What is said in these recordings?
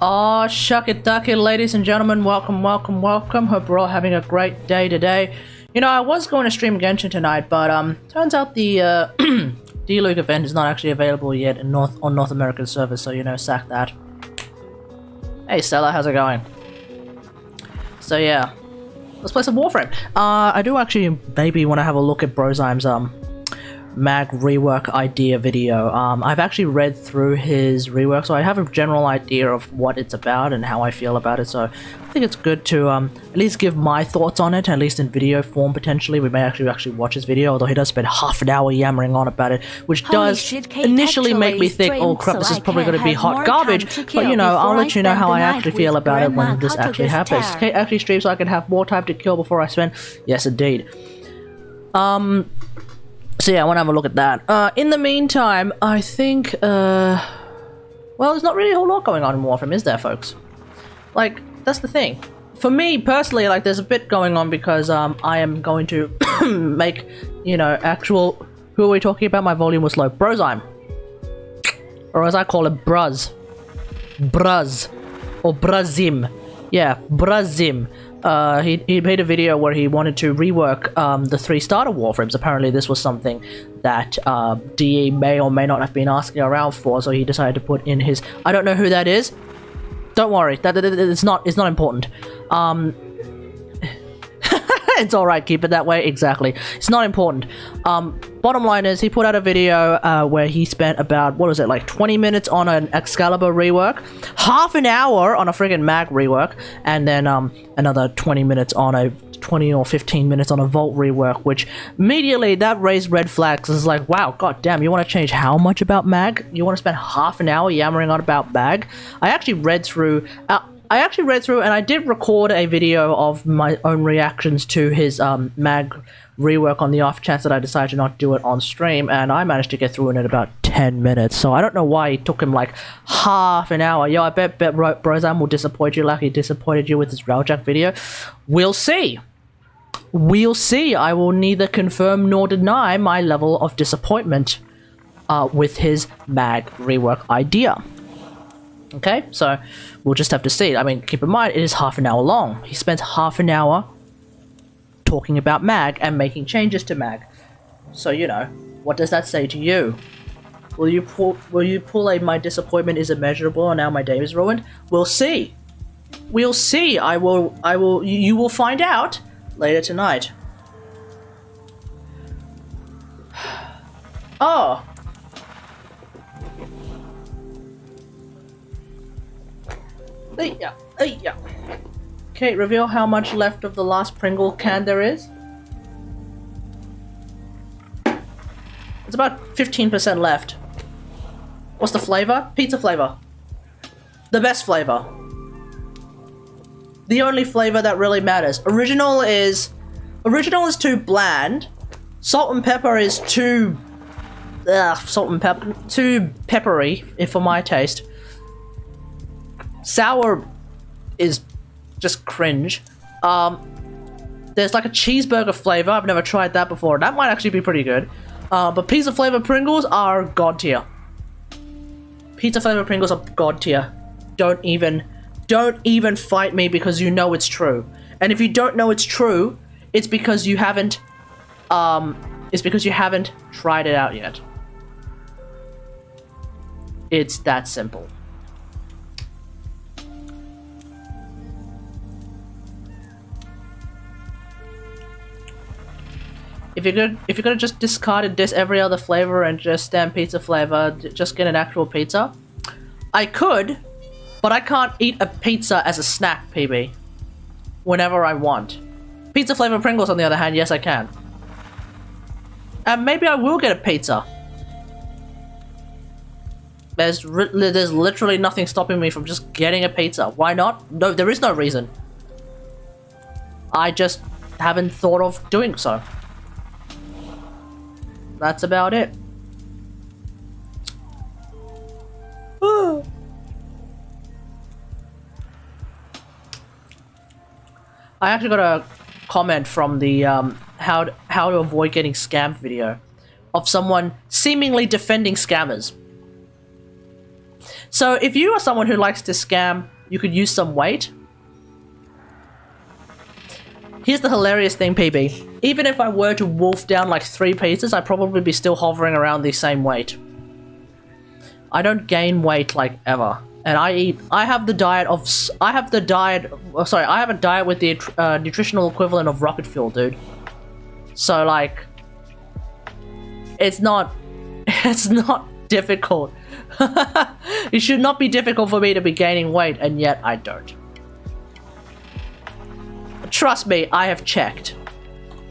Oh, shuck it duck it, ladies and gentlemen, welcome. Hope we're all having a great day today. You know, I was going to stream Genshin tonight, but turns out the D-Luke event is not actually available yet in on North American servers, so you know, sack that. Hey Stella, how's it going? So yeah, let's play some Warframe. I do actually maybe want to have a look at Brozyme's Mag Rework idea video. I've actually read through his rework, so I have a general idea of what it's about and how I feel about it, so I think it's good to at least give my thoughts on it, at least in video form potentially. We may actually watch his video, although he does spend half an hour yammering on about it, which does initially make me think, oh crap, this is probably going to be hot garbage, but you know, I'll let you know how I actually feel about it when this actually happens. Kate actually streams so I can have more time to kill before I spend. Yes, indeed. So yeah, I want to have a look at that. In the meantime, I think, well, there's not really a whole lot going on in Warframe, is there, folks? Like, that's the thing. For me, personally, like, there's a bit going on because, I am going to make, you know, actual... Who are we talking about? My volume was low. Brozyme. Or as I call it, Bruz. Bruz. Or Brazim. Yeah, Brazim. He made a video where he wanted to rework the 3 starter Warframes. Apparently this was something that DE may or may not have been asking around for, so he decided to put in his... I don't know who that is. Don't worry, it's not important. It's alright, keep it that way, exactly. It's not important. Bottom line is, he put out a video where he spent about, what was it, like 20 minutes on an Excalibur rework, half an hour on a friggin' Mag rework, and then another 20 minutes on a 20 or 15 minutes on a Vault rework, which immediately that raised red flags. It's like, wow, god damn, you want to change how much about Mag? You want to spend half an hour yammering on about Mag? I actually read through and I did record a video of my own reactions to his Mag rework on the off chance that I decided to not do it on stream, and I managed to get through it in about 10 minutes, so I don't know why it took him like half an hour. Yo, I bet Brozyme will disappoint you like he disappointed you with his Railjack video. We'll see. We'll see. I will neither confirm nor deny my level of disappointment with his Mag rework idea. Okay, so we'll just have to see. I mean, keep in mind, it is half an hour long. He spends half an hour talking about Mag and making changes to Mag. So, you know, what does that say to you? Will you pull a my disappointment is immeasurable and now my day is ruined? We'll see. We'll see. You will find out later tonight. Oh. Yeah. Kate, reveal how much left of the last Pringle can there is. It's about 15% left. What's the flavor? Pizza flavor. The best flavor. The only flavor that really matters. Original is too bland. Salt and pepper is too too peppery, if for my taste. Sour is just cringe. There's like a cheeseburger flavor. I've never tried that before. That might actually be pretty good. But pizza flavor Pringles are god tier. Pizza flavor Pringles are god tier. Don't even fight me because you know it's true. And if you don't know it's true, it's because you haven't tried it out yet. It's that simple. If you're gonna just discard and diss every other flavor and just stand pizza flavor, just get an actual pizza. I could, but I can't eat a pizza as a snack, PB. Whenever I want. Pizza flavor Pringles, on the other hand, yes I can. And maybe I will get a pizza. There's literally nothing stopping me from just getting a pizza. Why not? No, there is no reason. I just haven't thought of doing so. That's about it. I actually got a comment from the how to avoid getting scammed video of someone seemingly defending scammers. So if you are someone who likes to scam, you could use some weight. Here's the hilarious thing, PB. Even if I were to wolf down like 3 pieces, I'd probably be still hovering around the same weight. I don't gain weight like ever. And I have a diet with the nutritional equivalent of rocket fuel, dude. So like, it's not difficult. It should not be difficult for me to be gaining weight, and yet I don't. Trust me, I have checked.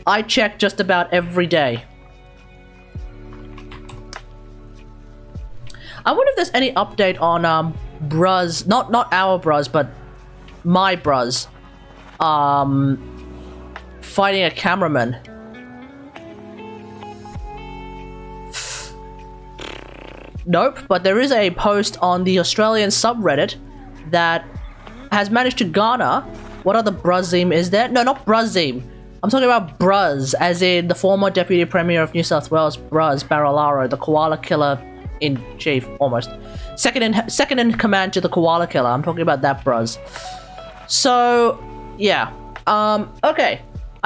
I check just about every day. I wonder if there's any update on Bruz, not our Bruz, but my Bruz, fighting a cameraman. Nope, but there is a post on the Australian subreddit that has managed to garner. What other Bruzim is there? No, not Bruzim. I'm talking about Bruz, as in the former Deputy Premier of New South Wales, Bruz Barilaro, the koala killer in chief, almost. Second in command to the koala killer. I'm talking about that Bruz. So, yeah. Okay.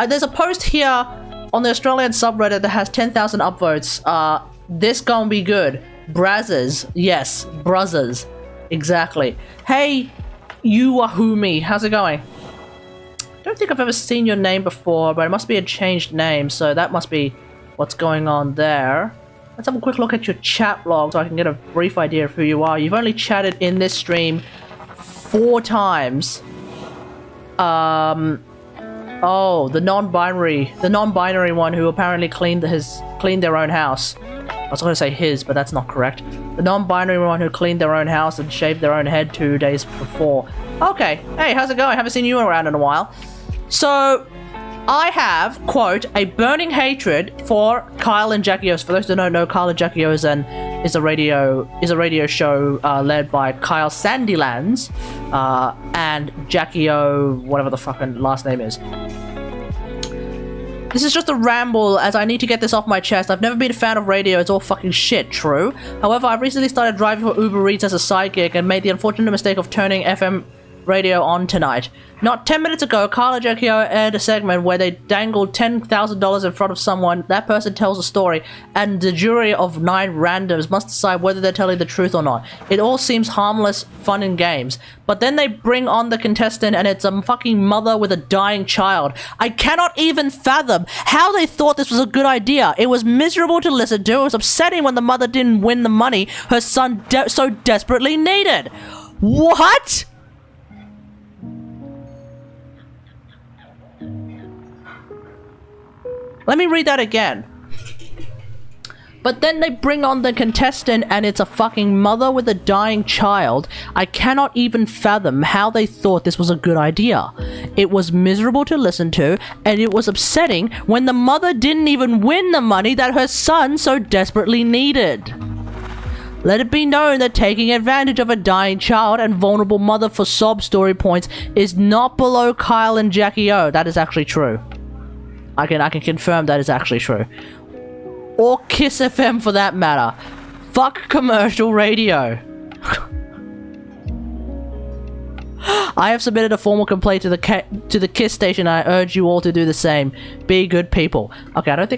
There's a post here on the Australian subreddit that has 10,000 upvotes. This gonna be good. Brazzers. Yes, Bruzzers. Exactly. Hey, you Wahumi. How's it going? I don't think I've ever seen your name before, but it must be a changed name, so that must be what's going on there. Let's have a quick look at your chat log so I can get a brief idea of who you are. You've only chatted in this stream 4 times. Oh, the non-binary one who apparently cleaned their own house. I was going to say his, but that's not correct. The non-binary one who cleaned their own house and shaved their own head 2 days before. Okay, hey, how's it going? Haven't seen you around in a while. So, I have, quote, a burning hatred for Kyle and Jackie O. For those who don't know, Kyle and Jackie O is a radio show led by Kyle Sandilands and Jackie O, whatever the fucking last name is. This is just a ramble, as I need to get this off my chest. I've never been a fan of radio, it's all fucking shit, true. However, I've recently started driving for Uber Eats as a side gig and made the unfortunate mistake of turning FM radio on tonight. Not 10 minutes ago, Kyle and Jackie aired a segment where they dangled $10,000 in front of someone. That person tells a story, and the jury of 9 randoms must decide whether they're telling the truth or not. It all seems harmless, fun and games. But then they bring on the contestant, and it's a fucking mother with a dying child. I cannot even fathom how they thought this was a good idea. It was miserable to listen to. It was upsetting when the mother didn't win the money her son so desperately needed. What? Let me read that again. But then they bring on the contestant and it's a fucking mother with a dying child. I cannot even fathom how they thought this was a good idea. It was miserable to listen to, and it was upsetting when the mother didn't even win the money that her son so desperately needed. Let it be known that taking advantage of a dying child and vulnerable mother for sob story points is not below Kyle and Jackie O. That is actually true. I can confirm that is actually true. Or Kiss FM for that matter. Fuck commercial radio. I have submitted a formal complaint to the Kiss station. I urge you all to do the same. Be good people. Okay, I don't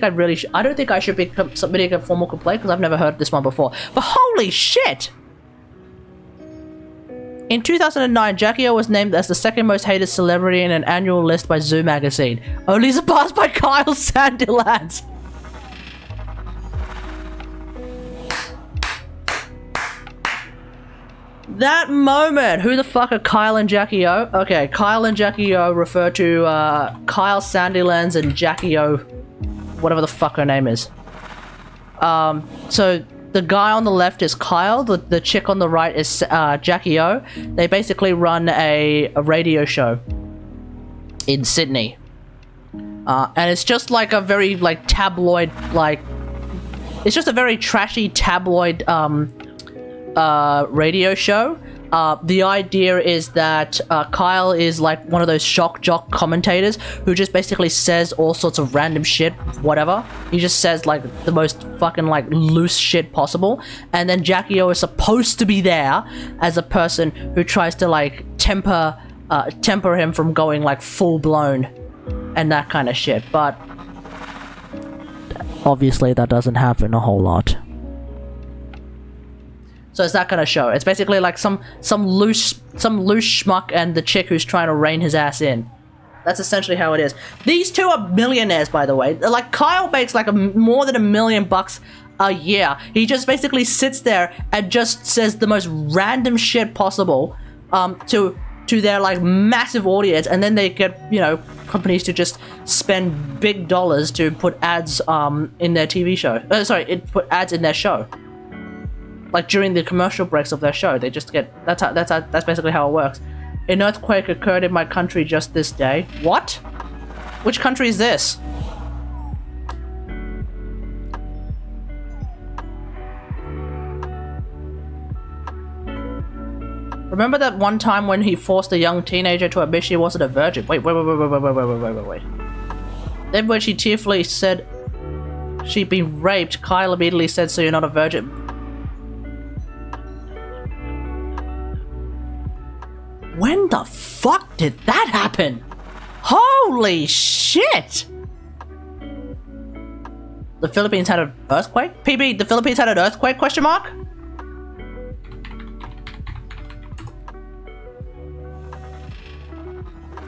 think I should be submitting a formal complaint because I've never heard this one before. But holy shit! In 2009, Jackie O was named as the second most hated celebrity in an annual list by Zoo magazine, only surpassed by Kyle Sandilands. That moment! Who the fuck are Kyle and Jackie O? Okay, Kyle and Jackie O refer to Kyle Sandilands and Jackie O, whatever the fuck her name is. So the guy on the left is Kyle, the chick on the right is Jackie O. They basically run a radio show in Sydney. And it's just like a very like tabloid, like it's just a very trashy tabloid radio show. The idea is that Kyle is like one of those shock jock commentators who just basically says all sorts of random shit, whatever. He just says like the most fucking like loose shit possible, and then Jackie O is supposed to be there as a person who tries to like temper him from going like full blown and that kind of shit. But obviously that doesn't happen a whole lot. So it's that kind of show. It's basically like some loose schmuck and the chick who's trying to rein his ass in. That's essentially how it is. These two are millionaires, by the way. Like, Kyle makes like more than $1 million a year. He just basically sits there and just says the most random shit possible to their like massive audience, and then they get, you know, companies to just spend big dollars to put ads in their TV show. Put ads in their show. Like during the commercial breaks of their show, they just get that's basically how it works. An earthquake occurred in my country just this day. What? Which country is this? Remember that one time when he forced a young teenager to admit she wasn't a virgin? Wait. Then when she tearfully said she'd been raped, Kyle immediately said, "So you're not a virgin?" When the fuck did that happen? Holy shit! The Philippines had an earthquake? PB, the Philippines had an earthquake, question mark?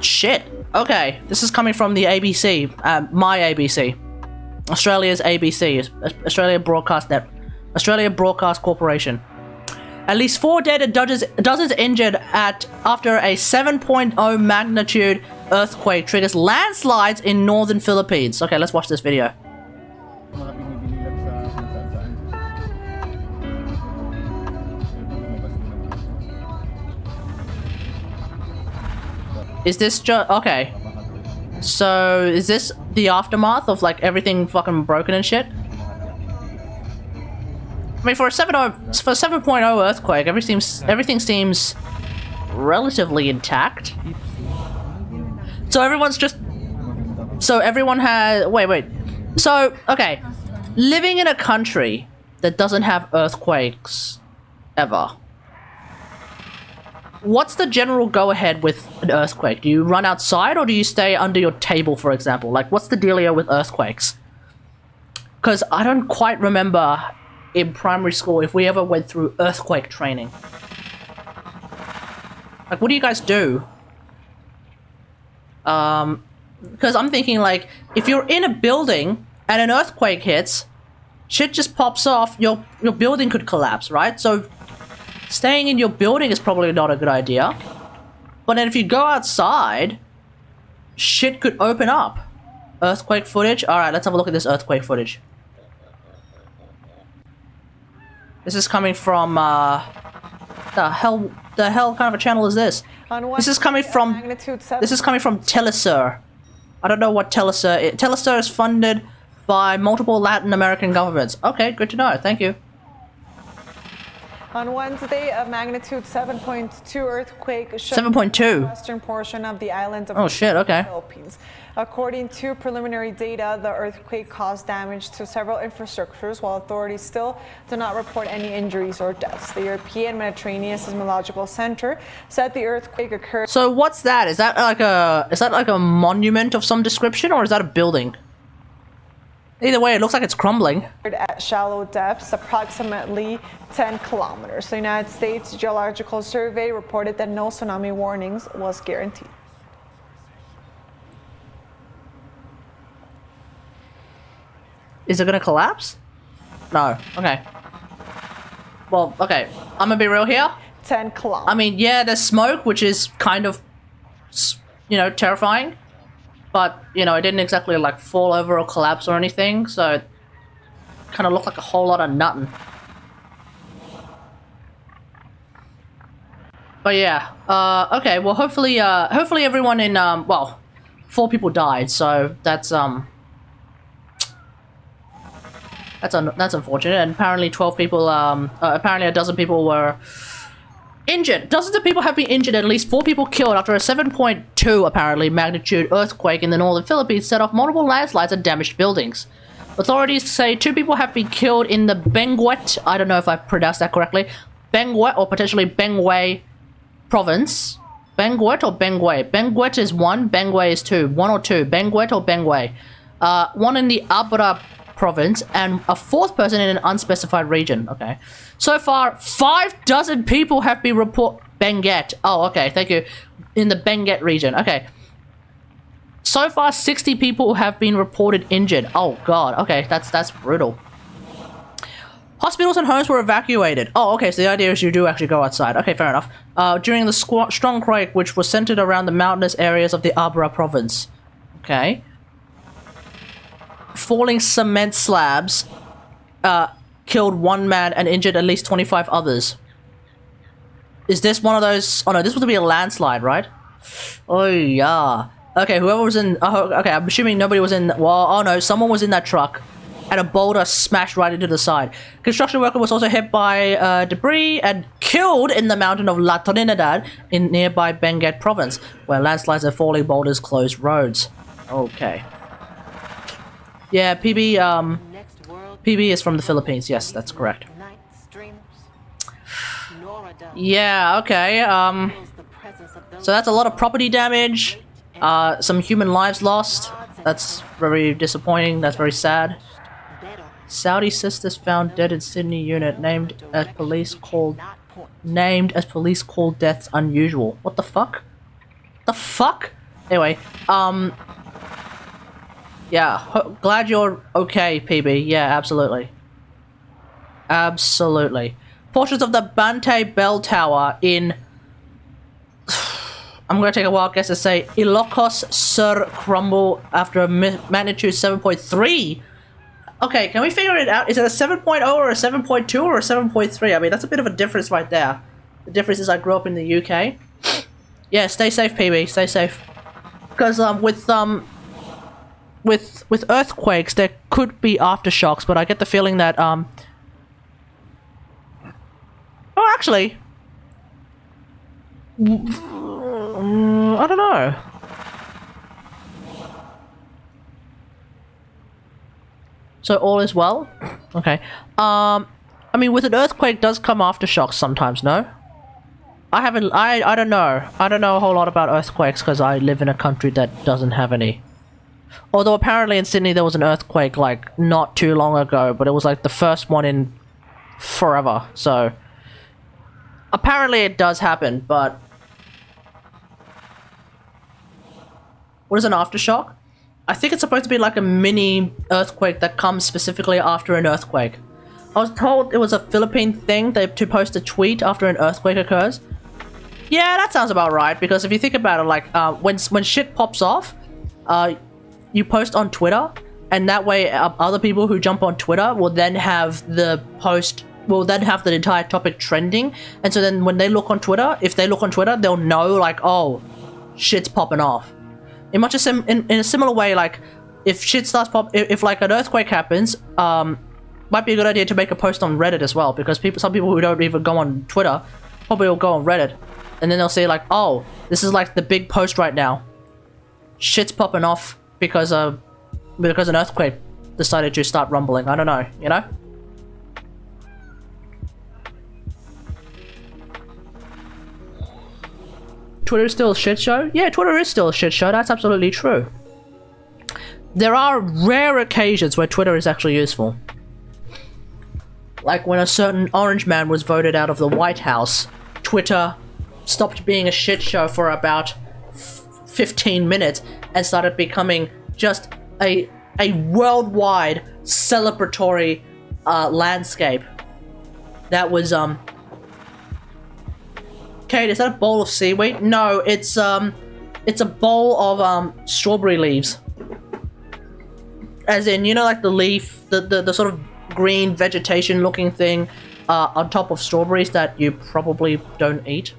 Shit. Okay, this is coming from the ABC, my ABC. Australia's ABC, Australia Broadcast Corporation. At least 4 dead and dozens injured after a 7.0 magnitude earthquake triggers landslides in northern Philippines. Okay, let's watch this video. Is this just... Okay. So, is this the aftermath of, like, everything fucking broken and shit? I mean, for a 7.0 earthquake, everything seems relatively intact. So everyone's just... So everyone has... Wait. So, okay. Living in a country that doesn't have earthquakes ever. What's the general go-ahead with an earthquake? Do you run outside or do you stay under your table, for example? Like, what's the dealio with earthquakes? Because I don't quite remember in primary school if we ever went through earthquake training. Like, what do you guys do? Because I'm thinking, like, if you're in a building and an earthquake hits, shit just pops off, your building could collapse, right? So staying in your building is probably not a good idea. But then if you go outside, shit could open up. Earthquake footage? Alright, let's have a look at this earthquake footage. This is coming from, the hell kind of a channel is this? This is coming from Telesur. I don't know what Telesur is. Telesur is funded by multiple Latin American governments. Okay, good to know. Thank you. On Wednesday, a magnitude 7.2 earthquake shook 7.2. the western portion of the island of the Philippines. According to preliminary data, the earthquake caused damage to several infrastructures, while authorities still do not report any injuries or deaths. The European Mediterranean Seismological Center said the earthquake occurred. So what's that? Is that like a monument of some description, or is that a building? Either way, it looks like it's crumbling. At shallow depths, approximately 10 kilometers. The United States Geological Survey reported that no tsunami warnings was guaranteed. Is it gonna collapse? No. Okay. Well, okay. I'm gonna be real here. 10 kilometers. I mean, yeah, there's smoke, which is kind of, you know, terrifying. But, you know, it didn't exactly, like, fall over or collapse or anything, so it kind of looked like a whole lot of nothing. But yeah, okay, well, hopefully everyone in, well, 4 people died, so that's unfortunate, and apparently 12 people, apparently a dozen people were Injured. Dozens of people have been injured, at least 4 people killed after a 7.2 apparently magnitude earthquake in the northern Philippines set off multiple landslides and damaged buildings. Authorities say 2 people have been killed in the Benguet, I don't know if I pronounced that correctly, Benguet or potentially Benguet province. Benguet or Benguet? Benguet is 1, Benguet is 2. 1 or 2. Benguet or Benguet? One in the Abra province and a 4th person in an unspecified region. Okay. So far, 5 dozen people have been Benguet. Oh, okay. Thank you. In the Benguet region. Okay. So far, 60 people have been reported injured. Oh, God. Okay. That's brutal. Hospitals and homes were evacuated. Oh, okay. So the idea is you do actually go outside. Okay, fair enough. During the strong quake, which was centered around the mountainous areas of the Abra province. Okay. Falling cement slabs killed 1 man and injured at least 25 others. Is this one of those? Oh no, this would be a landslide, right? Oh yeah. Okay, whoever was in. Oh, okay, I'm assuming nobody was in. Well, oh no, someone was in that truck, and a boulder smashed right into the side. Construction worker was also hit by debris and killed in the mountain of La Trinidad in nearby Benguet province, where landslides and falling boulders closed roads. Okay. Yeah, PB is from the Philippines. Yes, that's correct. Yeah, okay. So that's a lot of property damage. Some human lives lost. That's very disappointing. That's very sad. Saudi sisters found dead in Sydney unit named as police called deaths unusual. What the fuck? The fuck? Anyway, yeah, glad you're okay, PB. Yeah, absolutely. Absolutely. Portions of the Bante Bell Tower in... I'm going to take a wild guess to say Ilocos Sur crumble after a magnitude 7.3. Okay, can we figure it out? Is it a 7.0 or a 7.2 or a 7.3? I mean, that's a bit of a difference right there. The difference is I grew up in the UK. Yeah, stay safe, PB. Stay safe. Because with earthquakes, there could be aftershocks, but I get the feeling that oh, actually, I don't know. So all is well? Okay. I mean, with an earthquake does come aftershocks sometimes, no? I don't know. I don't know a whole lot about earthquakes because I live in a country that doesn't have any. Although apparently in Sydney there was an earthquake like not too long ago, but it was like the first one in forever, so apparently it does happen, but what is an aftershock? I think it's supposed to be like a mini earthquake that comes specifically after an earthquake. I was told it was a Philippine thing to post a tweet after an earthquake occurs. Yeah, that sounds about right, because if you think about it, like when shit pops off, you post on Twitter, and that way other people who jump on Twitter will then have the entire topic trending, and so then when they look on Twitter, if they look on Twitter, they'll know like, oh, shit's popping off. In a similar way, like if shit starts if like an earthquake happens, might be a good idea to make a post on Reddit as well, because some people who don't even go on Twitter probably will go on Reddit, and then they'll say like, oh, this is like the big post right now. Shit's popping off because an earthquake decided to start rumbling. I don't know, you know? Twitter is still a shit show? Yeah, Twitter is still a shit show. That's absolutely true. There are rare occasions where Twitter is actually useful. Like when a certain orange man was voted out of the White House, Twitter stopped being a shit show for about 15 minutes and started becoming just a worldwide celebratory landscape. That was Kate, is that a bowl of seaweed? No, it's a bowl of strawberry leaves. As in, you know, like the leaf, the sort of green vegetation looking thing on top of strawberries that you probably don't eat.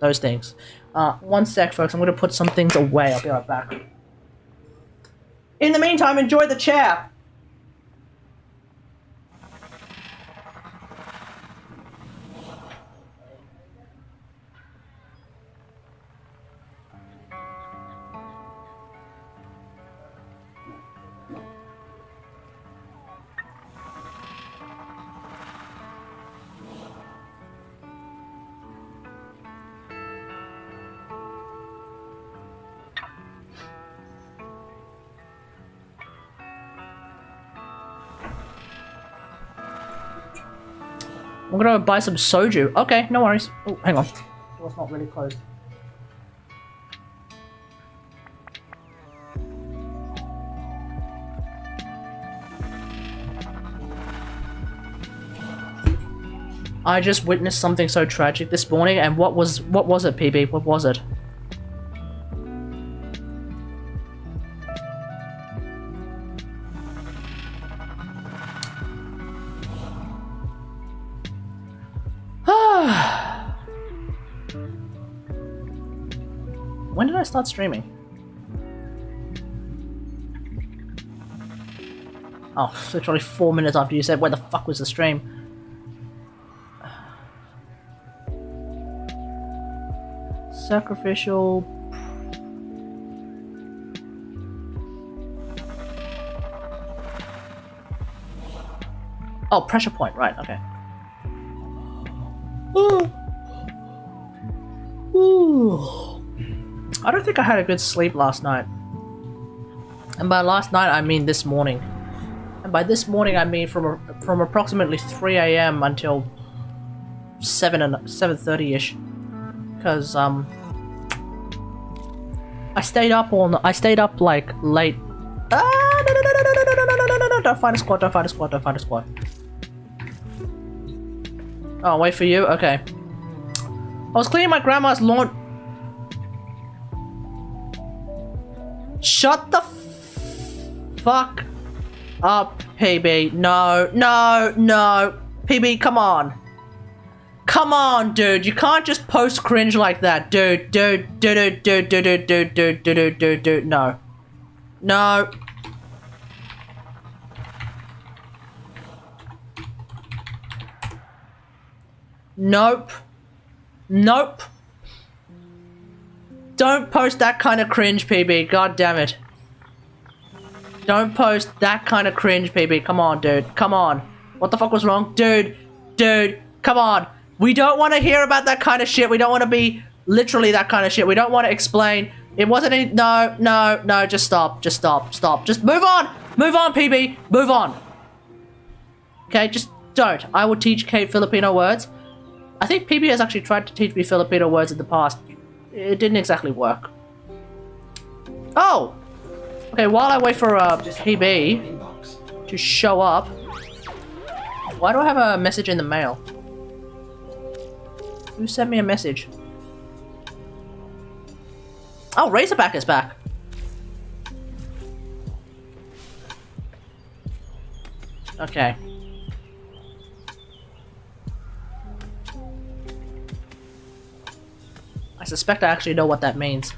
Those things. One sec, folks. I'm going to put some things away. I'll be right back. In the meantime, enjoy the chair. I'm gonna buy some soju. Okay, no worries. Oh, hang on. Door's not really closed. I just witnessed something so tragic this morning, and what was it, PB? What was it? When did I start streaming? Oh, literally 4 minutes after you said where the fuck was the stream. Sacrificial. Oh, pressure point, right, okay. Ooh. I don't think I had a good sleep last night. And by last night, I mean this morning. And by this morning, I mean from approximately 3 a.m. until 7:30ish. Because I stayed up like late. No, don't find a squad, don't find a squad, don't find a squad. Oh, wait for you? Okay. I was cleaning my grandma's lawn. Shut the fuck up, PB. No, no, no. PB, come on. Come on, dude. You can't just post cringe like that, dude. Dude. No. No. Nope. Nope. Don't post that kind of cringe, PB. God damn it. Don't post that kind of cringe, PB. Come on, dude. Come on. What the fuck was wrong? Dude. Dude. Come on. We don't want to hear about that kind of shit. We don't want to be literally that kind of shit. We don't want to explain. It wasn't any... No, no, no. Just stop. Just stop. Stop. Just move on. Move on, PB. Move on. Okay, just don't. I will teach Kate Filipino words. I think PB has actually tried to teach me Filipino words in the past. It didn't exactly work. Oh! Okay, while I wait for PB to show up... Why do I have a message in the mail? Who sent me a message? Oh, Razorback is back. Okay. I suspect I actually know what that means.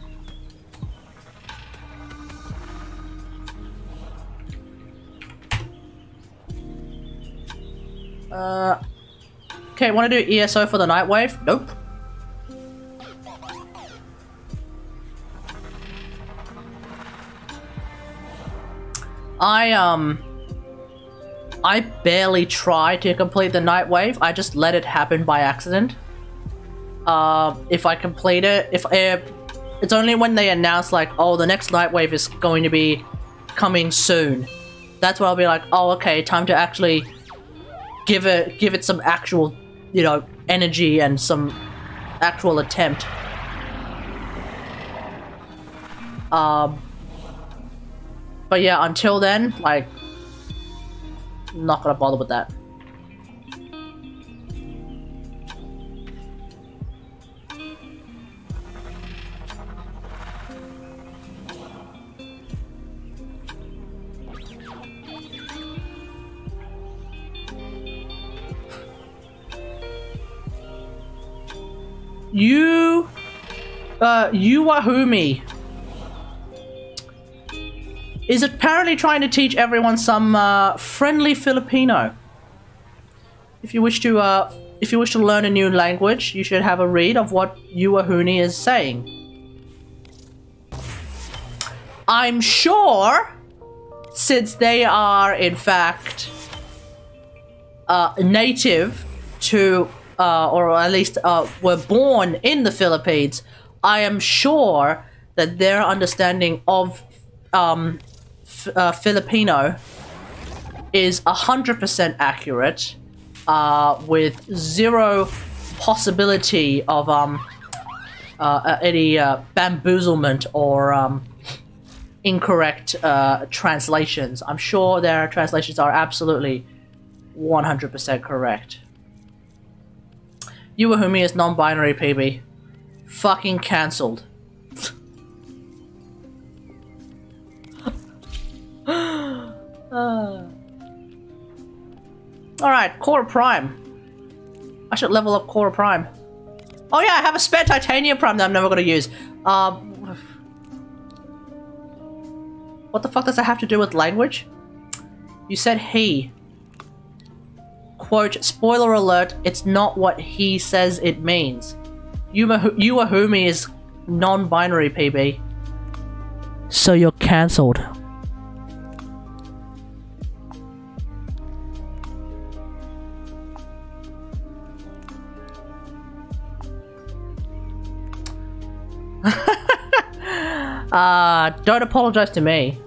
Okay, want to do ESO for the Nightwave? Nope. I barely try to complete the Nightwave. I just let it happen by accident. If I complete it, it's only when they announce like, oh, the next Nightwave is going to be coming soon. That's when I'll be like, oh, okay, time to actually give it some actual, you know, energy and some actual attempt. But yeah, until then, like, not gonna bother with that. You Wahumi is apparently trying to teach everyone some friendly Filipino. If you wish to learn a new language, you should have a read of what Yuahuni is saying. I'm sure, since they are in fact native to or at least were born in the Philippines, I am sure that their understanding of Filipino is 100% accurate, with zero possibility of any bamboozlement or incorrect translations. I'm sure their translations are absolutely 100% correct. Yuwahumi is non-binary, PB. Fucking cancelled. Alright, Core Prime. I should level up Core Prime. Oh yeah, I have a spare Titanium Prime that I'm never gonna use. What the fuck does that have to do with language? You said he. Quote, spoiler alert, it's not what he says it means. Yuwahumi is non-binary, PB. So you're cancelled. Don't apologize to me.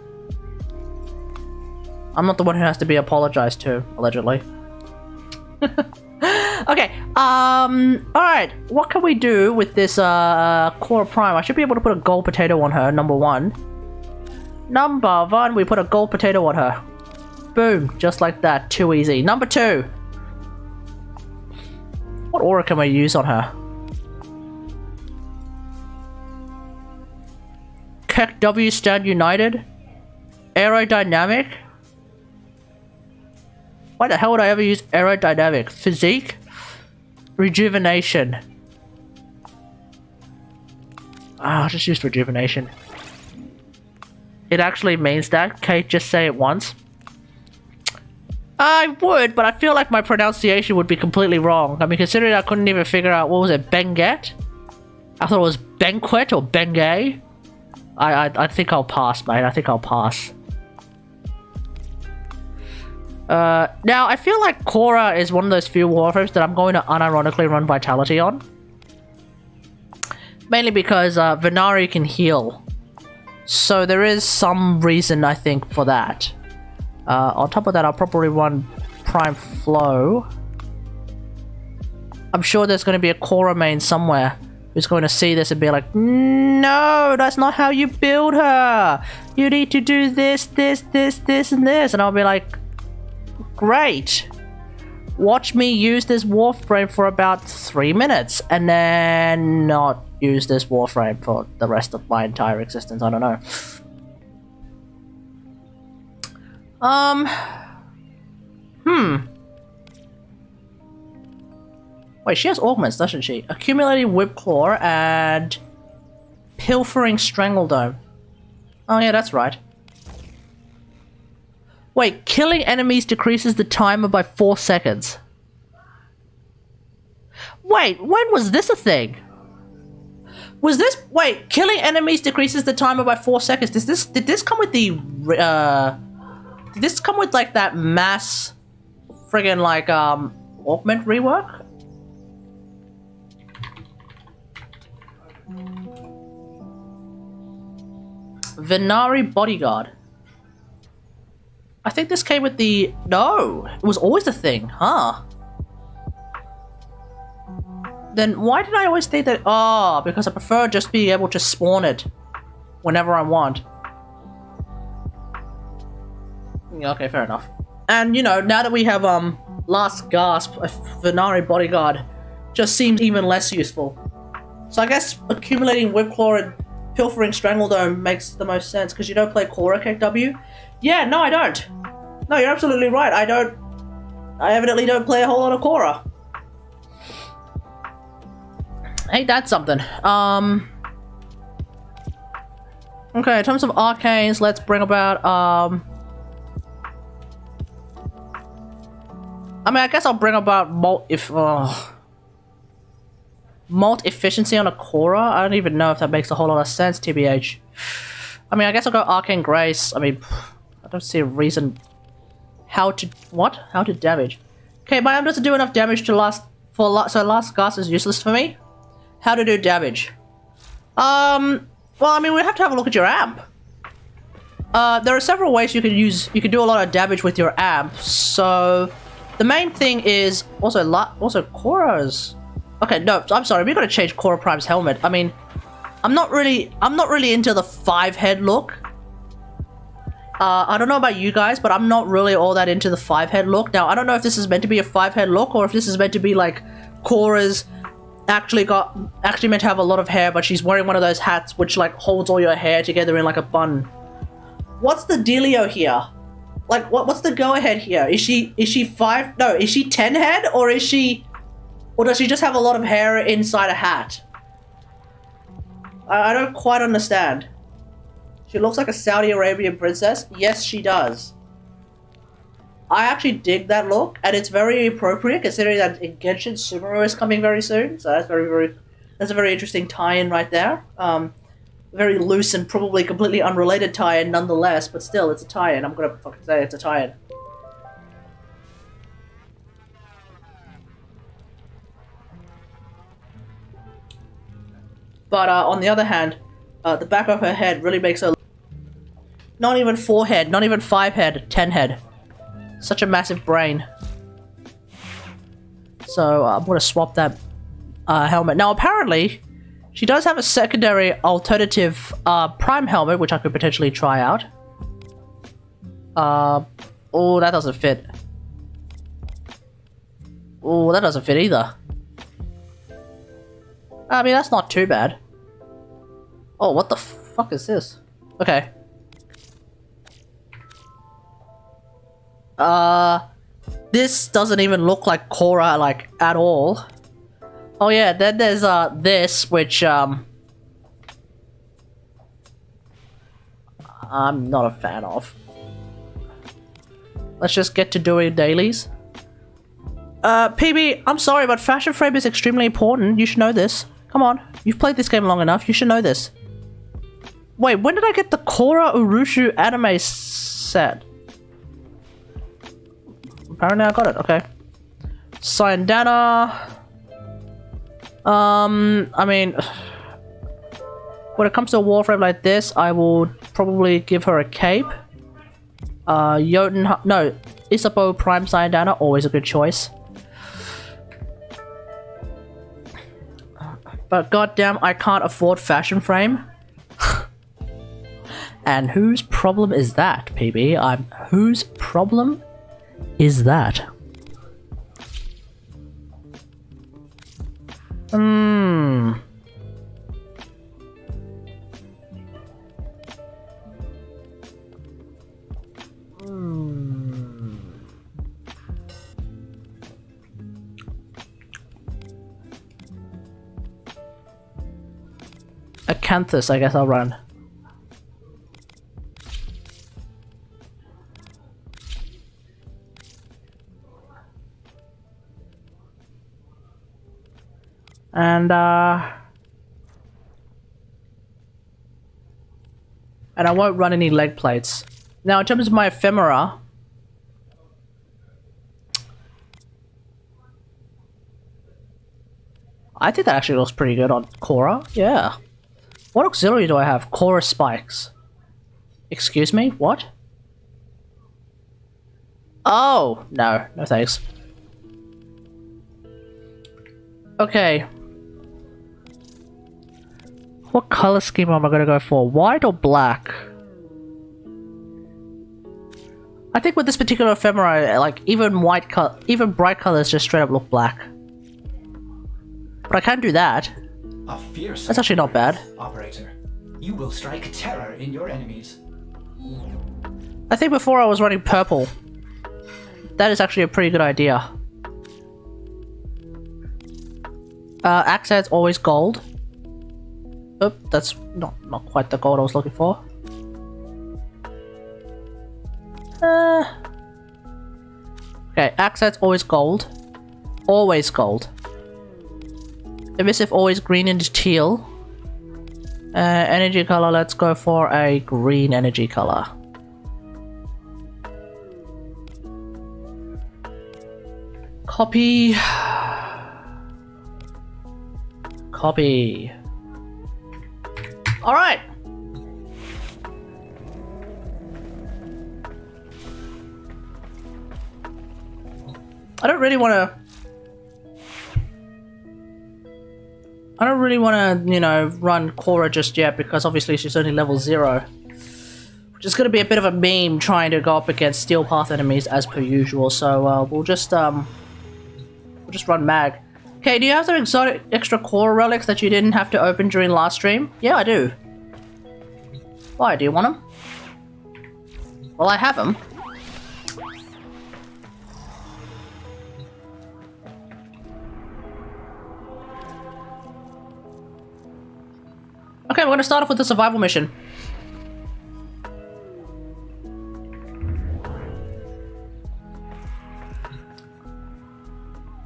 I'm not the one who has to be apologized to, allegedly. Okay, alright, what can we do with this, Core Prime? I should be able to put a gold potato on her, number one. Number one, we put a gold potato on her. Boom, just like that, too easy. Number two. What aura can we use on her? W stand united? Aerodynamic? Why the hell would I ever use aerodynamic? Physique? Rejuvenation. I'll just use rejuvenation. It actually means that. Kate, just say it once. I would, but I feel like my pronunciation would be completely wrong. I mean, considering I couldn't even figure out, what was it, Benget? I thought it was Banquet or Bengay. I think I'll pass, mate. I think I'll pass. Now, I feel like Korra is one of those few warframes that I'm going to unironically run Vitality on. Mainly because Venari can heal. So there is some reason, I think, for that. On top of that, I'll probably run Prime Flow. I'm sure there's going to be a Korra main somewhere who's going to see this and be like, no, that's not how you build her. You need to do this, this, this, this, and this. And I'll be like, great. Watch me use this warframe for about 3 minutes and then not use this warframe for the rest of my entire existence. I don't know. Wait, she has augments, doesn't she? Accumulating Whip Claw and Pilfering Strangledome. Oh yeah, that's right. Wait, killing enemies decreases the timer by 4 seconds. Wait, when was this a thing? Was this... Wait, killing enemies decreases the timer by 4 seconds. Did this come with the... Did this come with, like, that mass... friggin', like, augment rework? Venari Bodyguard. I think this came with the... No! It was always a thing, huh? Then why did I always think that... Oh, because I prefer just being able to spawn it whenever I want. Okay, fair enough. And, you know, now that we have, Last Gasp, a Venari Bodyguard just seems even less useful. So I guess accumulating Whip Claw and Pilfering Strangledome makes the most sense, because you don't play Korra, KW? Yeah, no, I don't. No, you're absolutely right. I evidently don't play a whole lot of Korra. Ain't that something? Okay, in terms of arcanes, let's bring about, I mean, I guess I'll bring about Molt Efficiency on a Korra? I don't even know if that makes a whole lot of sense, TBH. I mean, I guess I'll go Arcane Grace. I mean, I don't see a reason... How to... What? How to damage? Okay, my arm doesn't do enough damage to last... So Last Gasp is useless for me? How to do damage? Well, I mean, we have to have a look at your amp. There are several ways you can use... You can do a lot of damage with your amp, so... The main thing is also Korra's. Okay, no, I'm sorry. We gotta change Korra Prime's helmet. I mean, I'm not really into the 5-head look. I don't know about you guys, but I'm not really all that into the 5-head look. Now, I don't know if this is meant to be a 5-head look or if this is meant to be like Korra's actually meant to have a lot of hair, but she's wearing one of those hats which like holds all your hair together in like a bun. What's the dealio here? Like, what's the go-ahead here? Is she 5? No, is she 10 head or is she? Or does she just have a lot of hair inside a hat? I don't quite understand. She looks like a Saudi Arabian princess. Yes, she does. I actually dig that look, and it's very appropriate considering that in Genshin Sumeru is coming very soon. So that's that's a very interesting tie-in right there. Very loose and probably completely unrelated tie-in nonetheless, but still, it's a tie-in. I'm gonna fucking say it's a tie-in. But on the other hand, the back of her head really makes her not even 4 head, not even 5 head, 10 head. Such a massive brain. So I'm gonna swap that helmet. Now apparently, she does have a secondary alternative Prime helmet, which I could potentially try out. Oh, that doesn't fit. Oh, that doesn't fit either. I mean, that's not too bad. Oh, what the fuck is this? Okay. This doesn't even look like Korra, like, at all. Oh yeah, then there's, this, which, I'm not a fan of. Let's just get to doing dailies. PB, I'm sorry, but fashion frame is extremely important. You should know this. Come on, you've played this game long enough. You should know this. Wait, when did I get the Korra Urushu anime set? Apparently I got it, okay. Sayandana. I mean, when it comes to a warframe like this, I will probably give her a cape. Jotun, no, Isapo Prime Sayandana, always a good choice. But goddamn, I can't afford fashion frame. And whose problem is that, PB? Whose problem is that? Acanthus, I guess I'll run. And I won't run any leg plates. Now, in terms of my ephemera, I think that actually looks pretty good on Korra. Yeah. What auxiliary do I have? Korra spikes. Excuse me? What? Oh, no. No thanks. Okay. What color scheme am I gonna go for? White or black? I think with this particular ephemera, like, even bright colors just straight up look black. But I can do that. A fierce. That's actually not bad. Operator, you will strike terror in your enemies. I think before I was running purple. That is actually a pretty good idea. Accent's always gold. Oop, that's not quite the gold I was looking for. Okay, accent's always gold. Always gold. Emissive always green and teal. Energy color, let's go for a green energy color. Copy. Copy. Alright. I don't really want to, you know, run Cora just yet because obviously she's only level 0. Which is going to be a bit of a meme trying to go up against Steel Path enemies as per usual. So we'll just run Mag. Okay, do you have some exotic extra Cora relics that you didn't have to open during last stream? Yeah, I do. Why? Do you want them? Well, I have them. Okay, we're gonna start off with the survival mission.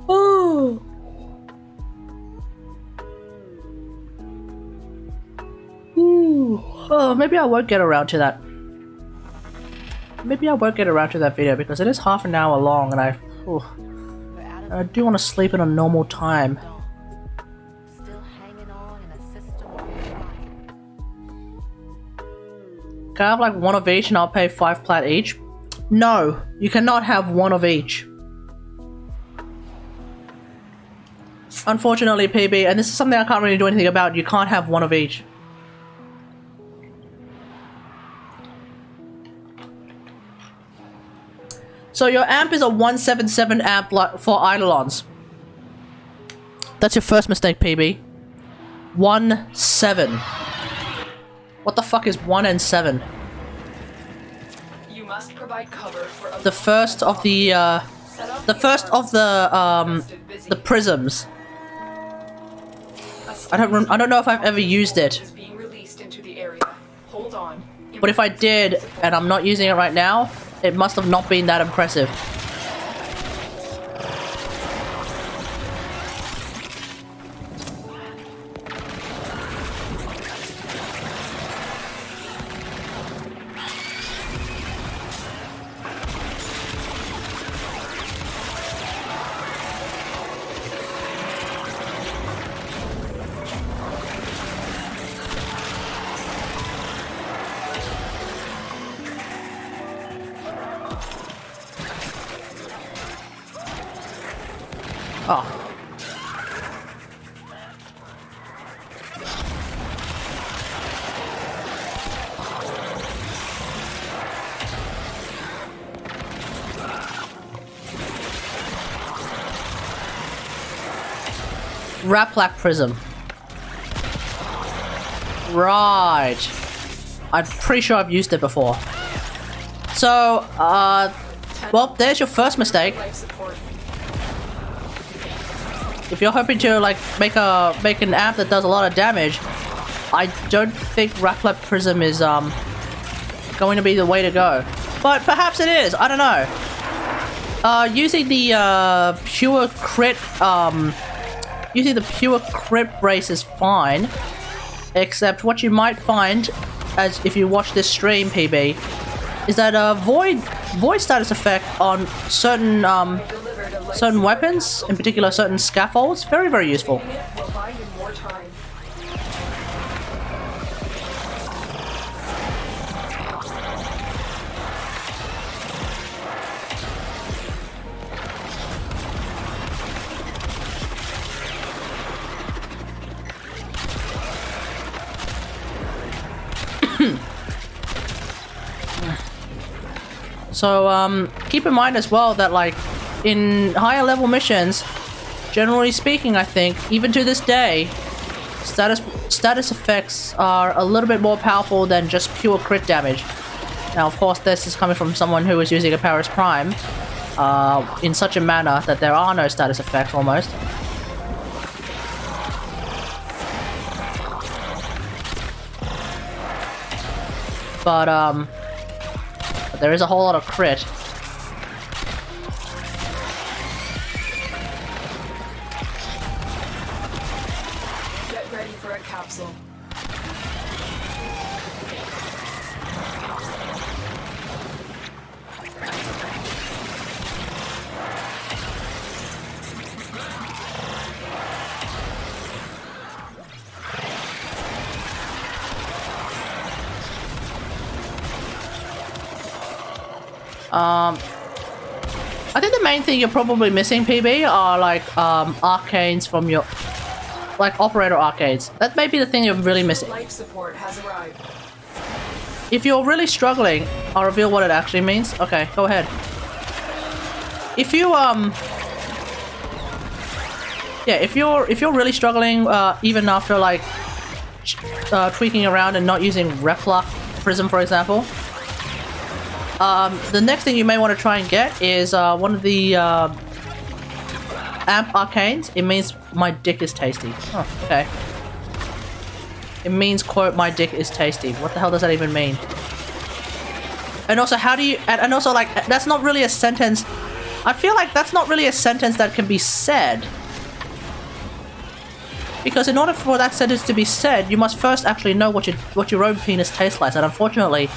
Ooh. Ooh. Oh, maybe I won't get around to that. Maybe I won't get around to that video because it is half an hour long and I do want to sleep in a normal time. Can I have like one of each and I'll pay 5 plat each? No, you cannot have one of each. Unfortunately, PB, and this is something I can't really do anything about, you can't have one of each. So your amp is a 177 amp for Eidolons. That's your first mistake, PB. 1-7. What the fuck is 1 and 7? You must provide cover for the first of the prisms. I don't know if I've ever used it. being released into the area. Hold on. But if I did and I'm not using it right now, it must have not been that impressive. Oh. Raplac Prism. Right. I'm pretty sure I've used it before. So, well, there's your first mistake. Life support. If you're hoping to like make an amp that does a lot of damage, I don't think Raplac Prism is going to be the way to go. But perhaps it is. I don't know. Using the pure crit brace is fine, except what you might find, as if you watch this stream, PB, is that void status effect on certain weapons, in particular certain scaffolds, very, very useful. Will buy you more time. So, keep in mind as well that, like, in higher level missions, generally speaking, I think, even to this day, status effects are a little bit more powerful than just pure crit damage. Now, of course, this is coming from someone who is using a Paris Prime, in such a manner that there are no status effects, almost. But there is a whole lot of crit. Get ready for a capsule. I think the main thing you're probably missing, PB, are like arcanes from your like operator arcades. That may be the thing you're really missing. Life support has arrived. If you're really struggling, I'll reveal what it actually means. Okay, go ahead. If you yeah, if you're really struggling, even after like tweaking around and not using Repla Prism, for example, the next thing you may want to try and get is one of the Amp Arcanes. It means my dick is tasty. Oh, okay. It means, quote, my dick is tasty. What the hell does that even mean? And also, how do you... And also, like, that's not really a sentence... I feel like that's not really a sentence that can be said. Because in order for that sentence to be said, you must first actually know what your own penis tastes like. And unfortunately,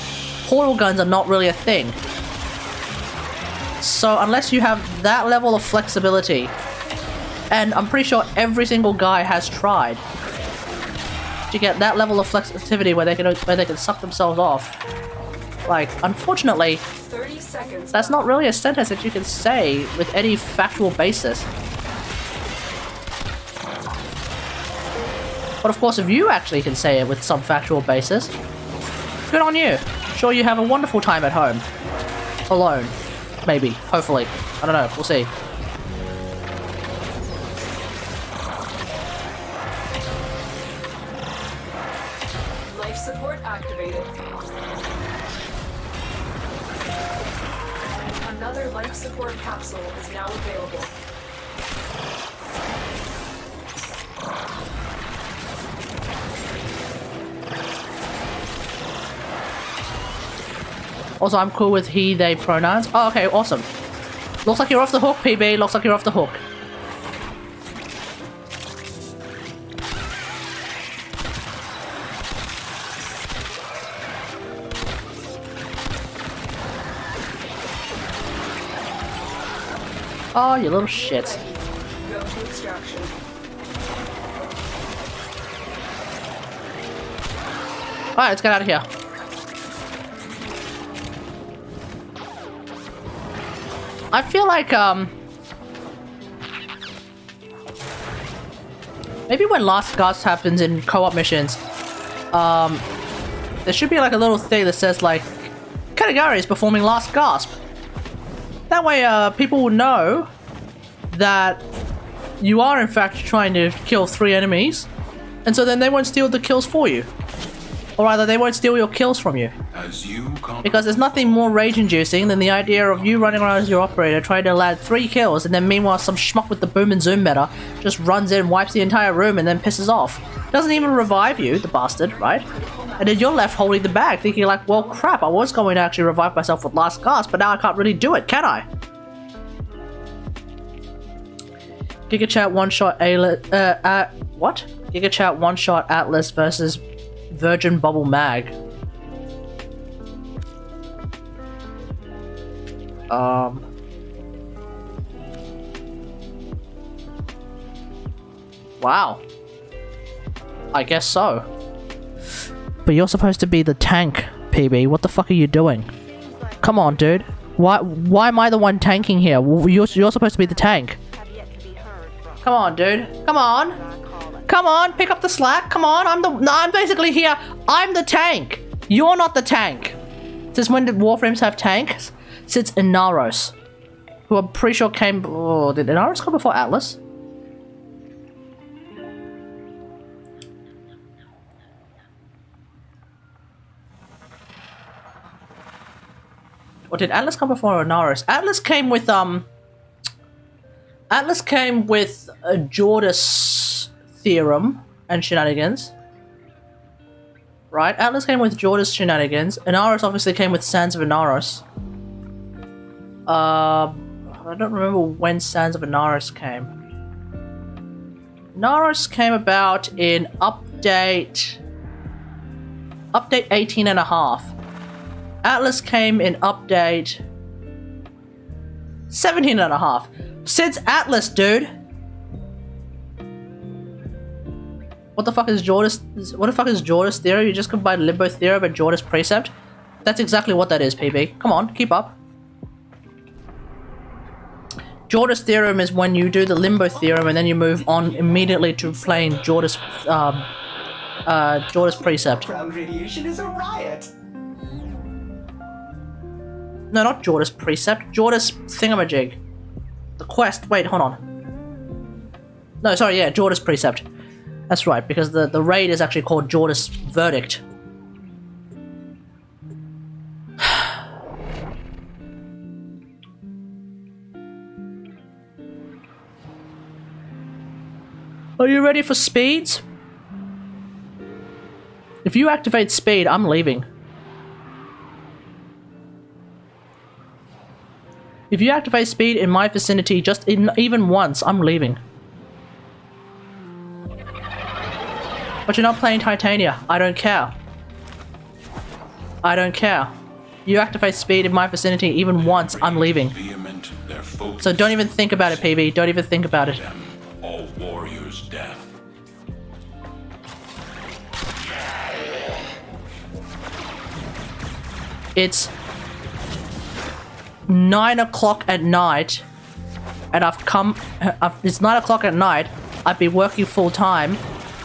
portal guns are not really a thing. So unless you have that level of flexibility, and I'm pretty sure every single guy has tried to get that level of flexibility where they can suck themselves off. Like, unfortunately, 30 seconds. that's not really a sentence that you can say with any factual basis. But of course, if you actually can say it with some factual basis, good on you. Sure, you have a wonderful time at home. Alone. Maybe. Hopefully. I don't know. We'll see. Life support activated. Another life support capsule is now available. Also, I'm cool with he, they pronouns. Oh, okay, awesome. Looks like you're off the hook, PB. Looks like you're off the hook. Oh, you little shit. Go to extraction. Alright, let's get out of here. I feel like, maybe when Last Gasp happens in co-op missions, there should be like a little thing that says like, Kategari is performing Last Gasp. That way, people will know that you are in fact trying to kill 3 enemies, and so then they won't steal the kills for you. Or rather, they won't steal your kills from you. Because there's nothing more rage-inducing than the idea of you running around as your operator trying to land 3 kills, and then meanwhile some schmuck with the boom and zoom meta just runs in, wipes the entire room, and then pisses off. Doesn't even revive you, the bastard, right? And then you're left holding the bag, thinking like, well crap, I was going to actually revive myself with Last Gasp, but now I can't really do it, can I? GigaChat one-shot what? GigaChat one-shot Atlas versus Virgin Bubble Mag. Wow. I guess so. But you're supposed to be the tank, PB. What the fuck are you doing? Come on, dude. Why am I the one tanking here? You're supposed to be the tank. Come on, dude. Come on. Come on, pick up the slack. Come on, I'm basically here. I'm the tank. You're not the tank. Since when did Warframes have tanks? Since Inaros, who I'm pretty sure came... Oh, did Inaros come before Atlas? Or did Atlas come before Inaros? Atlas came with, Atlas came with a Jordis theorem and shenanigans. Right? Atlas came with Jordis shenanigans. Inaros obviously came with Sands of Inaros. I don't remember when Sands of Inaros came. Inaros came about in update 18.5. Atlas came in update 17.5. Since Atlas, dude. What the fuck is Jordis? What the fuck is Jordis theory? You just combine Limbo theorem and Jordis precept. That's exactly what that is, PB. Come on, keep up. Jorda's theorem is when you do the limbo theorem and then you move on immediately to playing Jorda's precept. Ground radiation is a riot. No, not Jorda's precept. Jorda's thingamajig. The quest. Wait, hold on. No, sorry, yeah, Jorda's precept. That's right, because the raid is actually called Jorda's verdict. Are you ready for speeds? If you activate speed, I'm leaving. If you activate speed in my vicinity even once, I'm leaving. But you're not playing Titania. I don't care. I don't care. You activate speed in my vicinity even once, I'm leaving. So don't even think about it, PB. Don't even think about it. All warriors death. It's 9 o'clock at night, and it's 9 o'clock at night. I'd be working full time.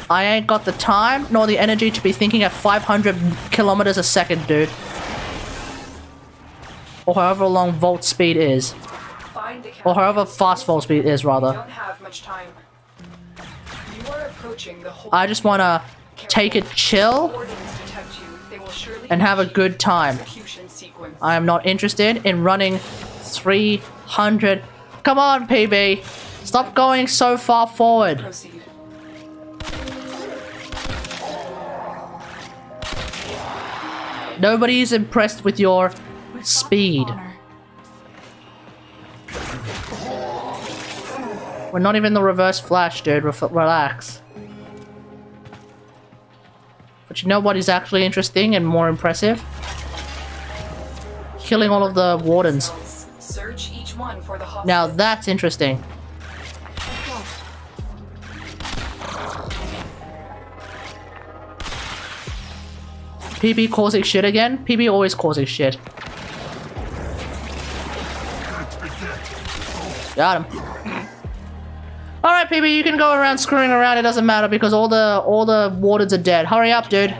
I ain't got the time nor the energy to be thinking at 500 kilometers a second, dude. Or however long volt speed is. Find the Or however captain. fast volt speed is, You rather. don't have much time. You are approaching the whole. I just wanna take it chill Ordnance detect you. They will surely and have a initiate good time. execution sequence. I am not interested in running 300. Come on, PB. Stop going so far forward. Proceed. Nobody is impressed with your speed. We're not even the reverse flash, dude. Relax. But you know what is actually interesting and more impressive? Killing all of the wardens. Search each one for the hostage. Now that's interesting. PB causing shit again? PB always causing shit. Got him. Alright, PB, you can go around screwing around, it doesn't matter because all the wardens are dead. Hurry up, dude.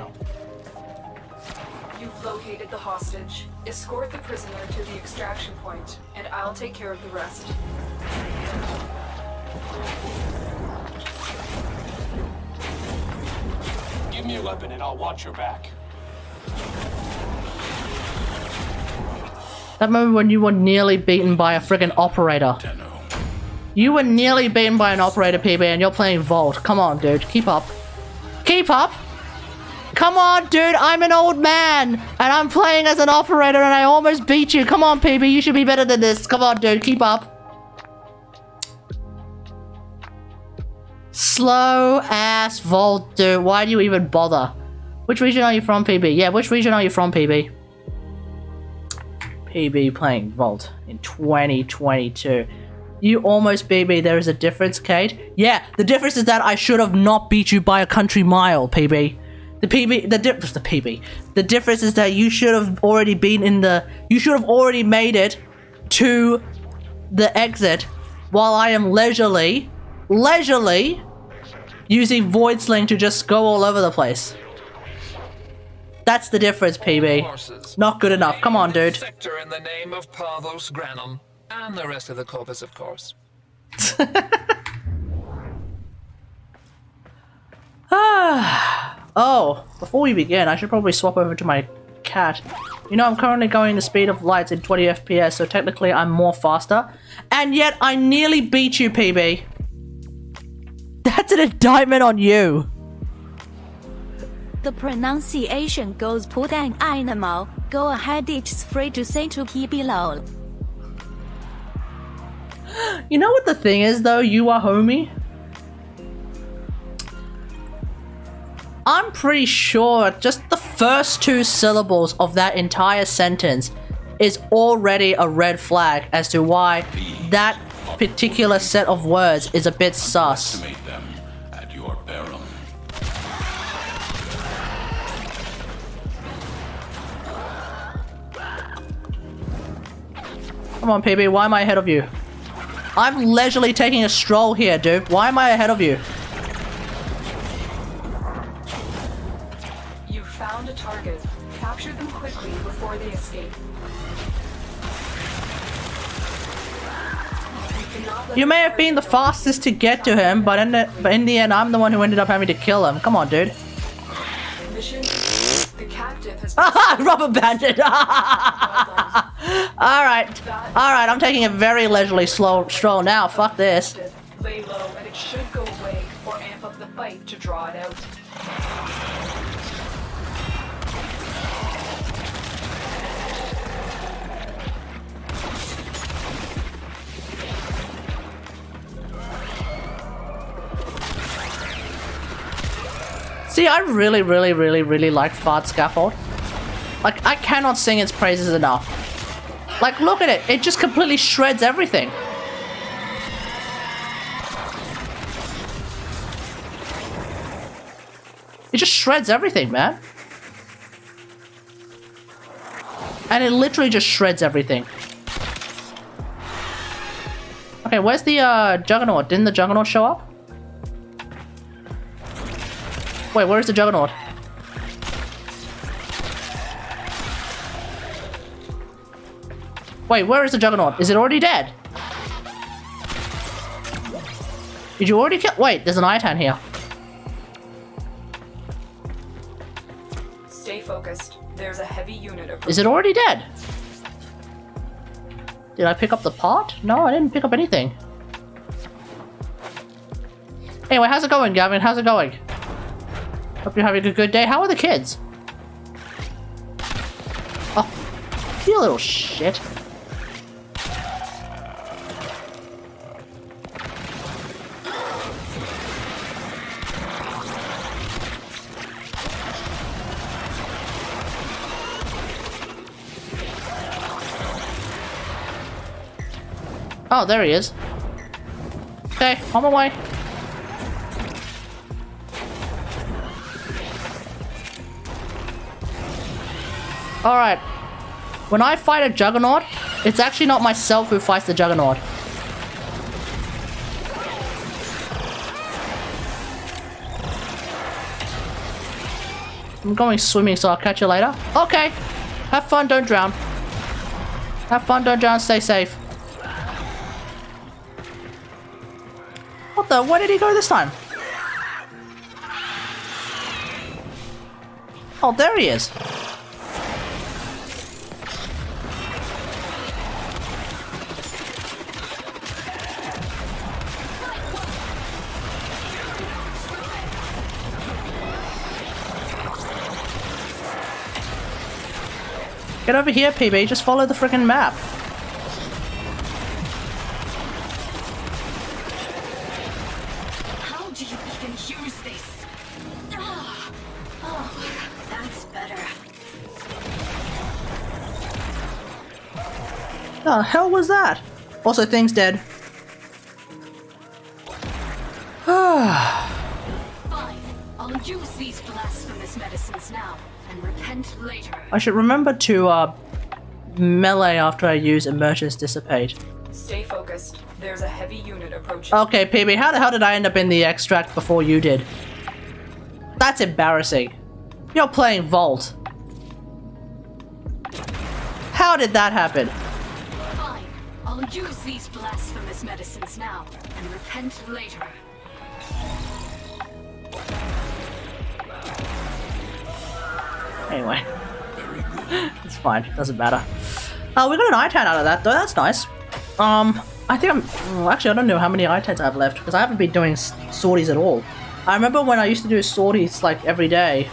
You've located the hostage. Escort the prisoner to the extraction point, and I'll take care of the rest. Give me a weapon and I'll watch your back. That moment when you were nearly beaten by a friggin' operator. Tenno. You were nearly beaten by an operator, PB, and you're playing Vault. Come on, dude. Keep up. Keep up! Come on, dude. I'm an old man, and I'm playing as an operator, and I almost beat you. Come on, PB. You should be better than this. Come on, dude. Keep up. Slow-ass Vault, dude. Why do you even bother? Which region are you from, PB? Yeah, which region are you from, PB? PB playing Vault in 2022. You almost beat me. There is a difference, Kate. Yeah, the difference is that I should have not beat you by a country mile, PB. The difference is that you should have already been in the... You should have already made it to the exit while I am leisurely using Void Sling to just go all over the place. That's the difference, PB. Forces. Not good enough. Come on, dude. Sector in the name of Parvos Granum, and the rest of the corpus, of course. Oh, before we begin, I should probably swap over to my cat. You know, I'm currently going the speed of lights in 20 FPS, so technically I'm more faster. And yet, I nearly beat you, PB. That's an indictment on you. The pronunciation goes put an animal. Go ahead, it's free to say to PB lol. You know what the thing is, though, you are homie? I'm pretty sure just the first two syllables of that entire sentence is already a red flag as to why that particular set of words is a bit sus. Estimate them at your peril. Come on, PB, why am I ahead of you? I'm leisurely taking a stroll here, dude. Why am I ahead of you? You found a target. Capture them quickly before they escape. You may have been the fastest to get to him, but in the end, I'm the one who ended up having to kill him. Come on, dude. Mission. The captive has Rubber banded. Alright. Alright, I'm taking a very leisurely stroll now. Fuck this. Lay low and it should go away, or amp up the fight to draw it out. See, I really like Fart Scaffold. Like, I cannot sing its praises enough. Like, look at it. It just completely shreds everything. It just shreds everything, man. And it literally just shreds everything. Okay, where's the Juggernaut? Didn't the Juggernaut show up? Wait, where is the Juggernaut? Wait, where is the Juggernaut? Is it already dead? Did you already kill? Wait, there's an Itan here. Stay focused. There's a heavy unit approaching. Is it already dead? Did I pick up the part? No, I didn't pick up anything. Anyway, how's it going, Gavin? How's it going? Hope you're having a good day. How are the kids? Oh, you little shit. Oh, there he is. Okay, on my way. Alright. When I fight a Juggernaut, it's actually not myself who fights the Juggernaut. I'm going swimming, so I'll catch you later. Okay. Have fun, don't drown. Have fun, don't drown, stay safe. What the? Where did he go this time? Oh, there he is. Get over here, PB. Just follow the freaking map. How do you even use this? Oh, that's better. The hell was that? Also, thing's dead. Fine. I'll use these blasphemous medicines now and repent later. I should remember to melee after I use Immersion's Dissipate. Stay focused. There's a heavy unit approaching. Okay, PB, how the hell did I end up in the extract before you did? That's embarrassing. You're playing Vault. How did that happen? Fine. I'll use these blasphemous medicines now and repent later. Anyway. It's fine. Doesn't matter. We got an ITAN out of that, though. That's nice. I think I'm... well, actually, I don't know how many ITANs I have left, because I haven't been doing sorties at all. I remember when I used to do sorties, like, every day.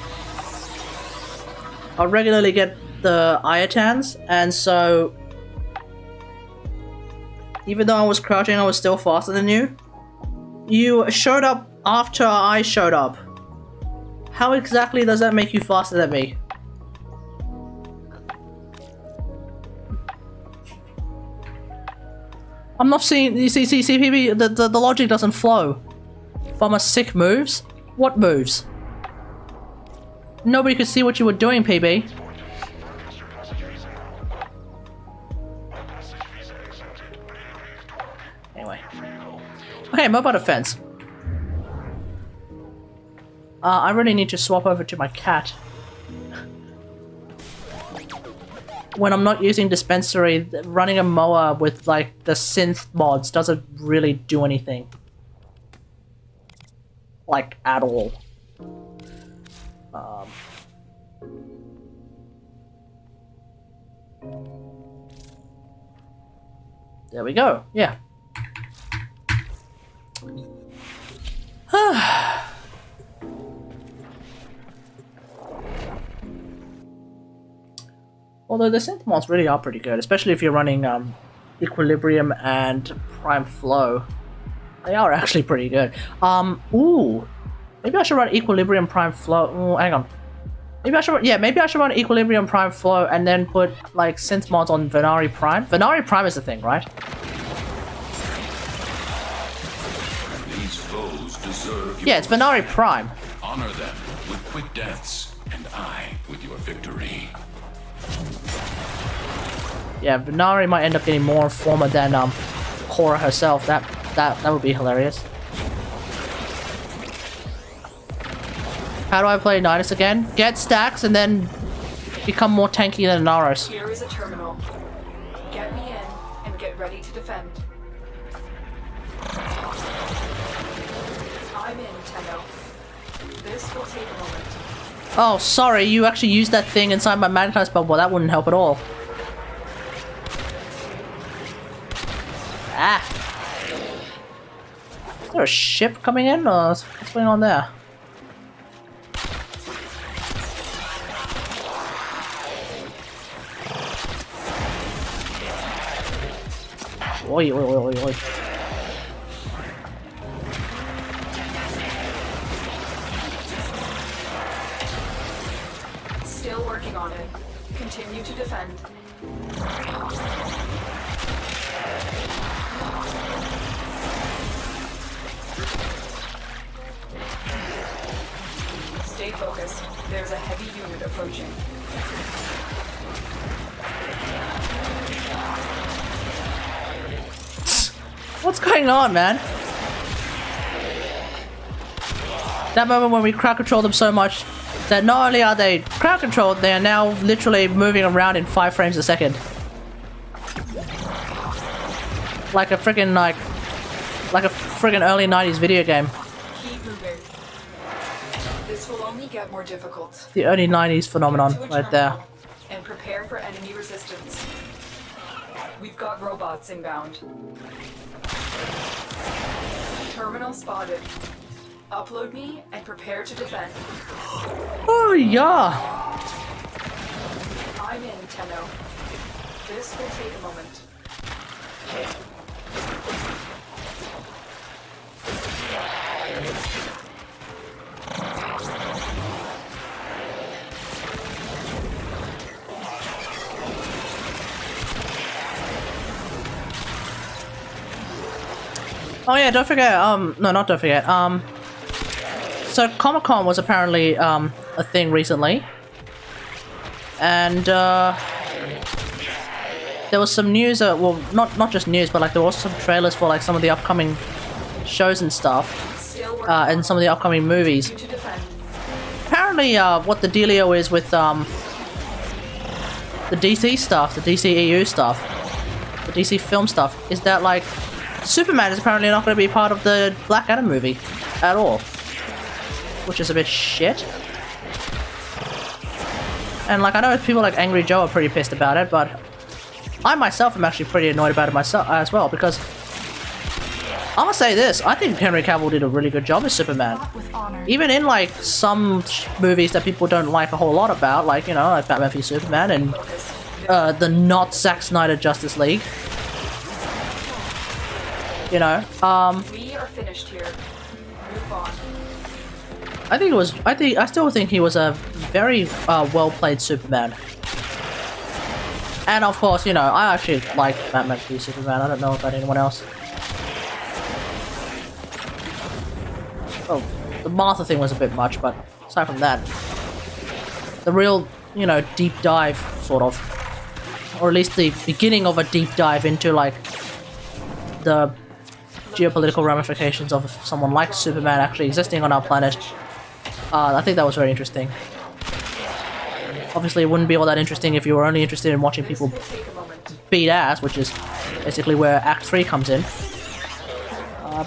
I'll regularly get the ITANs, and so... even though I was crouching, I was still faster than you. You showed up after I showed up. How exactly does that make you faster than me? I'm not seeing. You see, PB. The logic doesn't flow. Farmer sick moves. What moves? Nobody could see what you were doing, PB. Anyway. Okay, mobile defense. I really need to swap over to my cat. When I'm not using dispensary, running a mower with like the synth mods doesn't really do anything. Like, at all. There we go, yeah. Although the synth mods really are pretty good, especially if you're running Equilibrium and Prime Flow. They are actually pretty good. Ooh. Maybe I should run Equilibrium Prime Flow. Ooh, hang on. Maybe I should, maybe I should run Equilibrium Prime Flow and then put like synth mods on Venari Prime. Venari Prime is the thing, right? These foes deserve Yeah, it's Venari Prime. Honor them with quick deaths, and I with your victory. Yeah, Venari might end up getting more Informer than Cora herself. That would be hilarious. How do I play Nidus again? Get stacks and then become more tanky than Naros. Here is a terminal. Get me in and get ready to defend. I'm in, Tenno. This will take a moment. Oh, sorry, you actually used that thing inside my Magnetize bubble. That wouldn't help at all. Ah. Is there a ship coming in, or what's going on there? Oi, oi, oi, oi, oi. Still working on it. Continue to defend. Stay focused. There's a heavy unit approaching. What's going on, man? That moment when we crowd control them so much that not only are they crowd controlled, they are now literally moving around in 5 frames a second. Like a freaking early 90s video game. Keep moving. This will only get more difficult. The early 90s phenomenon Get to a right there. terminal and prepare for enemy resistance. We've got robots inbound. Terminal spotted. Upload me and prepare to defend. Oh yeah. I'm in, Tenno. This will take a moment. Oh yeah, don't forget, no, not don't forget, so Comic-Con was apparently, a thing recently, and, there was some news, well, not just news, but like there was some trailers for like some of the upcoming shows and stuff, and some of the upcoming movies. Apparently, what the dealio is with, the DC stuff, the DCEU stuff, the DC film stuff, is that like, Superman is apparently not going to be part of the Black Adam movie at all, which is a bit shit. And like I know people like Angry Joe are pretty pissed about it, but I myself am actually pretty annoyed about it myself as well, because I'm gonna say this: I think Henry Cavill did a really good job as Superman. Even in like some movies that people don't like a whole lot about, like you know, like Batman v Superman and the not Zack Snyder Justice League. You know, We are finished here. Move on. I still think he was a very well played Superman. And of course, you know, I actually like Batman v Superman. I don't know about anyone else. Oh, the Martha thing was a bit much, but aside from that, the real, you know, deep dive sort of, or at least the beginning of a deep dive into like the geopolitical ramifications of someone like Superman actually existing on our planet. I think that was very interesting. Obviously, it wouldn't be all that interesting if you were only interested in watching people beat ass, which is basically where Act 3 comes in.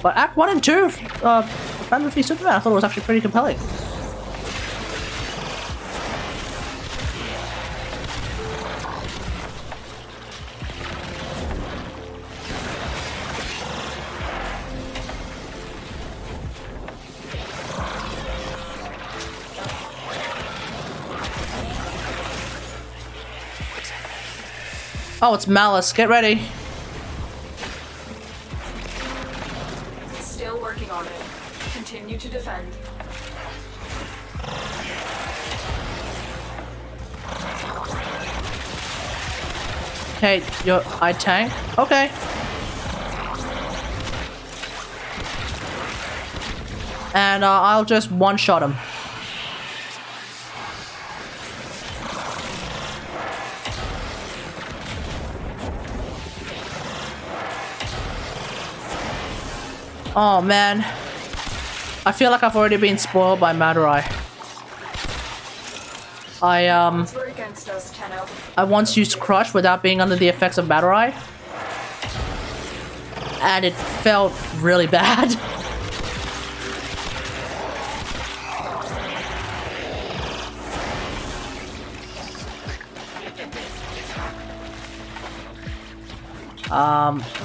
But Act 1 and 2, Batman v Superman, I thought it was actually pretty compelling. Oh, it's Malice. Get ready. Still working on it. Continue to defend. Okay, I tank. Okay. And I'll just one-shot him. Oh man, I feel like I've already been spoiled by Madurai. We're against us, Tenno. I once used Crush without being under the effects of Madurai, and it felt really bad.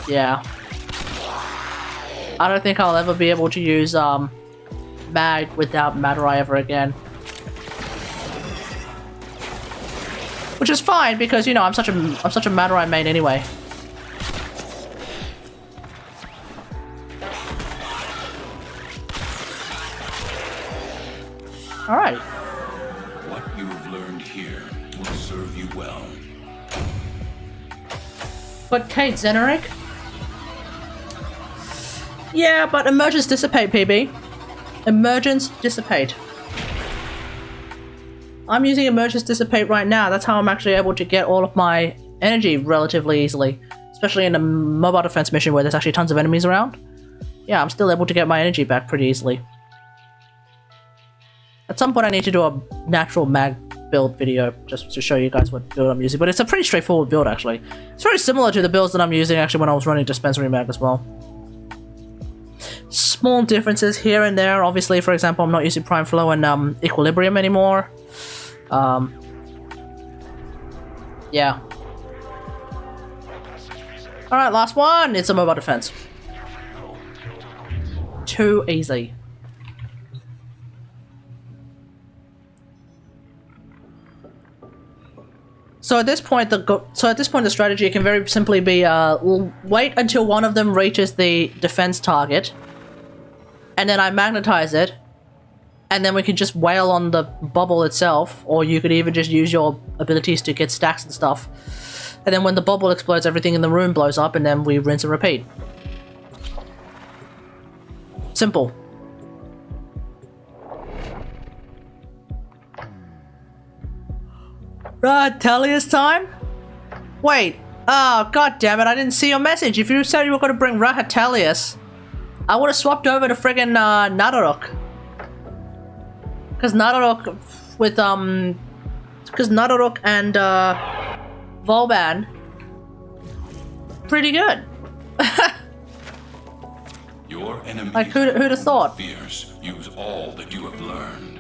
Yeah. I don't think I'll ever be able to use Mag without Madurai ever again. Which is fine because, you know, I'm such a Madurai main anyway. All right. What you've learned here will serve you well. But Kate Zeneric? Yeah, but emergence dissipate, PB. Emergence dissipate. I'm using emergence dissipate right now. That's how I'm actually able to get all of my energy relatively easily. Especially in a mobile defense mission where there's actually tons of enemies around. Yeah, I'm still able to get my energy back pretty easily. At some point I need to do a natural mag build video just to show you guys what build I'm using. But it's a pretty straightforward build actually. It's very similar to the builds that I'm using actually when I was running dispensary mag as well. Small differences here and there. Obviously, for example, I'm not using Prime Flow and Equilibrium anymore. Yeah. Alright, last one! It's a mobile defense. Too easy. So at this point, the strategy can very simply be wait until one of them reaches the defense target, and then I magnetize it, and then we can just wail on the bubble itself, or you could even just use your abilities to get stacks and stuff. And then when the bubble explodes, everything in the room blows up, and then we rinse and repeat. Simple. Rahatelius time? Wait. Oh, god damn it, I didn't see your message. If you said you were going to bring Rahatelius, I would have swapped over to friggin' Nadorok. Because Nadorok with, because Nadorok and, Volban, pretty good. Your enemies, like, who'd have thought? Fierce. Use all that you have learned.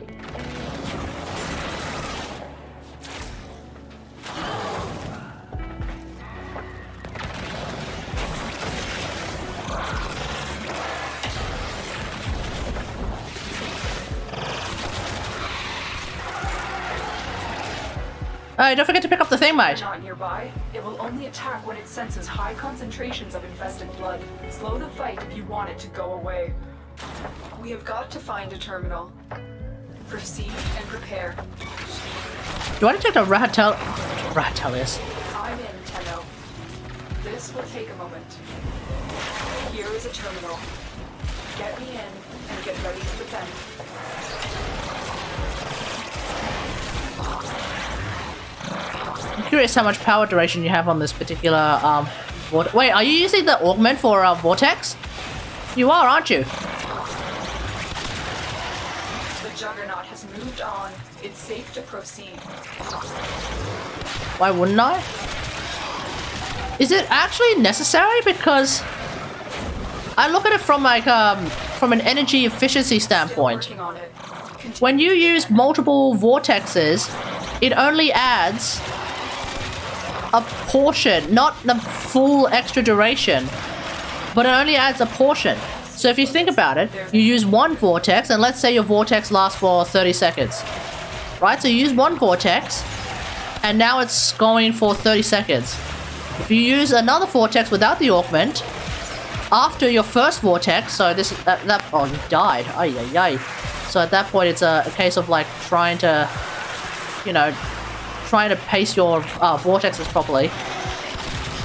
Don't forget to pick up the thing, mate. Not nearby. It will only attack when it senses high concentrations of infested blood. Slow the fight if you want it to go away. We have got to find a terminal. Proceed and prepare. Do I need to take the Rahatelius? I'm in, Tenno. This will take a moment. Here is a terminal. Get me in and get ready to defend. I'm curious how much power duration you have on this particular, wait, are you using the augment for, Vortex? You are, aren't you? The Juggernaut has moved on. It's safe to proceed. Why wouldn't I? Is it actually necessary? Because I look at it from like from an energy efficiency standpoint. Working on it. When you use multiple vortexes, it only adds a portion, not the full extra duration, but it only adds a portion. So if you think about it, you use one vortex, and let's say your vortex lasts for 30 seconds. Right? So you use one vortex, and now it's going for 30 seconds. If you use another vortex without the augment, after your first vortex, so this oh, you died. Ay, ay, ay. So at that point, it's a case of like trying to, you know, trying to pace your vortexes properly.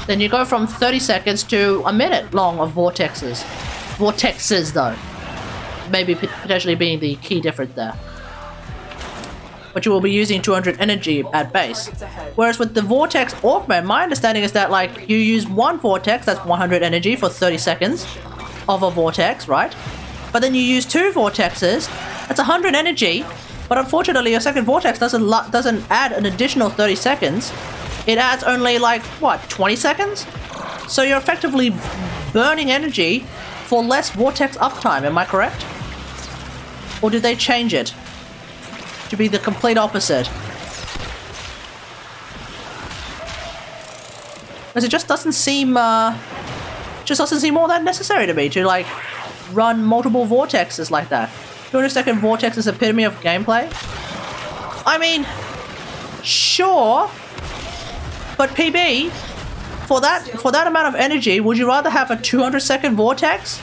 Then you go from 30 seconds to a minute long of vortexes. Vortexes, though. Maybe potentially being the key difference there. But you will be using 200 energy at base. Whereas with the vortex augment, my understanding is that like you use one vortex, that's 100 energy for 30 seconds of a vortex, right? But then you use two vortexes, that's 100 energy. But unfortunately, your second vortex doesn't add an additional 30 seconds. It adds only like what, 20 seconds? So you're effectively burning energy for less vortex uptime. Am I correct? Or did they change it to be the complete opposite? Because it just doesn't seem all that necessary to me to like run multiple vortexes like that. 200-second vortex is epitome of gameplay. I mean, sure, but PB, for that amount of energy, would you rather have a 200-second vortex,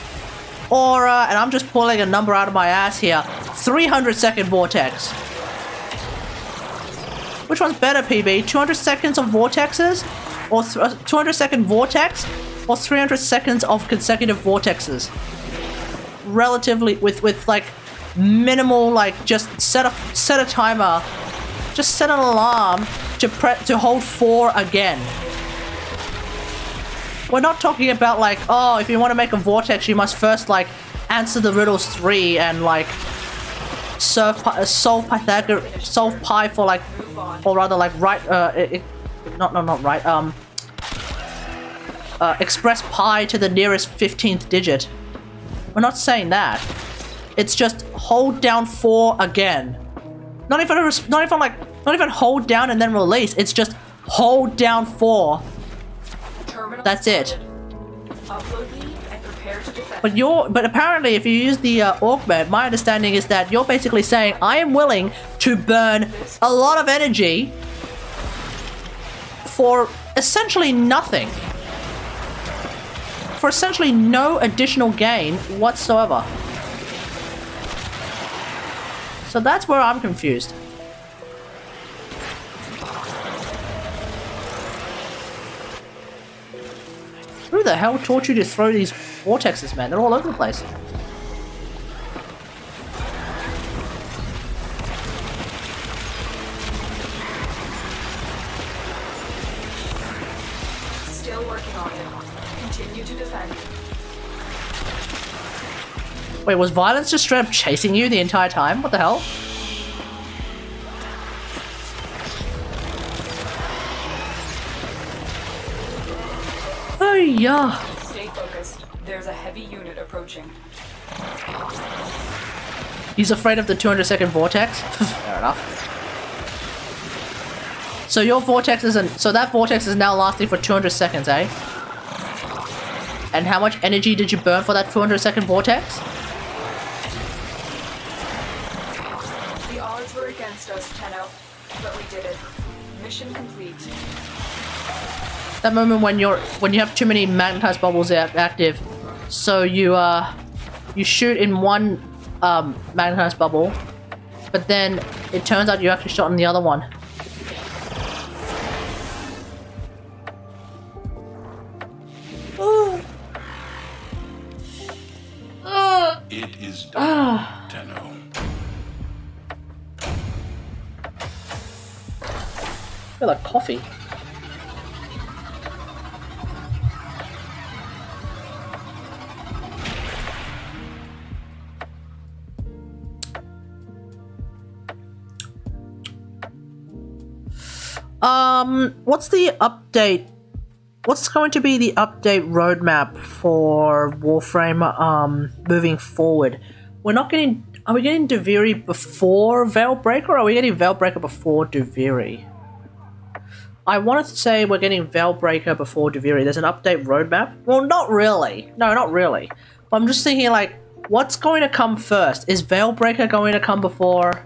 or and I'm just pulling a number out of my ass here, 300-second vortex? Which one's better, PB? 200 seconds of vortexes, or 200-second vortex, or 300 seconds of consecutive vortexes? Relatively, with like minimal, like just set a timer, just set an alarm to hold 4 again. We're not talking about like, oh, if you want to make a vortex, you must first like answer the riddles 3 and like solve pi for like, or rather like express pi to the nearest 15th digit. We're not saying that. It's just hold down 4 again. Not even hold down and then release. It's just hold down 4. That's it. But apparently, if you use the augment, my understanding is that you're basically saying I am willing to burn a lot of energy for essentially nothing. For essentially no additional gain whatsoever. So that's where I'm confused. Who the hell taught you to throw these vortexes, man? They're all over the place. Still working on it. Continue to defend. Wait, was Violence just straight up chasing you the entire time? What the hell? Oh yeah. Stay focused. There's a heavy unit approaching. He's afraid of the 200-second vortex? Fair enough. So your vortex so that vortex is now lasting for 200 seconds, eh? And how much energy did you burn for that 200-second vortex? The odds were against us, Tenno, but we did it. Mission complete. That moment when you have too many magnetized bubbles active, so you shoot in one magnetized bubble, but then it turns out you actually shot in the other one. It is done, Tenno. I feel like coffee. What's the update? What's going to be the update roadmap for Warframe, moving forward? We're not getting... Are we getting Duviri before Veilbreaker, or are we getting Veilbreaker before Duviri? I wanted to say we're getting Veilbreaker before Duviri. There's an update roadmap? Well, not really. No, not really. I'm just thinking, like, what's going to come first? Is Veilbreaker going to come before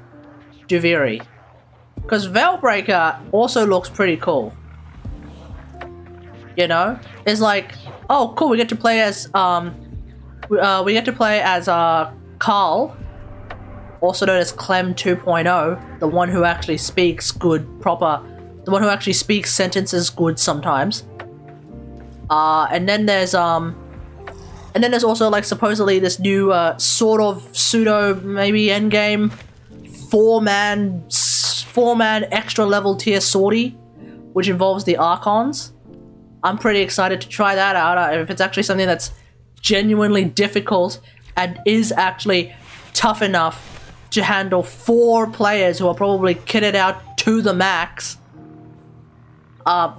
Duviri? Because Veilbreaker also looks pretty cool. You know? It's like, oh, cool, we get to play as, Carl, also known as Clem 2.0, the one who actually speaks good, proper, the one who actually speaks sentences good sometimes. And then there's also, like, supposedly this new, sort of pseudo, maybe endgame, four-man extra level tier sortie, which involves the Archons. I'm pretty excited to try that out. If it's actually something that's genuinely difficult and is actually tough enough to handle 4 players who are probably kitted out to the max,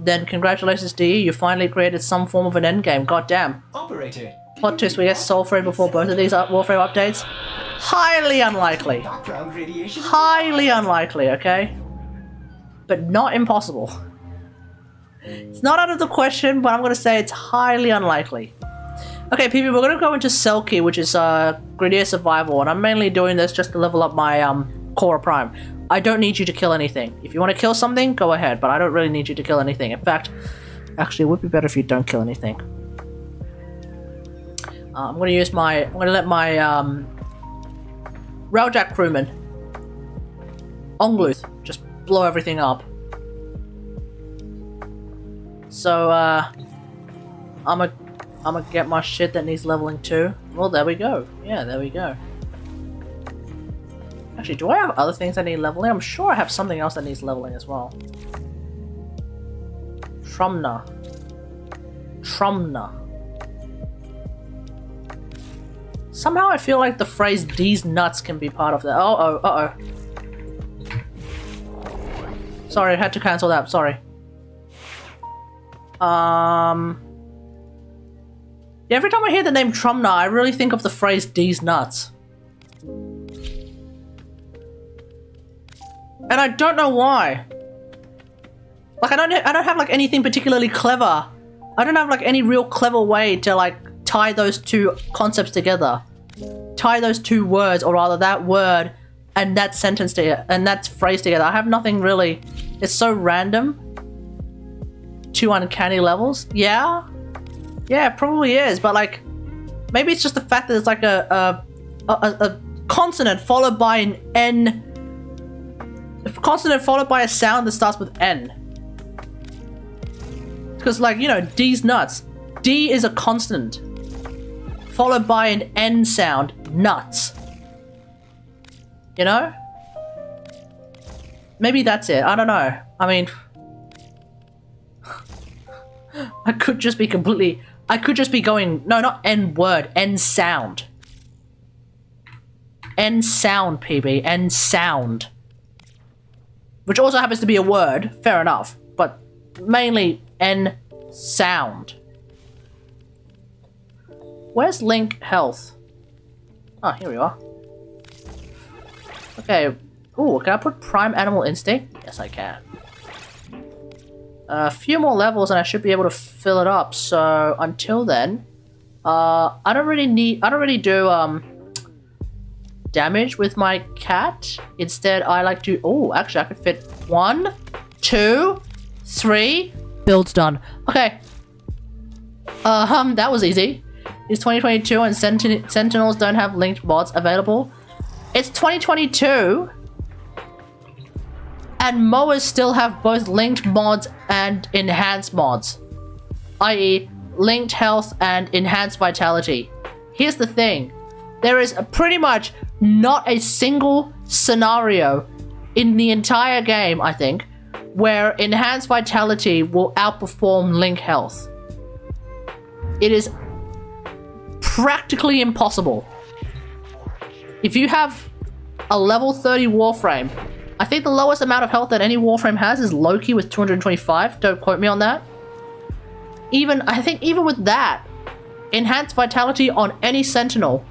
then congratulations to you. You finally created some form of an endgame. Goddamn. Operator. Plot twist, we get Soulframe before both of these Warframe updates? Highly unlikely. Background radiation. Highly unlikely, okay? But not impossible. It's not out of the question, but I'm going to say it's highly unlikely. Okay, people, we're going to go into Selkie, which is Grenadier Survival, and I'm mainly doing this just to level up my Cora Prime. I don't need you to kill anything. If you want to kill something, go ahead, but I don't really need you to kill anything. In fact, actually, it would be better if you don't kill anything. I'm going to let my Railjack crewman, Ongluth, just blow everything up. So, I'm gonna get my shit that needs leveling too. Well, there we go. Yeah, there we go. Actually, do I have other things that need leveling? I'm sure I have something else that needs leveling as well. Trumna. Somehow I feel like the phrase "these nuts" can be part of that. Uh-oh. Sorry, I had to cancel that. Sorry. Yeah, every time I hear the name Trumna, I really think of the phrase "these nuts." And I don't know why. Like, I don't have, like, anything particularly clever. I don't have, like, any real clever way to, like, tie those two concepts together. Tie those two words, or rather that word and that sentence together, and that phrase together. I have nothing really. It's so random. 2 uncanny levels. Yeah, it probably is, but, like, maybe it's just the fact that it's like a consonant followed by an N. A consonant followed by a sound that starts with N. Because, like, you know, D's nuts. D is a consonant followed by an N sound. Nuts. You know? Maybe that's it. I don't know. I mean, I could just be going, no, not N word, N sound. N sound, PB, N sound. Which also happens to be a word, fair enough, but mainly N sound. Where's Link Health? Oh, here we are. Okay. Ooh, can I put Prime Animal Instinct? Yes, I can. A few more levels and I should be able to fill it up. So until then, I don't really do damage with my cat. Instead, I like to. Oh, actually, I could fit 1, 2, 3. Build's done. Okay. That was easy. It's 2022 and Sentinels don't have linked mods available. It's 2022. And mowers still have both linked mods and enhanced mods, i.e. linked health and enhanced vitality. Here's the thing. There is pretty much not a single scenario in the entire game, I think, where enhanced vitality will outperform link health. It is practically impossible. If you have a level 30 Warframe I think the lowest amount of health that any Warframe has is Loki with 225. Don't quote me on that. I think even with that, enhanced vitality on any Sentinel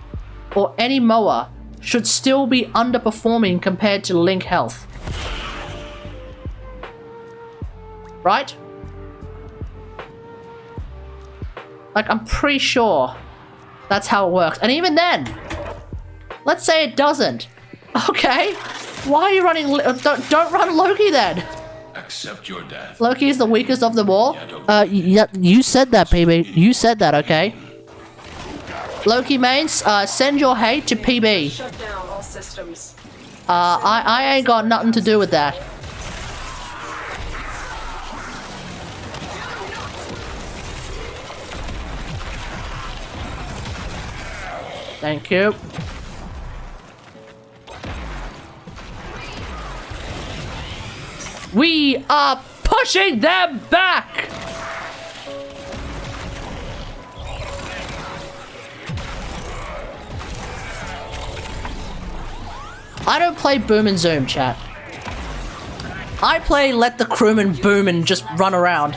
or any Moa should still be underperforming compared to Link health. Right? Like, I'm pretty sure that's how it works. And even then, let's say it doesn't. Okay, why are you running? Don't run Loki then. Accept your death. Loki is the weakest of them all. Yeah, you said that, PB. You said that, okay? Loki mains, send your hate to PB. Shut down all systems. I ain't got nothing to do with that. Thank you. We are pushing them back! I don't play boom and zoom, chat. I play let the crewman boom and just run around.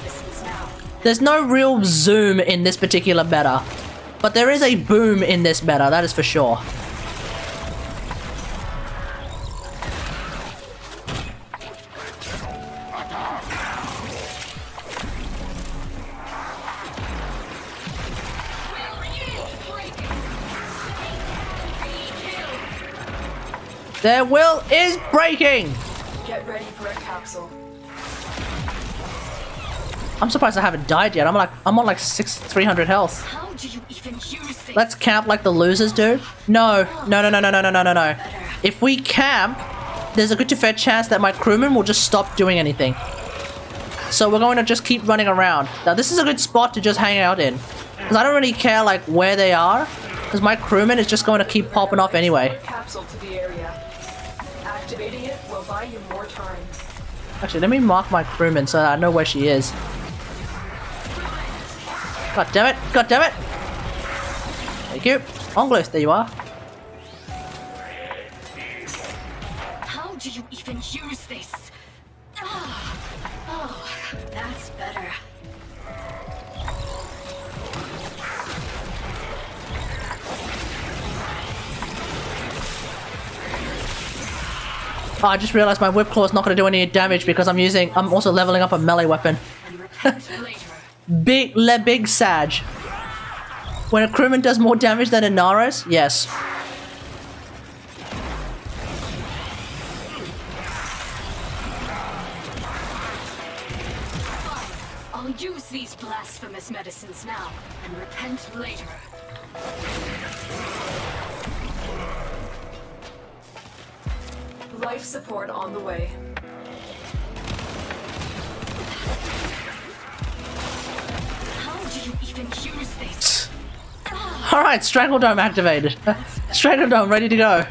There's no real zoom in this particular meta. But there is a boom in this meta, that is for sure. Their will is breaking! Get ready for a capsule. I'm surprised I haven't died yet. I'm on like 300 health. How do you even use this? Let's camp like the losers do. No. If we camp, there's a good to fair chance that my crewman will just stop doing anything. So we're going to just keep running around. Now this is a good spot to just hang out in. Because I don't really care like where they are. Because my crewman is just going to keep popping off anyway. Capsule to the area. Activating it will buy you more time. Actually, let me mark my crewman so that I know where she is. God damn it! God damn it! Thank you. Onglos, there you are. How do you even use this? Oh, that's better. Oh, I just realized my whip claw is not going to do any damage because I'm also leveling up a melee weapon. And repent later. Big Sag. When a crewman does more damage than a Naros? Yes. I'll use these blasphemous medicines now and repent later. Life support on the way. How do you even use this? Alright, Strangle Dome activated. Strangle Dome ready to go.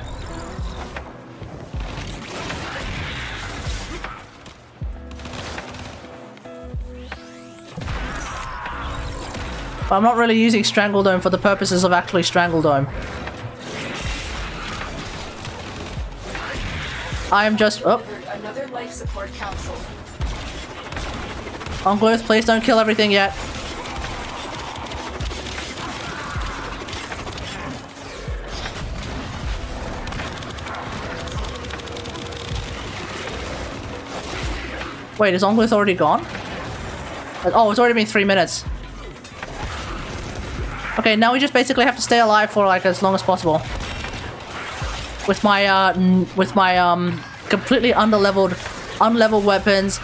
But I'm not really using Strangle Dome for the purposes of actually Strangle Dome. I am just... Oh. Another life support capsule. Onglos, please don't kill everything yet. Wait, is Onglos already gone? Oh, it's already been 3 minutes. Okay, now we just basically have to stay alive for like as long as possible. With my completely unleveled weapons,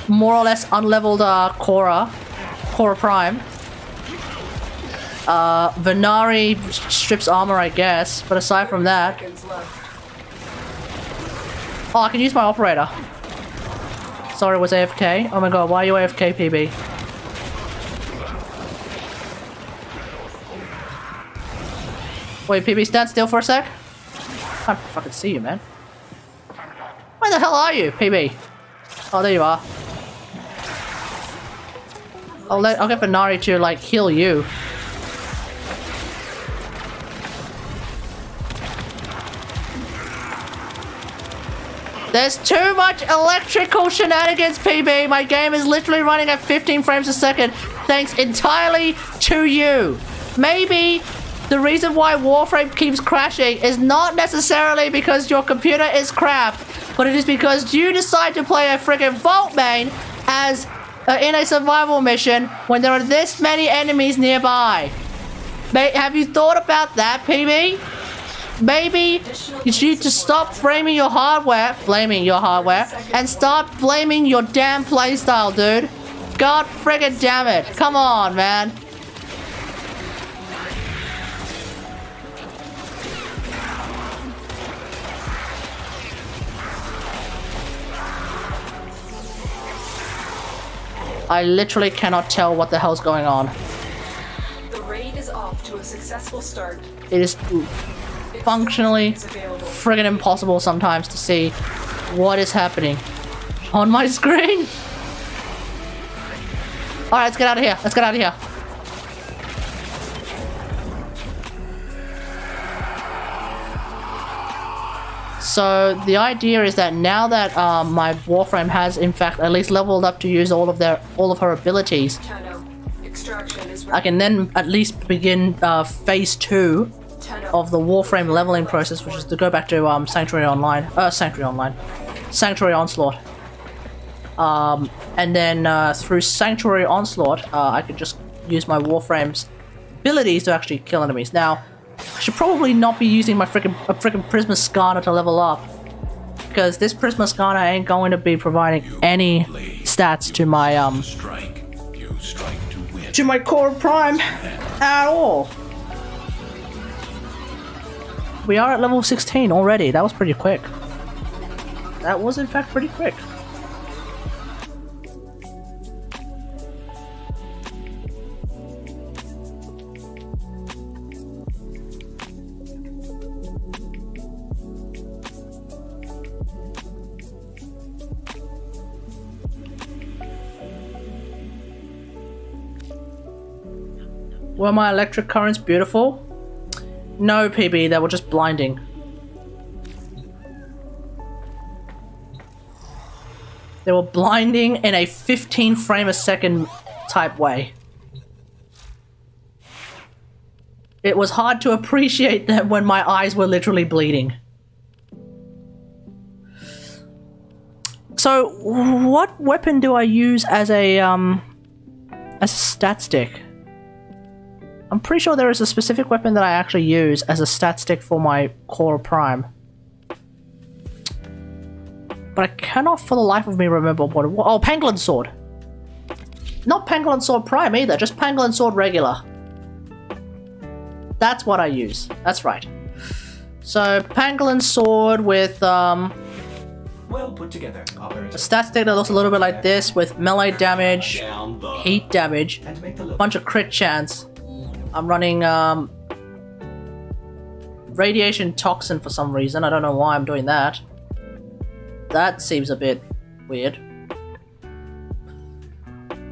more or less unleveled Cora Prime. Venari strips armor, I guess, but aside from that, oh, I can use my operator. Sorry, it was AFK. Oh my god, why are you AFK, PB? Wait, PB, stand still for a sec. I can't fucking see you, man. Where the hell are you, PB? Oh, there you are. I'll get Venari to like heal you. There's too much electrical shenanigans, PB. My game is literally running at 15 frames a second, thanks entirely to you. Maybe the reason why Warframe keeps crashing is not necessarily because your computer is crap, but it is because you decide to play a friggin' Vault main as in a survival mission when there are this many enemies nearby. Have you thought about that, PB? Maybe you need to stop blaming your hardware, and start blaming your damn playstyle, dude. God friggin' damn it. Come on, man. I literally cannot tell what the hell's going on. The raid is off to a successful start. It is functionally friggin' impossible sometimes to see what is happening on my screen. Alright, let's get out of here. Let's get out of here. So the idea is that now that my Warframe has in fact at least leveled up to use all of her abilities, I can then at least begin phase 2 of the Warframe leveling process, which is to go back to Sanctuary Onslaught. And then through Sanctuary Onslaught, I could just use my Warframe's abilities to actually kill enemies. Now, I should probably not be using my frickin' Prisma Scanner to level up, because this Prisma Scanner ain't going to be providing any stats to my to my core prime at all. We are at level 16 already. That was pretty quick. That was in fact pretty quick. Were my electric currents beautiful? No, PB, they were just blinding. They were blinding in a 15 frame a second type way. It was hard to appreciate them when my eyes were literally bleeding. So, what weapon do I use as a stat stick? I'm pretty sure there is a specific weapon that I actually use as a stat stick for my core prime. But I cannot for the life of me remember what it was. Oh, Pangolin Sword! Not Pangolin Sword Prime either, just Pangolin Sword regular. That's what I use. That's right. So, Pangolin Sword with, Well put together, operator. a stat stick that looks a little bit like this with melee damage, heat damage, And make the a look. bunch of crit chance. I'm running, Radiation Toxin for some reason. I don't know why I'm doing that. That seems a bit weird.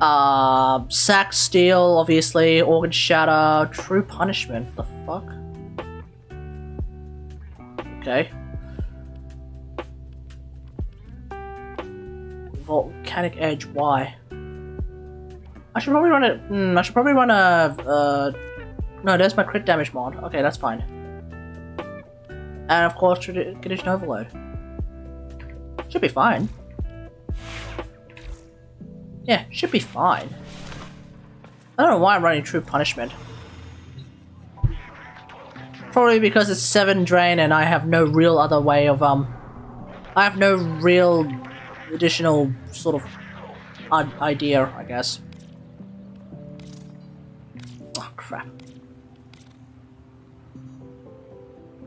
Sack Steel, obviously. Organ Shatter. True Punishment. The fuck? Okay. Volcanic Edge. Why? I should probably run it. I should probably run a. No, there's my crit damage mod. Okay, that's fine. And of course, Condition Overload. Should be fine. Yeah, should be fine. I don't know why I'm running True Punishment. Probably because it's 7 drain and I have no real other way of I have no real additional sort of idea, I guess. Oh crap.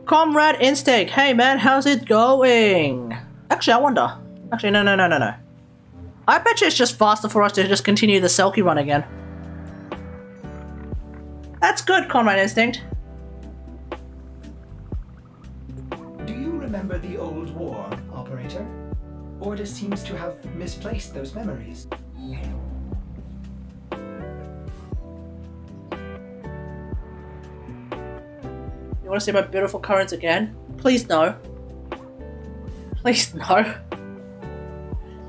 Comrade Instinct, hey man, how's it going? Actually, I wonder. Actually, no. I bet you it's just faster for us to just continue the Selkie run again. That's good, Comrade Instinct. Do you remember the old war, operator? Ordis seems to have misplaced those memories. You want to see my beautiful currents again? Please no. Please no.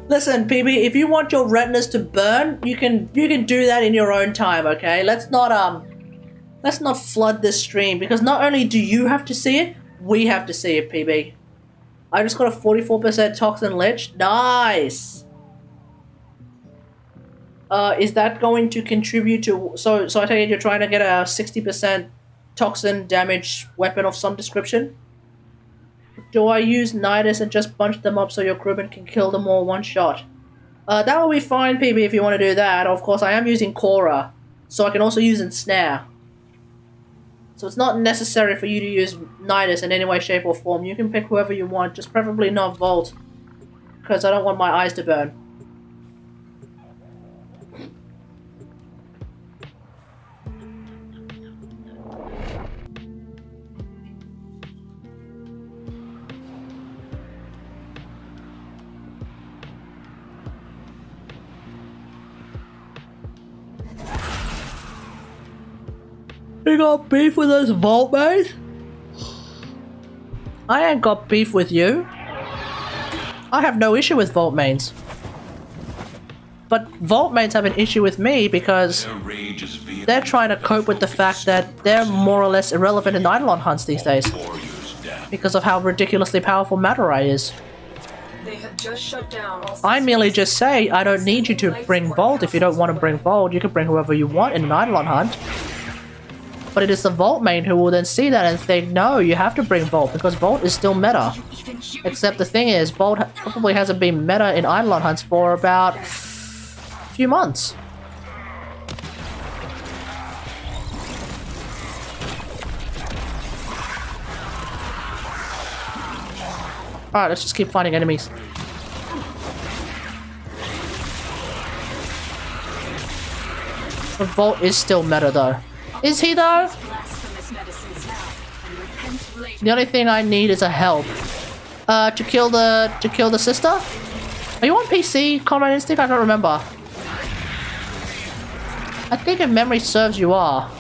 Listen, PB, if you want your retinas to burn, you can do that in your own time, okay? Let's not flood this stream, because not only do you have to see it, we have to see it, PB. I just got a 44% toxin lich. Nice. Is that going to contribute to... So I take it you're trying to get a 60% toxin damage weapon of some description? Do I use Nidus and just bunch them up so your crewman can kill them all one shot? That will be fine, PB, if you want to do that. Of course, I am using Cora, so I can also use Ensnare. So it's not necessary for you to use Nidus in any way, shape, or form. You can pick whoever you want, just preferably not Volt, because I don't want my eyes to burn. You got beef with us Vault mates? I ain't got beef with you. I have no issue with Vault mains. But Vault mains have an issue with me because they're trying to cope with the fact that they're more or less irrelevant in Eidolon hunts these days. Because of how ridiculously powerful Matarai is. They have just shut down all I merely just say, I don't need you to bring Vault. If you don't want to bring Vault, you can bring whoever you want in an Eidolon hunt. But it is the Vault main who will then see that and think, no, you have to bring Vault, because Vault is still meta. Except the thing is, Vault probably hasn't been meta in Eidolon hunts for about a few months. Alright, let's just keep finding enemies. But Vault is still meta though. Is he though? The only thing I need is a help. To kill the sister? Are you on PC, Combat Instinct? I don't remember. I think if memory serves you are.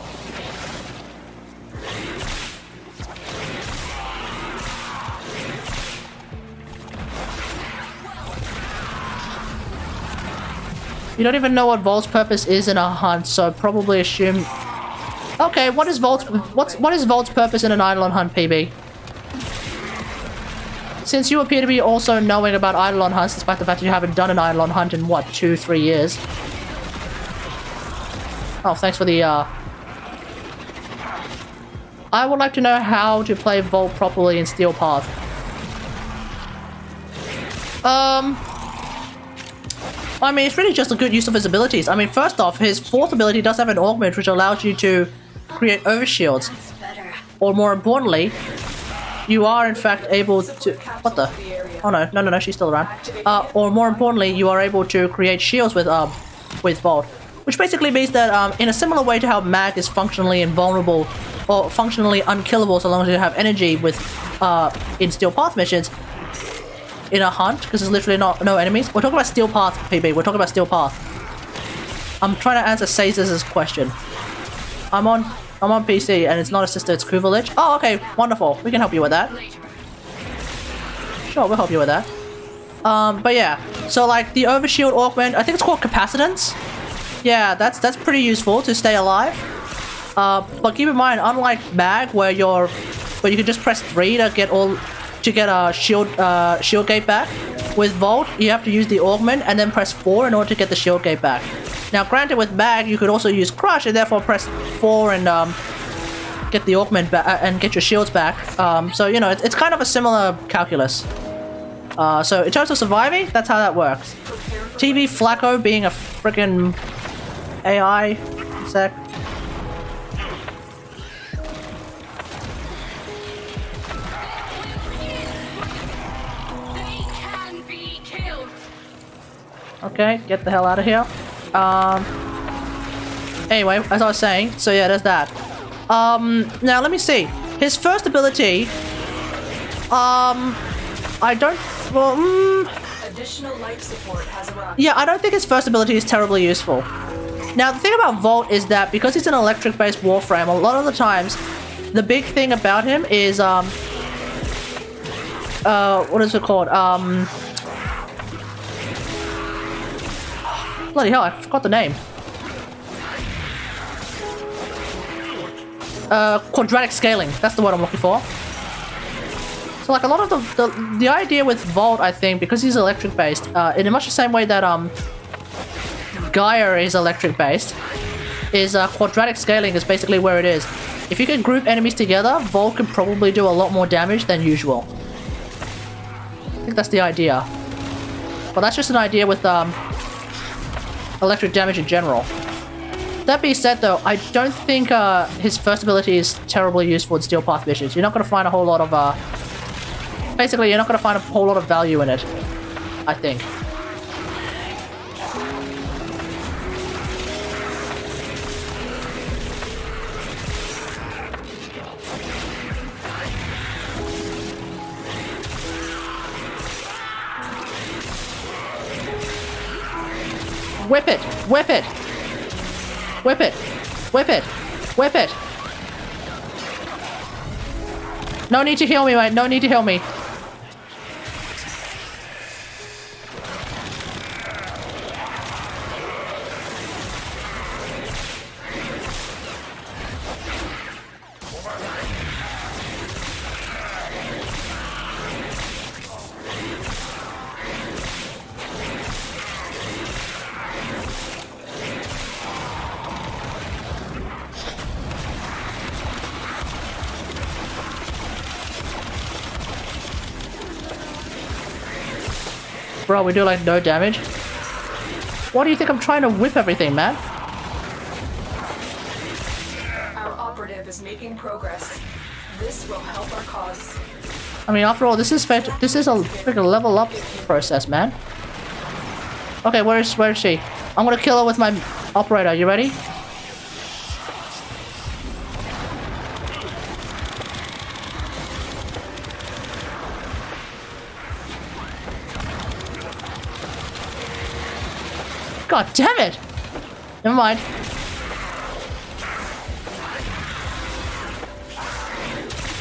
You don't even know what Volt's purpose is in a hunt, so probably assume... Okay, what is Volt's purpose in an Eidolon hunt, PB? Since you appear to be also knowing about Eidolon hunts, despite the fact that you haven't done an Eidolon hunt in, what, 2-3 years? Oh, thanks for the, I would like to know how to play Volt properly in Steel Path. I mean, it's really just a good use of his abilities. I mean, first off, his fourth ability does have an augment, which allows you to create overshields. Or more importantly, you are in fact able to... What the? Oh no, she's still around. Or more importantly, you are able to create shields with Vault. Which basically means that, in a similar way to how Mag is functionally invulnerable, or functionally unkillable so long as you have energy with, in Steel Path missions, in a hunt, because there's literally no enemies. We're talking about Steel Path, PB. We're talking about Steel Path. I'm trying to answer Caesar's question. I'm on PC, and it's not a sister, it's Kuvalich. Oh, okay, wonderful. We can help you with that. Sure, we'll help you with that. But yeah. So, like, the Overshield augment, I think it's called Capacitance. Yeah, that's pretty useful to stay alive. But keep in mind, unlike Mag, where you can just press 3 to get a shield gate back. With Volt, you have to use the augment and then press 4 in order to get the shield gate back. Now, granted, with Mag, you could also use Crush and therefore press 4 and get the augment back and get your shields back. So you know, it's kind of a similar calculus. So in terms of surviving, that's how that works. TV Flacco being a freaking AI sec. Okay, get the hell out of here. Anyway, as I was saying, so yeah, there's that. Now let me see. His first ability, I don't, well, Additional life support has arrived. yeah, I don't think his first ability is terribly useful. Now, the thing about Volt is that because he's an electric-based warframe, a lot of the times, the big thing about him is, what is it called? Bloody hell, I forgot the name. Quadratic scaling. That's the word I'm looking for. So like a lot of the idea with Volt, I think, because he's electric based, in much the same way that Gaia is electric based, is quadratic scaling is basically where it is. If you can group enemies together, Volt can probably do a lot more damage than usual. I think that's the idea. But that's just an idea with electric damage in general. That being said though, I don't think his first ability is terribly useful in Steel Path missions. You're not going to find a whole lot of basically you're not going to find a whole lot of value in it, I think. Whip it! Whip it! Whip it! Whip it! Whip it! No need to heal me, mate. No need to heal me. Bro, we do like no damage. What do you think I'm trying to whip everything, man? Our operative is making progress. This will help our cause. I mean, after all, this is a freaking level up process, man. Okay, where is she? I'm gonna kill her with my operator. You ready? God damn it! Never mind.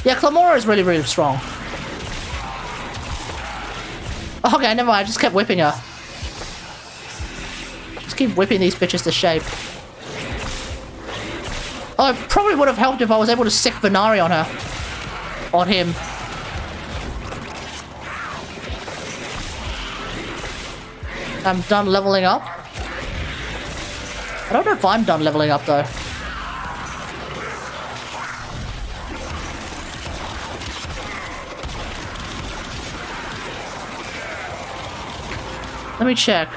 Yeah, Clamora is really, really strong. Okay, never mind. I just kept whipping her. Just keep whipping these bitches to shape. Oh, it probably would have helped if I was able to sick Venari on her. On him. I'm done leveling up. I don't know if I'm done leveling up though. Let me check.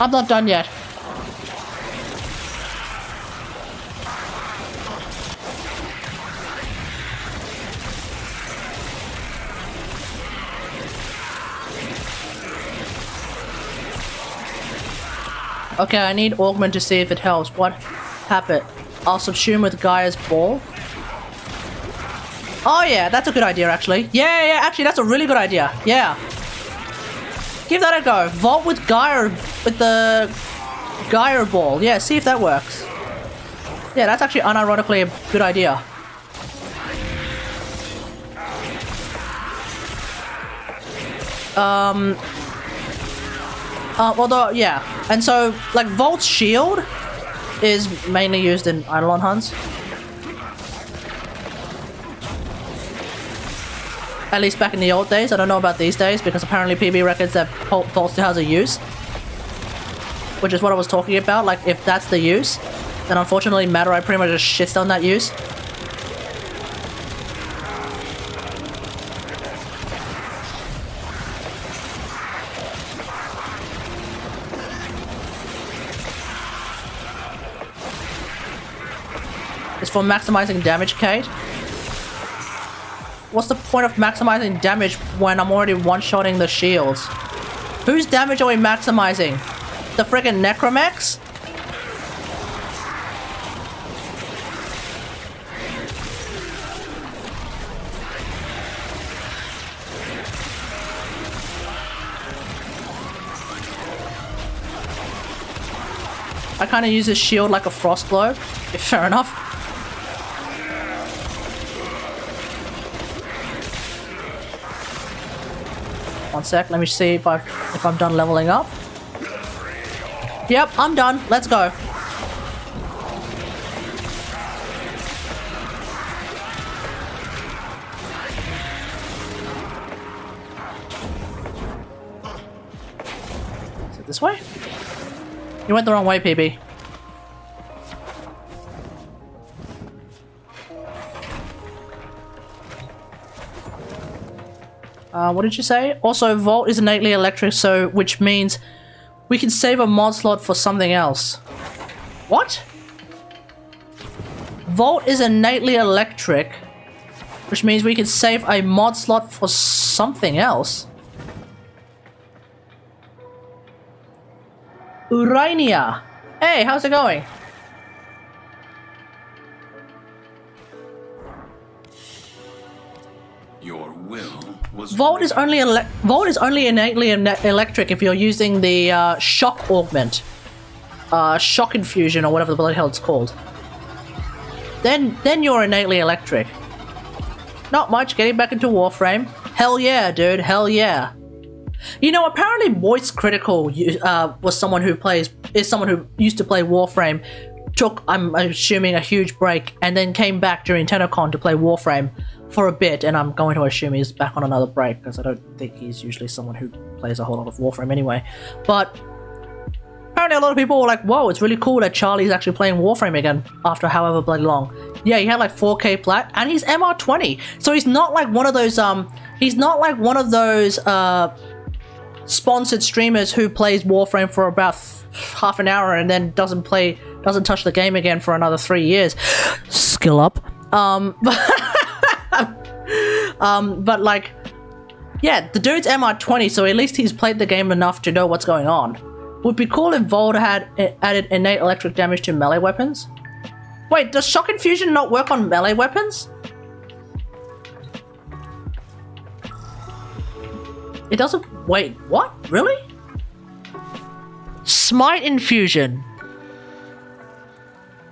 I'm not done yet. Okay, I need Augment to see if it helps. What happened? I'll subsume with Gaia's ball. Oh yeah, that's a good idea actually. Yeah, actually that's a really good idea. Yeah. Give that a go. Vault with Gaia, with the Gaia ball. Yeah, see if that works. Yeah, that's actually unironically a good idea. Although, yeah. And so, like, Volt's shield is mainly used in Eidolon hunts. At least back in the old days. I don't know about these days, because apparently PB records that Volt still has a use. Which is what I was talking about. Like, if that's the use, then unfortunately Madurai pretty much just shits on that use. It's for maximizing damage, Kate. What's the point of maximizing damage when I'm already one-shotting the shields? Whose damage are we maximizing? The friggin' Necromex? I kinda use this shield like a frost globe. Fair enough. 1 sec. Let me see if I'm done leveling up. Yep, I'm done. Let's go. Is it this way? You went the wrong way, PB. What did you say? Also, Vault is innately electric, so which means we can save a mod slot for something else. What? Vault is innately electric, which means we can save a mod slot for something else. Urania. Hey, how's it going? Your will was Vault is only innately electric if you're using the shock augment, shock infusion, or whatever the bloody hell it's called. Then you're innately electric. Not much. Getting back into Warframe. Hell yeah, dude. Hell yeah. You know, apparently Voice Critical was someone who used to play Warframe. Took, I'm assuming, a huge break, and then came back during TennoCon to play Warframe for a bit, and I'm going to assume he's back on another break, because I don't think he's usually someone who plays a whole lot of Warframe anyway. But apparently a lot of people were like, whoa, it's really cool that Charlie's actually playing Warframe again after however bloody long. Yeah, he had like 4K plat, and he's MR20, so he's not like one of those sponsored streamers who plays Warframe for about half an hour and then doesn't touch the game again for another 3 years. Skill up. But like, yeah, the dude's MR20, so at least he's played the game enough to know what's going on. Would be cool if Volt had added innate electric damage to melee weapons. Wait, does Shock Infusion not work on melee weapons? It doesn't. Wait, what? Really? Smite Infusion.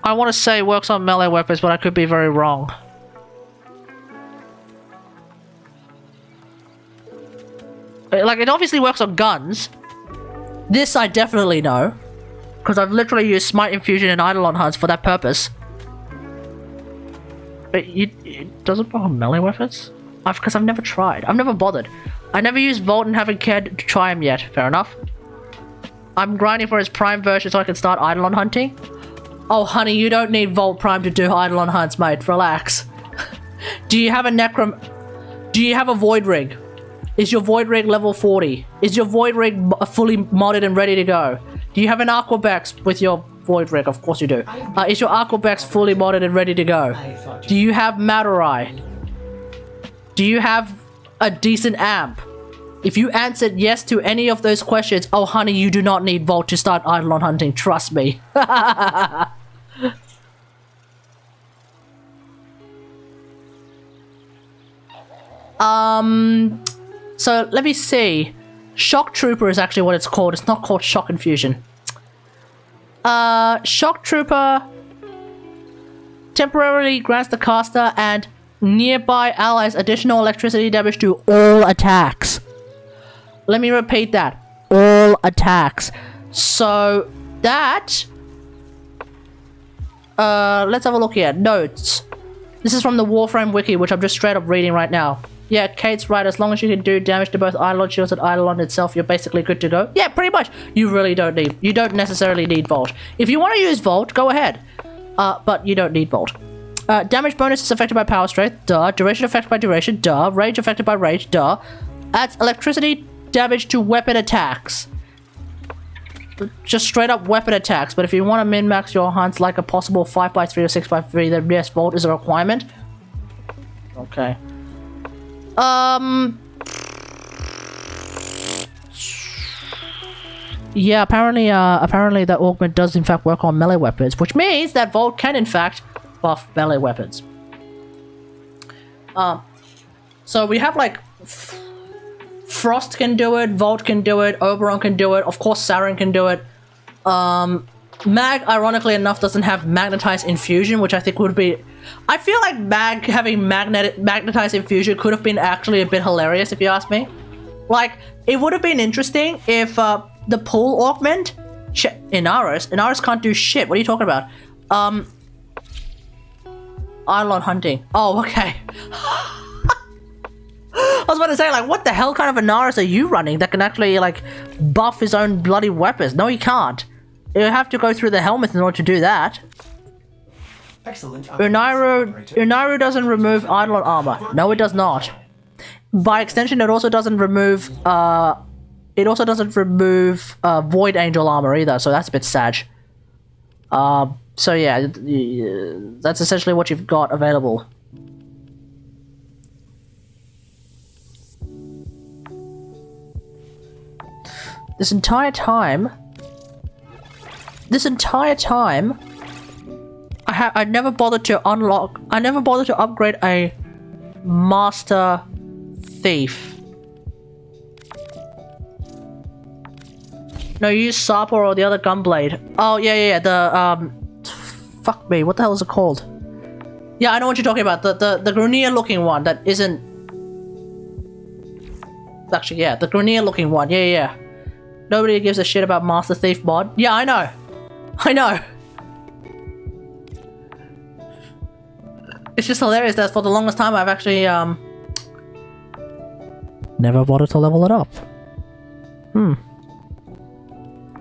I want to say works on melee weapons, but I could be very wrong. Like, it obviously works on guns. This I definitely know, because I've literally used Smite Infusion in Eidolon hunts for that purpose. But it doesn't work on melee weapons? Because I've never tried. I've never bothered. I never used Volt and haven't cared to try him yet. Fair enough. I'm grinding for his Prime version so I can start Eidolon hunting. Oh, honey, you don't need Volt Prime to do Eidolon hunts, mate. Relax. Do you have a Do you have a Void Rig? Is your Void Rig level 40? Is your Void Rig fully modded and ready to go? Do you have an Aquabex with your Void Rig? Of course you do. Is your Aquabex fully modded and ready to go? Do you have Matarai? Do you have a decent amp? If you answered yes to any of those questions, oh honey, you do not need Volt to start Eidolon hunting, trust me. So let me see. Shock Trooper is actually what it's called. It's not called Shock Infusion. Shock Trooper temporarily grants the caster and nearby allies additional electricity damage to all attacks. Let me repeat that. All attacks. So that... let's have a look here. Notes. This is from the Warframe wiki, which I'm just straight up reading right now. Yeah, Kate's right. As long as you can do damage to both Eidolon shields and Eidolon itself, you're basically good to go. Yeah, pretty much. You really don't need... You don't necessarily need Volt. If you want to use Volt, go ahead. But you don't need Volt. Damage bonus is affected by power strength. Duh. Duration affected by duration. Duh. Rage affected by rage. Duh. Adds electricity damage to weapon attacks. Just straight up weapon attacks. But if you want to min-max your hunts like a possible 5x3 or 6x3, then yes, Volt is a requirement. Okay. Yeah, apparently that augment does in fact work on melee weapons, which means that Volt can in fact buff melee weapons. So we have like Frost can do it, Volt can do it, Oberon can do it, of course Saren can do it. Mag, ironically enough, doesn't have Magnetized Infusion, which I think would be... I feel like Mag having Magnetized Infusion could have been actually a bit hilarious, if you ask me. Like, it would have been interesting if the pool augment... Inaros can't do shit. What are you talking about? Eidolon hunting. Oh, okay. I was about to say, like, what the hell kind of Inaros are you running that can actually, like, buff his own bloody weapons? No, he can't. You have to go through the helmet in order to do that. Excellent. Unairu doesn't remove Eidolon armor. No, it does not. By extension, it also doesn't remove, Void Angel armor either, so that's a bit sad. So yeah, that's essentially what you've got available. This entire time, I never bothered to upgrade a Master Thief. No, you use Sarpa or the other Gunblade. Oh, yeah, the, fuck me, what the hell is it called? Yeah, I know what you're talking about. The Grenier looking one that isn't... Actually, yeah, the Grenier looking one. Yeah. Nobody gives a shit about Master Thief mod. Yeah, I know. It's just hilarious that for the longest time I've actually, never bothered to level it up.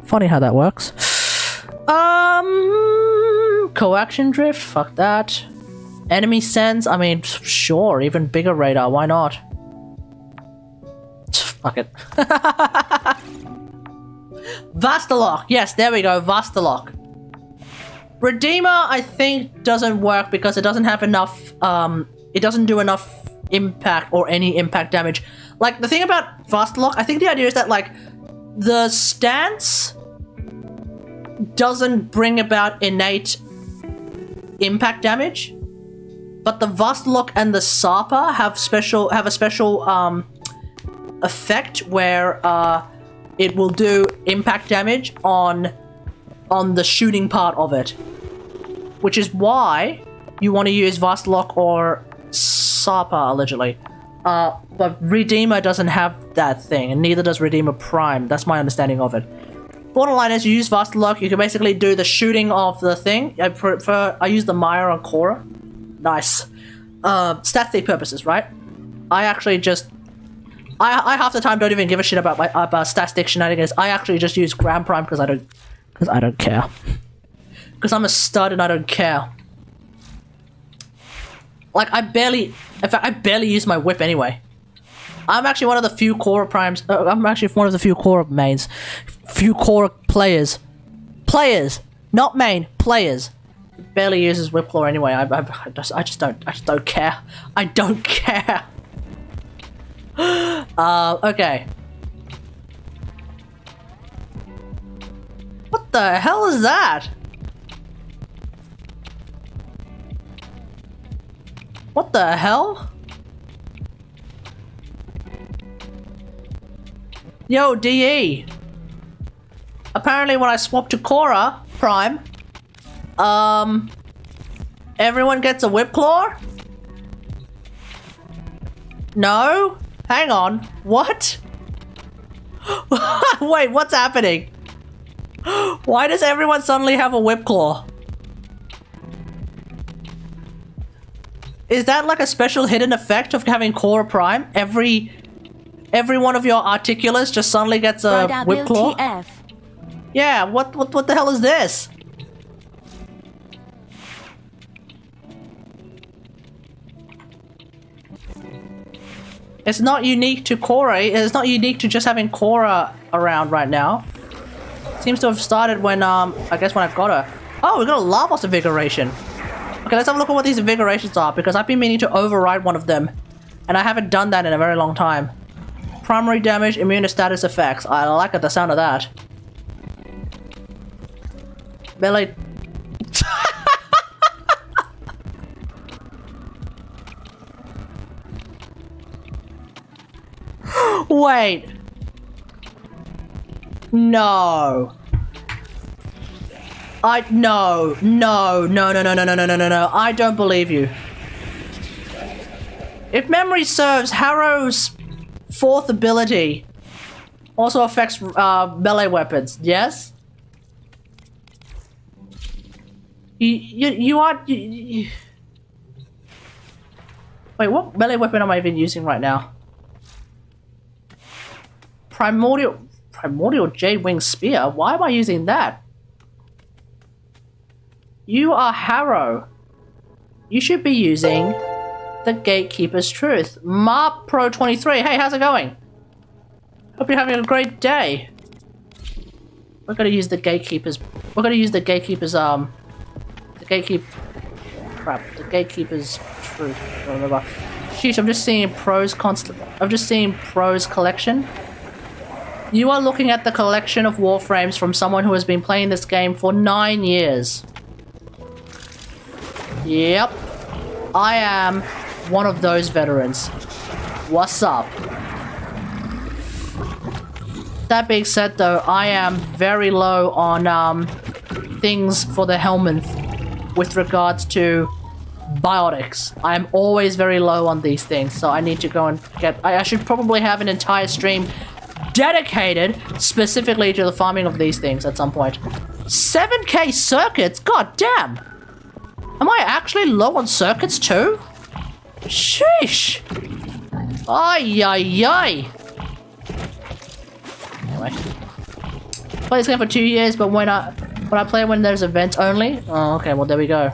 Funny how that works. Coaction drift, fuck that. Enemy sense, I mean, sure, even bigger radar, why not? Fuck it. Vastalok, yes, there we go, Vastalok. Redeemer, I think, doesn't work because it doesn't have enough, it doesn't do enough impact or any impact damage. Like, the thing about Vastalok, I think the idea is that, like, the stance doesn't bring about innate impact damage, but the Vastalok and the Sarpa have a special effect where it will do impact damage on the shooting part of it, which is why you want to use Vastalok or Sarpa allegedly. But Redeemer doesn't have that thing, and neither does Redeemer Prime. That's my understanding of it. Bottom line is, you use Vastalok, you can basically do the shooting of the thing. I use the Maya on Korra. Nice. Stat thief purposes, right? I actually just... I half the time don't even give a shit about my stat stick shenanigans. I actually just use Grand Prime because I don't care. Because I'm a stud and I don't care. Like, in fact, I barely use my whip anyway. I'm actually one of the few Korra primes. I'm actually one of the few Korra mains. Few Korra players. Players! Not main, players. Barely uses Whipclaw anyway. I just don't care. I don't care. Okay. What the hell is that? What the hell? Yo, DE. Apparently when I swap to Korra Prime, everyone gets a Whipclaw? No? Hang on. What? Wait, what's happening? Why does everyone suddenly have a Whipclaw? Is that like a special hidden effect of having Korra Prime? Every one of your articulars just suddenly gets a Whipclaw? WTF. Yeah, what the hell is this? It's not unique to Korra. It's not unique to just having Korra around right now. Seems to have started when, I guess when I got her. Oh, we got a Lavos Invigoration. Okay, let's have a look at what these Invigorations are, because I've been meaning to override one of them. And I haven't done that in a very long time. Primary damage, immune to status effects. I like the sound of that. Melee... Wait. No. No. I don't believe you. If memory serves, Harrow's fourth ability also affects melee weapons. Yes. You are. Wait, what melee weapon am I even using right now? Primordial Jade Wing Spear? Why am I using that? You are Harrow. You should be using the Gatekeeper's Truth. Mark Pro 23. Hey, how's it going? Hope you're having a great day. We're gonna use the Gatekeeper's. We're gonna use the Gatekeeper's the Gatekeeper's Truth. Sheesh, I'm just seeing Pro's collection. You are looking at the collection of Warframes from someone who has been playing this game for 9 years. Yep. I am one of those veterans. What's up? That being said though, I am very low on things for the Helminth with regards to biotics. I am always very low on these things, so I need to go and get... I should probably have an entire stream dedicated specifically to the farming of these things at some point. 7k circuits? God damn! Am I actually low on circuits too? Sheesh! Ay ay ay! Anyway. Play this game for 2 years, but when I play when there's events only? Oh, okay, well there we go.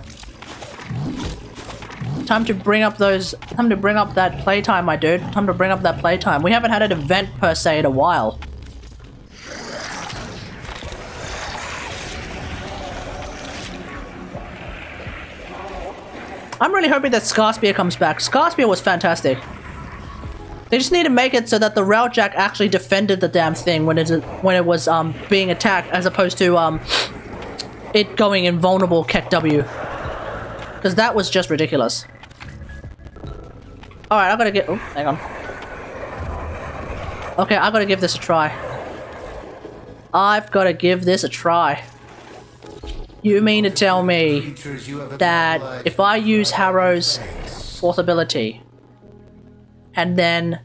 Time to bring up that playtime, my dude. Time to bring up that playtime. We haven't had an event per se in a while. I'm really hoping that Scarspear comes back. Scarspear was fantastic. They just need to make it so that the Railjack actually defended the damn thing when it was being attacked, as opposed to it going invulnerable KEKW. Because that was just ridiculous. Alright, I gotta get... Oh, hang on. Okay, I gotta give this a try. I've gotta give this a try. You mean to tell me that if I use Harrow's fourth ability, and then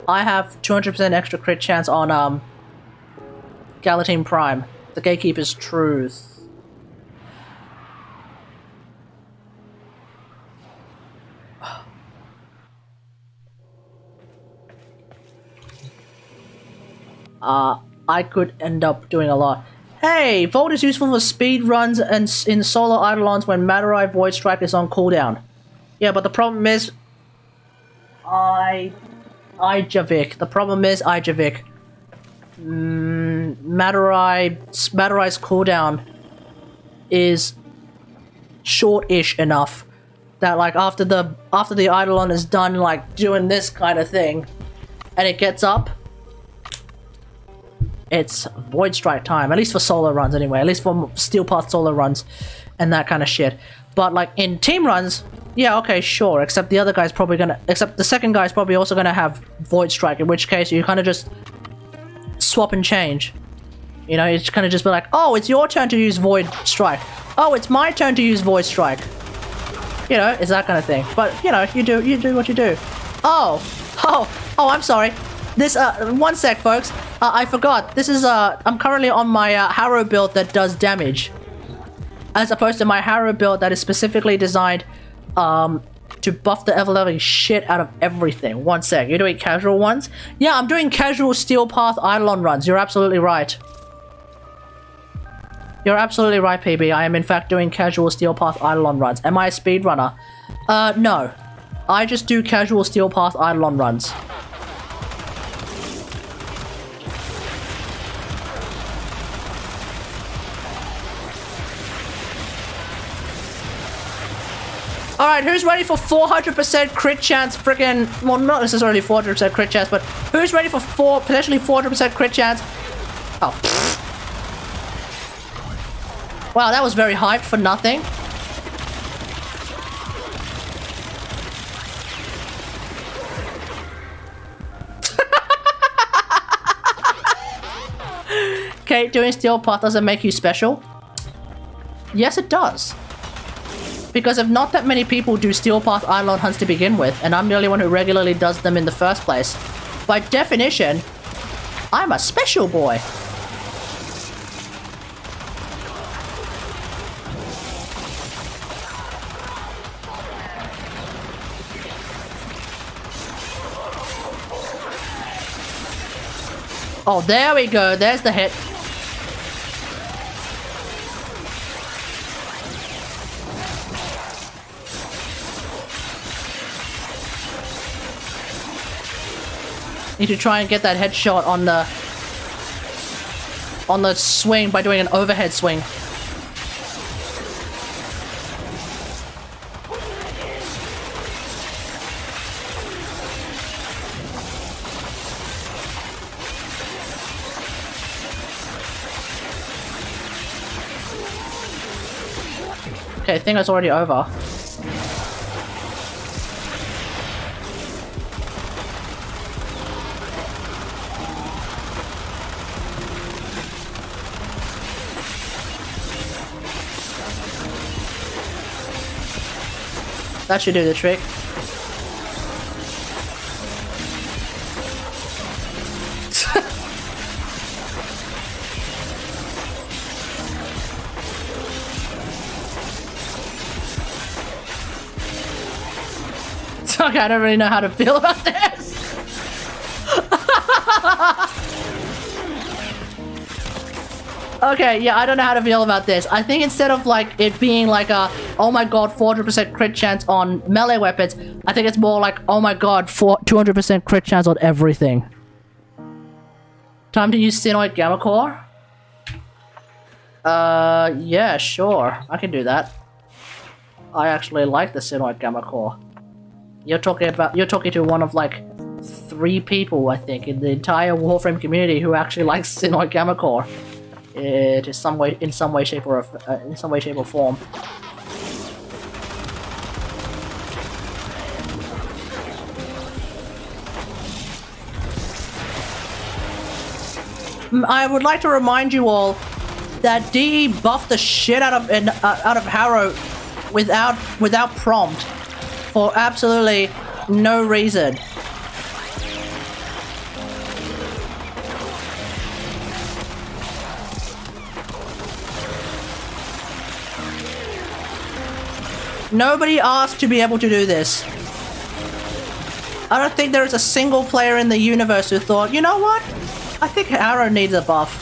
I have 200% extra crit chance on Galatine Prime, the Gatekeeper's Truth. I could end up doing a lot. Hey, Volt is useful for speed runs and in solo Eidolons when Matarai Void Strike is on cooldown. Yeah, but the problem is... Ijavik. The problem is Ijavik. Matarai's cooldown is short-ish enough that like after the Eidolon is done like doing this kind of thing and it gets up, it's Void Strike time, at least for solo runs anyway, at least for Steel Path solo runs and that kind of shit. But like in team runs, yeah, okay, sure, except the other guy's probably gonna, except the second guy's probably also gonna have Void Strike, in which case you kind of just swap and change. You know, it's kind of just be like, oh, it's your turn to use Void Strike. Oh, it's my turn to use Void Strike. You know, it's that kind of thing. But, you know, you do what you do. Oh, I'm sorry. This, one sec, folks. I forgot. This is, I'm currently on my, Harrow build that does damage. As opposed to my Harrow build that is specifically designed, to buff the ever-loving shit out of everything. One sec. You're doing casual ones? Yeah, I'm doing casual Steel Path Eidolon runs. You're absolutely right. You're absolutely right, PB. I am in fact doing casual Steel Path Eidolon runs. Am I a speedrunner? No. I just do casual Steel Path Eidolon runs. Alright, who's ready for 400% crit chance freaking... Well, not necessarily 400% crit chance, but who's ready for potentially 400% crit chance? Oh. Wow, that was very hyped for nothing. Okay, doing Steel Path doesn't make you special. Yes, it does. Because if not that many people do Steel Path Eidolon hunts to begin with, and I'm the only one who regularly does them in the first place, by definition, I'm a special boy. Oh, there we go. There's the hit. Need to try and get that headshot on the swing by doing an overhead swing. Okay, I think it's already over. That should do the trick. Okay, I don't really know how to feel about this. Okay, yeah, I don't know how to feel about this. I think instead of like it being like a, oh my god, 400% crit chance on melee weapons, I think it's more like, oh my god, 200% crit chance on everything. Time to use Sinoid Gamma Core? Yeah, sure. I can do that. I actually like the Sinoid Gamma Core. You're talking to one of like 3 people, I think, in the entire Warframe community who actually likes Sinoid Gamma Core. It is in some way, shape, or form. I would like to remind you all that DE buffed the shit out of Harrow without prompt for absolutely no reason. Nobody asked to be able to do this. I don't think there is a single player in the universe who thought, you know what? I think Arrow needs a buff.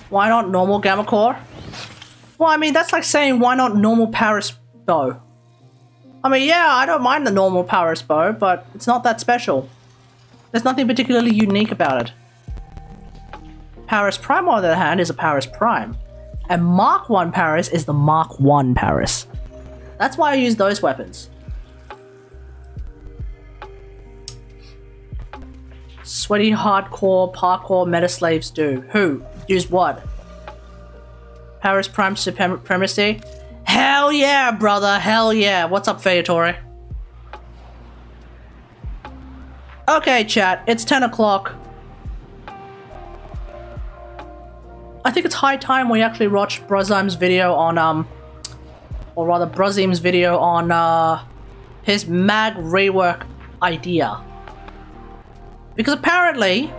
Why not normal Gamma Core? Well, I mean, that's like saying why not normal Paris bow? I mean, yeah, I don't mind the normal Paris bow, but it's not that special. There's nothing particularly unique about it. Paris Prime, on the other hand, is a Paris Prime. And Mark 1 Paris is the Mark 1 Paris. That's why I use those weapons. Sweaty, hardcore, parkour meta slaves do. Who? Use what? Paris Prime Supremacy? Hell yeah, brother! Hell yeah! What's up, Featori? Okay, chat. It's 10 o'clock. I think it's high time we actually watch Brazim's video on, or rather Brazim's video on, his Mag Rework idea. Because apparently,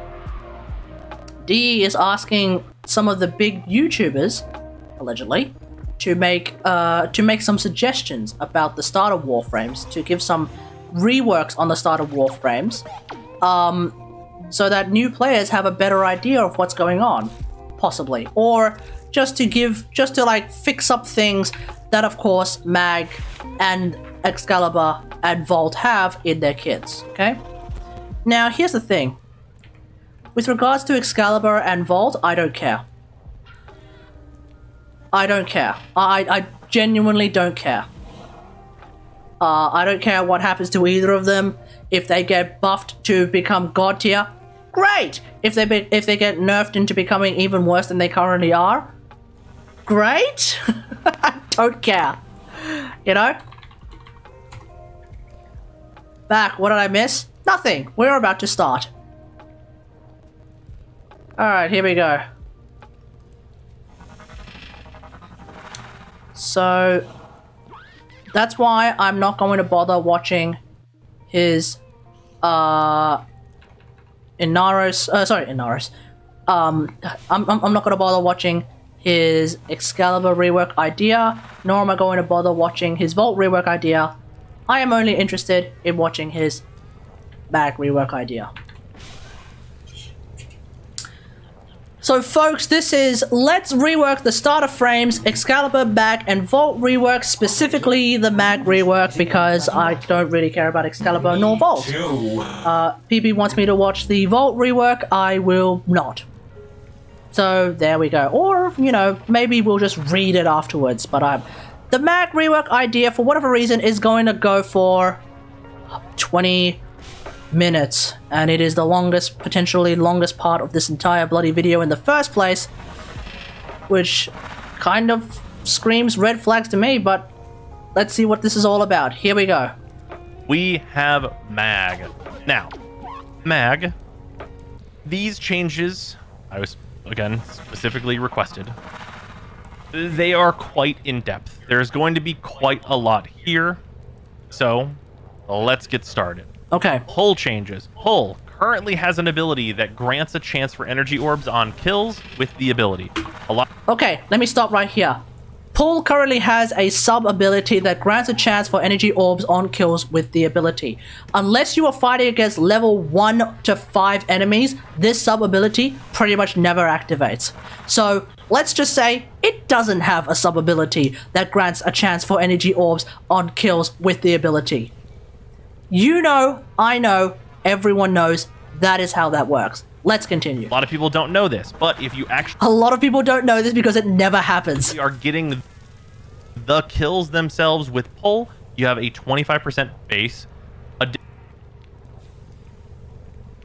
DE is asking some of the big YouTubers, allegedly, to make some suggestions about the starter Warframes, to give some reworks on the starter Warframes, so that new players have a better idea of what's going on, possibly, or just to like fix up things that, of course, Mag and Excalibur and Vault have in their kits. Okay. Now, here's the thing. With regards to Excalibur and Vault, I don't care. I don't care. I genuinely don't care. I don't care what happens to either of them. If they get buffed to become god tier, great. If they get nerfed into becoming even worse than they currently are, great. I don't care. You know? Back, what did I miss? Nothing. We're about to start. Alright, here we go. So, that's why I'm not going to bother watching his, Inaros, I'm not going to bother watching his Excalibur rework idea, nor am I going to bother watching his Vault rework idea. I am only interested in watching his Mag rework idea. So folks, this is Let's Rework the starter frames, Excalibur, Mag, and Vault rework, specifically the Mag rework, because I don't really care about Excalibur nor Vault. PB wants me to watch the Vault rework, I will not. So there we go. Or, you know, maybe we'll just read it afterwards, but the Mag rework idea, for whatever reason, is going to go for 20 minutes, and it is the longest, potentially longest part of this entire bloody video in the first place, which kind of screams red flags to me, but let's see what this is all about. Here we go. We have Mag. Now, Mag, these changes, I was, again, specifically requested, they are quite in-depth. There's going to be quite a lot here, so let's get started. Okay. Pull changes. Pull currently has an ability that grants a chance for energy orbs on kills with the ability. Okay, let me stop right here. Pull currently has a sub-ability that grants a chance for energy orbs on kills with the ability. Unless you are fighting against level 1 to 5 enemies, this sub-ability pretty much never activates. So, let's just say it doesn't have a sub-ability that grants a chance for energy orbs on kills with the ability. You know, I know, everyone knows, that is how that works. Let's continue. A lot of people don't know this, but if you actually... A lot of people don't know this because it never happens. ...are getting the kills themselves with pull, you have a 25% base.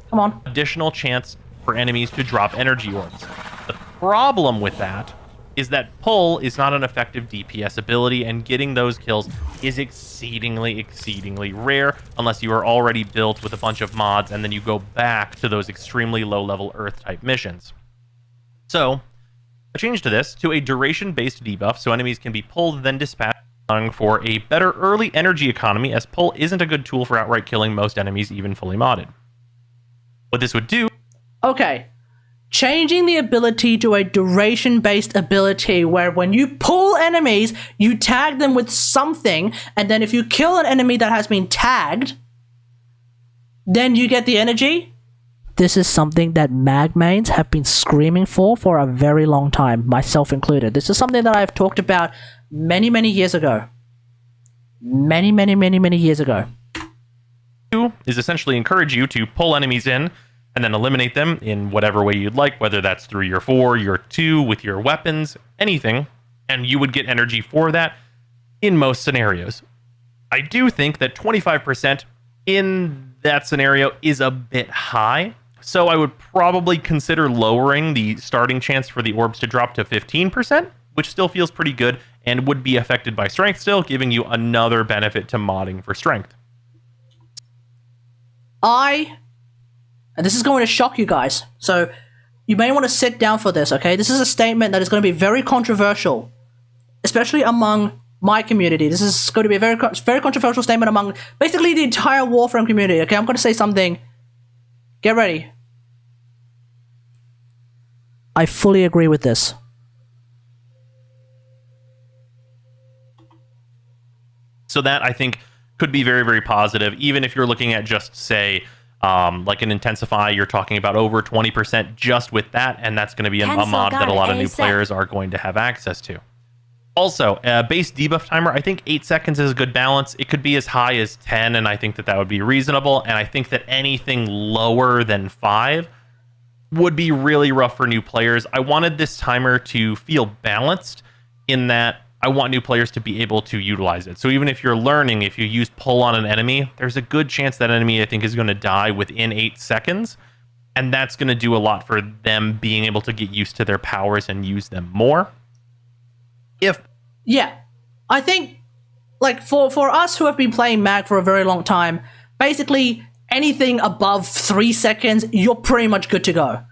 Come on. Additional chance for enemies to drop energy orbs. The problem with that is that pull is not an effective DPS ability, and getting those kills is exceedingly rare unless you are already built with a bunch of mods and then you go back to those extremely low-level Earth-type missions. So, a change to this, to a duration-based debuff, so enemies can be pulled then dispatched, for a better early energy economy, as pull isn't a good tool for outright killing most enemies, even fully modded. What this would do... Okay. Changing the ability to a duration-based ability where when you pull enemies, you tag them with something, and then if you kill an enemy that has been tagged, then you get the energy. This is something that Mag mains have been screaming for a very long time, myself included. This is something that I've talked about many years ago. Many years ago. Is essentially encourage you to pull enemies in, and then eliminate them in whatever way you'd like, whether that's through your 4, your 2, with your weapons, anything, and you would get energy for that in most scenarios. I do think that 25% in that scenario is a bit high, so I would probably consider lowering the starting chance for the orbs to drop to 15%, which still feels pretty good, and would be affected by strength still, giving you another benefit to modding for strength. And this is going to shock you guys, so you may want to sit down for this, okay? This is a statement that is going to be very controversial, especially among my community. This is going to be a very controversial statement among basically the entire Warframe community, okay? I'm going to say something. Get ready. I fully agree with this. So that, I think, could be very positive, even if you're looking at just, say... like an Intensify, you're talking about over 20% just with that, and that's going to be a mod that a lot of new players are going to have access to. Also, base debuff timer, I think 8 seconds is a good balance. It could be as high as 10, and I think that that would be reasonable, and I think that anything lower than 5 would be really rough for new players. I wanted this timer to feel balanced in that I want new players to be able to utilize it. So even if you're learning, if you use pull on an enemy, there's a good chance that enemy, I think, is going to die within 8 seconds. And that's going to do a lot for them being able to get used to their powers and use them more. Yeah. I think, like, for us who have been playing Mag for a very long time, basically anything above 3 seconds, you're pretty much good to go.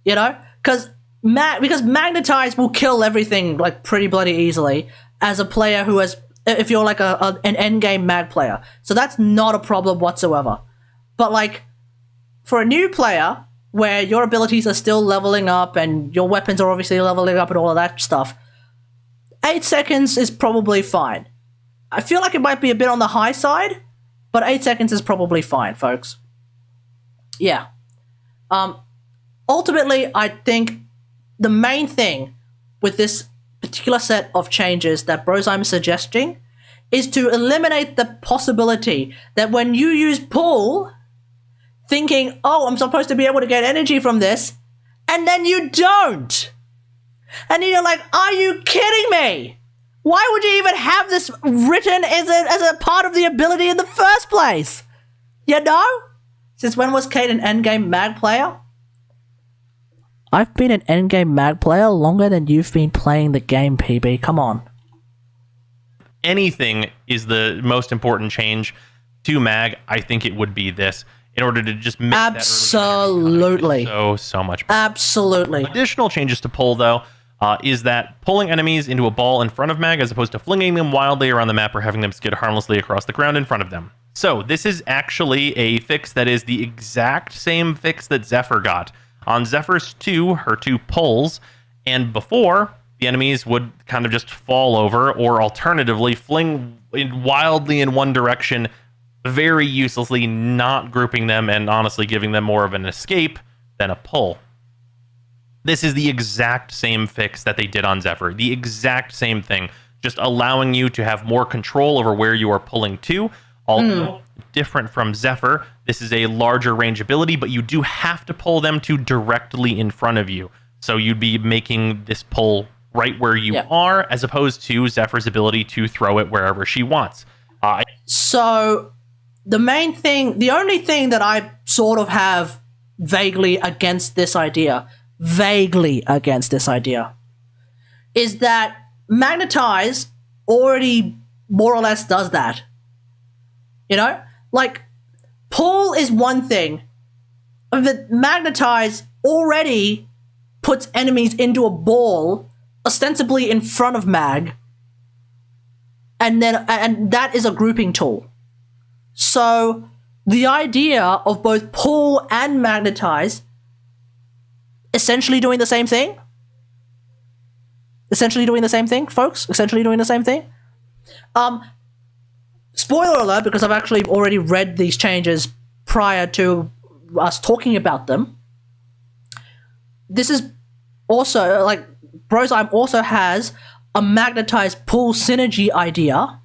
You know? Because Magnetize will kill everything, like, pretty bloody easily as a player who has, if you're like an endgame Mag player. So that's not a problem whatsoever. But, like, for a new player, where your abilities are still leveling up and your weapons are obviously leveling up and all of that stuff, 8 seconds is probably fine. I feel like it might be a bit on the high side, but 8 seconds is probably fine, folks. Yeah. Ultimately, I think the main thing with this particular set of changes that Brozyme is suggesting is to eliminate the possibility that when you use pull, thinking, oh, I'm supposed to be able to get energy from this, and then you don't. And you're like, are you kidding me? Why would you even have this written as a part of the ability in the first place? You know? Since when was Kate an endgame Mag player? I've been an endgame Mag player longer than you've been playing the game, PB. Come on. Anything is the most important change to Mag, I think it would be this. In order to just make absolutely that so much better. Absolutely. Additional changes to pull, though, is that pulling enemies into a ball in front of Mag as opposed to flinging them wildly around the map or having them skid harmlessly across the ground in front of them. So this is actually a fix that is the exact same fix that Zephyr got. On Zephyr's 2, her 2 pulls, and before, the enemies would kind of just fall over or alternatively fling wildly in one direction, very uselessly, not grouping them and honestly giving them more of an escape than a pull. This is the exact same fix that they did on Zephyr. The exact same thing, just allowing you to have more control over where you are pulling to. Although different from Zephyr, this is a larger range ability, but you do have to pull them to directly in front of you. So you'd be making this pull right where you are, as opposed to Zephyr's ability to throw it wherever she wants. So the only thing that I sort of have vaguely against this idea, is that Magnetize already more or less does that. You know? Like, pull is one thing, but Magnetize already puts enemies into a ball, ostensibly in front of Mag, and that is a grouping tool. So the idea of both pull and Magnetize essentially doing the same thing? Essentially doing the same thing, folks? Essentially doing the same thing? Spoiler alert, because I've actually already read these changes prior to us talking about them. This is also, like, Brozyme also has a Magnetize pull synergy idea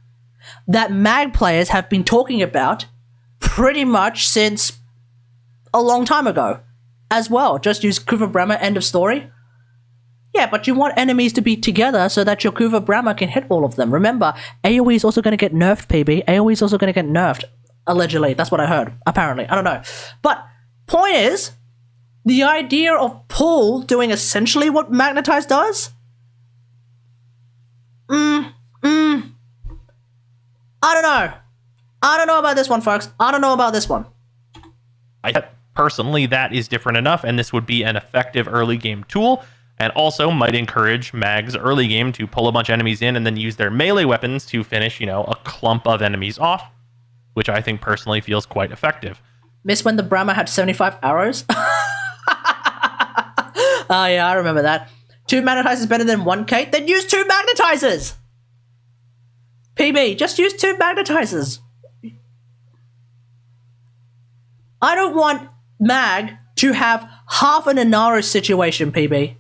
that Mag players have been talking about pretty much since a long time ago as well. Just use Kuva Brahma, end of story. Yeah, but you want enemies to be together so that your Kuva Brahma can hit all of them. Remember, AoE is also going to get nerfed, PB. AoE is also going to get nerfed. Allegedly. That's what I heard. Apparently. I don't know. But point is, the idea of pull doing essentially what Magnetize does? I don't know. I don't know about this one, folks. I don't know about this one. Personally, that is different enough, and this would be an effective early game tool, and also might encourage Mag's early game to pull a bunch of enemies in and then use their melee weapons to finish, a clump of enemies off, which I think personally feels quite effective. Miss when the Brahma had 75 arrows? Oh yeah, I remember that. 2 magnetizers better than 1 Kate? Then use 2 magnetizers! PB, just use 2 magnetizers. I don't want Mag to have half an Inaros situation, PB.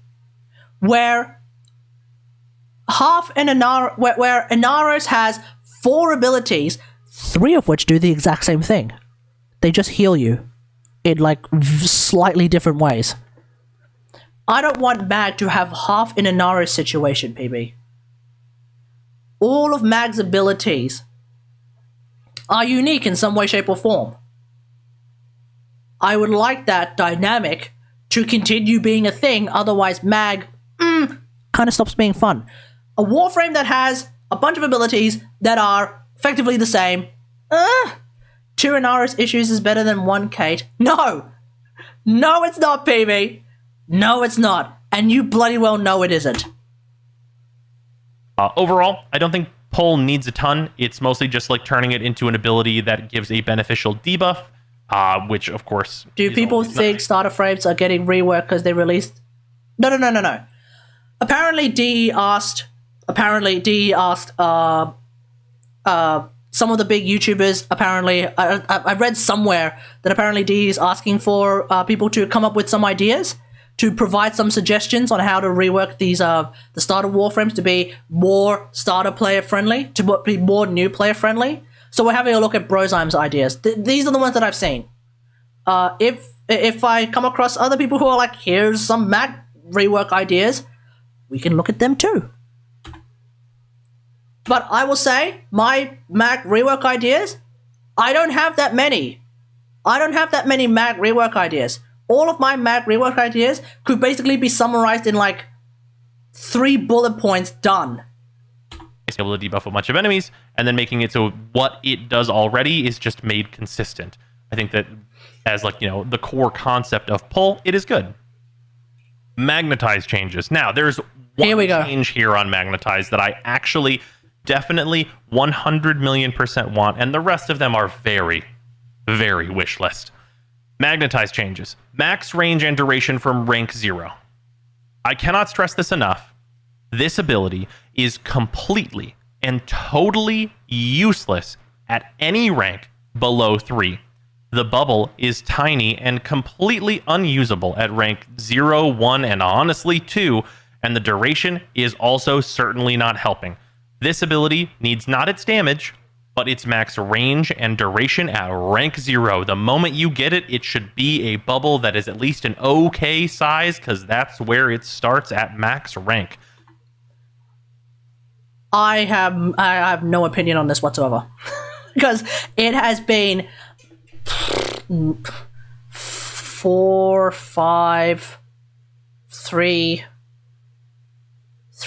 Where Inaros has 4 abilities, 3 of which do the exact same thing. They just heal you in, like, slightly different ways. I don't want Mag to have half an Inaros situation, PB. all of Mag's abilities are unique in some way, shape, or form. I would like that dynamic to continue being a thing, otherwise Mag kind of stops being fun. A Warframe that has a bunch of abilities that are effectively the same. 2 Inara's issues is better than 1 Kate. No! No, it's not, PB. No, it's not. And you bloody well know it isn't. Overall, I don't think Pull needs a ton. It's mostly just like turning it into an ability that gives a beneficial debuff, which of course. Do people think starter frames are getting reworked because they released? No. Apparently, DE asked. Some of the big YouTubers. Apparently, I read somewhere that apparently DE is asking for people to come up with some ideas, to provide some suggestions on how to rework these the starter Warframes to be more starter player friendly, to be more new player friendly. So we're having a look at Brozyme's ideas. These are the ones that I've seen. If I come across other people who are like, here's some Mag rework ideas, we can look at them too. But I will say, my Mag rework ideas, I don't have that many. I don't have that many Mag rework ideas. All of my Mag rework ideas could basically be summarized in like 3 bullet points done. It's able to debuff a bunch of enemies, and then making it so what it does already is just made consistent. I think that as like, you know, the core concept of Pull, it is good. Magnetize changes. Now, there's one change here on Magnetize that I actually definitely 100,000,000% want, and the rest of them are very, very wish list. Magnetize changes. Max range and duration from rank 0. I cannot stress this enough. This ability is completely and totally useless at any rank below 3. The bubble is tiny and completely unusable at rank 0, 1, and honestly 2, and the duration is also certainly not helping. This ability needs not its damage, but its max range and duration at rank 0. The moment you get it, it should be a bubble that is at least an okay size, because that's where it starts at max rank. I have no opinion on this whatsoever. Because it has been 4, 5, 3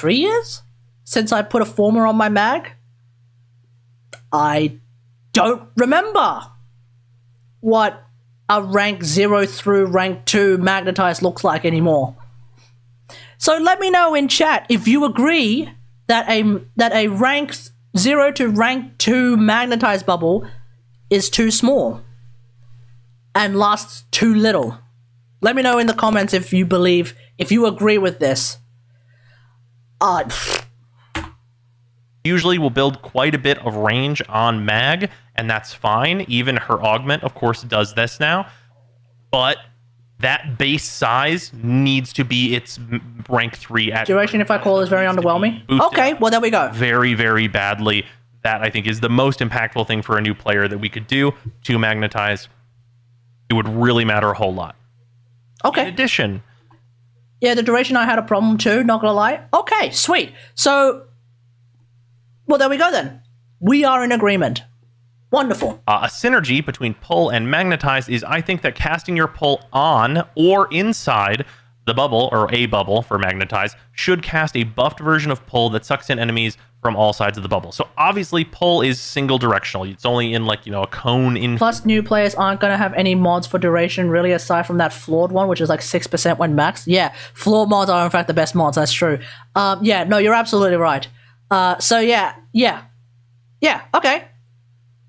years since I put a former on my Mag. I don't remember what a rank 0 through rank 2 Magnetize looks like anymore. So let me know in chat if you agree that a rank 0 to rank 2 Magnetize bubble is too small and lasts too little. Let me know in the comments if you agree with this. Usually will build quite a bit of range on Mag, and that's fine. Even her augment, of course, does this now. But that base size needs to be its rank 3 at duration. If I call is very underwhelming. Okay, well there we go. Very, very badly. That I think is the most impactful thing for a new player that we could do to Magnetize. It would really matter a whole lot. Okay. In addition, yeah, the duration I had a problem too, not gonna lie. Okay, sweet. So, well, there we go then. We are in agreement. Wonderful. A synergy between Pull and Magnetize is, I think, that casting your Pull on or inside the bubble, or a bubble for Magnetize, should cast a buffed version of Pull that sucks in enemies from all sides of the bubble. So obviously Pull is single directional. It's only in like, you know, a cone in. Plus new players aren't going to have any mods for duration really, aside from that flawed one, which is like 6% when maxed. Yeah, flawed mods are in fact the best mods. That's true. Yeah, no, you're absolutely right. So yeah, okay.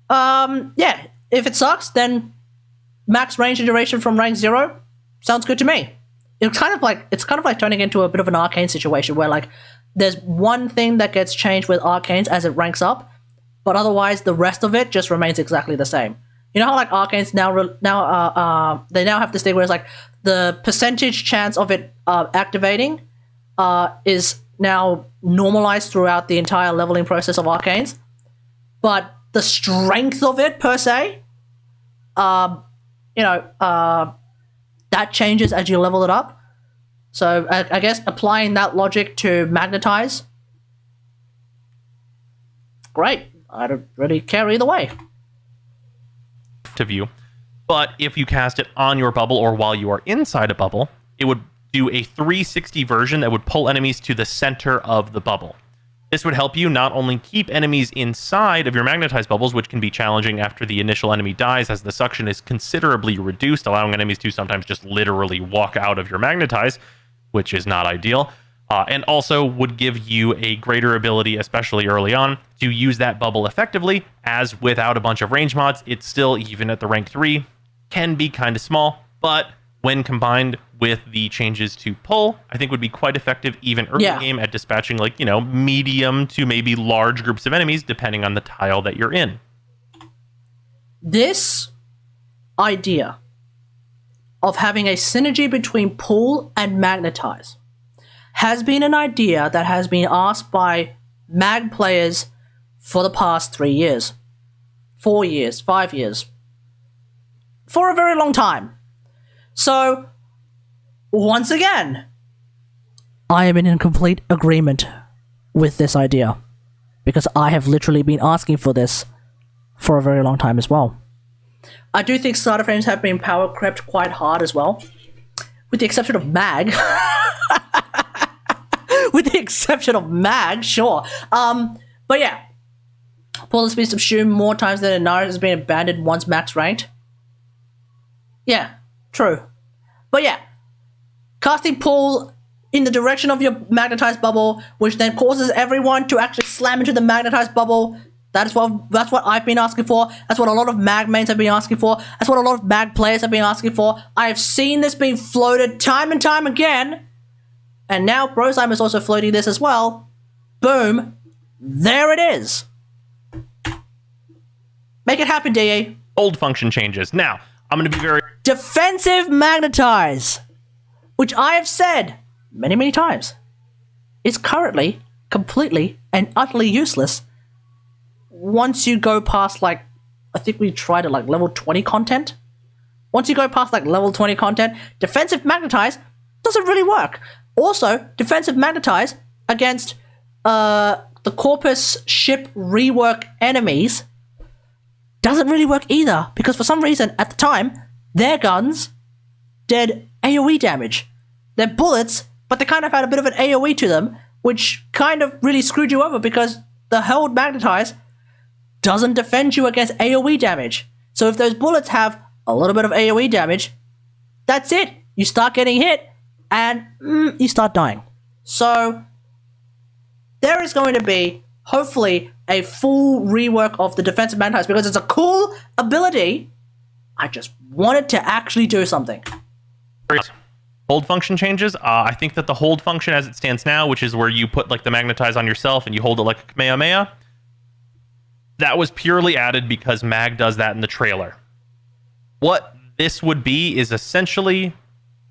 Yeah, if it sucks, then max range and duration from rank 0 sounds good to me. It's kind of like turning into a bit of an arcane situation where like there's one thing that gets changed with arcanes as it ranks up, but otherwise the rest of it just remains exactly the same. You know how like arcanes they now have this thing where it's like the percentage chance of it activating is now normalized throughout the entire leveling process of arcanes, but the strength of it per se, that changes as you level it up. So I guess applying that logic to Magnetize great. I don't really care either way. To view. But if you cast it on your bubble or while you are inside a bubble, it would do a 360 version that would pull enemies to the center of the bubble. This would help you not only keep enemies inside of your magnetized bubbles, which can be challenging after the initial enemy dies as the suction is considerably reduced, allowing enemies to sometimes just literally walk out of your magnetize, which is not ideal, and also would give you a greater ability, especially early on, to use that bubble effectively, as without a bunch of range mods, it's still, even at the rank 3, can be kind of small, but when combined with the changes to pull, I think would be quite effective even early game at dispatching, like, you know, medium to maybe large groups of enemies, depending on the tile that you're in. This idea of having a synergy between pull and magnetize has been an idea that has been asked by mag players for the past 3 years, 4 years, 5 years, for a very long time. So, once again, I am in complete agreement with this idea, because I have literally been asking for this for a very long time as well. I do think starter frames have been power crept quite hard as well, with the exception of Mag. With the exception of Mag, sure. But yeah, pull has been subsumed more times than Inara has been abandoned once max ranked. Yeah, true. But yeah, casting pull in the direction of your magnetized bubble, which then causes everyone to actually slam into the magnetized bubble. That's what I've been asking for. That's what a lot of mag mains have been asking for. That's what a lot of mag players have been asking for. I have seen this being floated time and time again. And now Brosime is also floating this as well. Boom. There it is. Make it happen, DE. Old function changes. Now, I'm going to be very... Defensive magnetize, which I have said many, many times, is currently completely and utterly useless once you go past, like, I think we tried it, like, level 20 content. Once you go past, like, level 20 content, defensive magnetize doesn't really work. Also, defensive magnetize against the Corpus ship rework enemies doesn't really work either, because for some reason, at the time, their guns did AoE damage. They're bullets, but they kind of had a bit of an AoE to them, which kind of really screwed you over because the held magnetize doesn't defend you against AoE damage. So if those bullets have a little bit of AoE damage, that's it. You start getting hit, and you start dying. So there is going to be, hopefully, a full rework of the defensive magnetize, because it's a cool ability. I just want it to actually do something. Hold function changes. I think that the hold function as it stands now, which is where you put like the magnetize on yourself and you hold it like a Kamehameha, that was purely added because Mag does that in the trailer. What this would be is essentially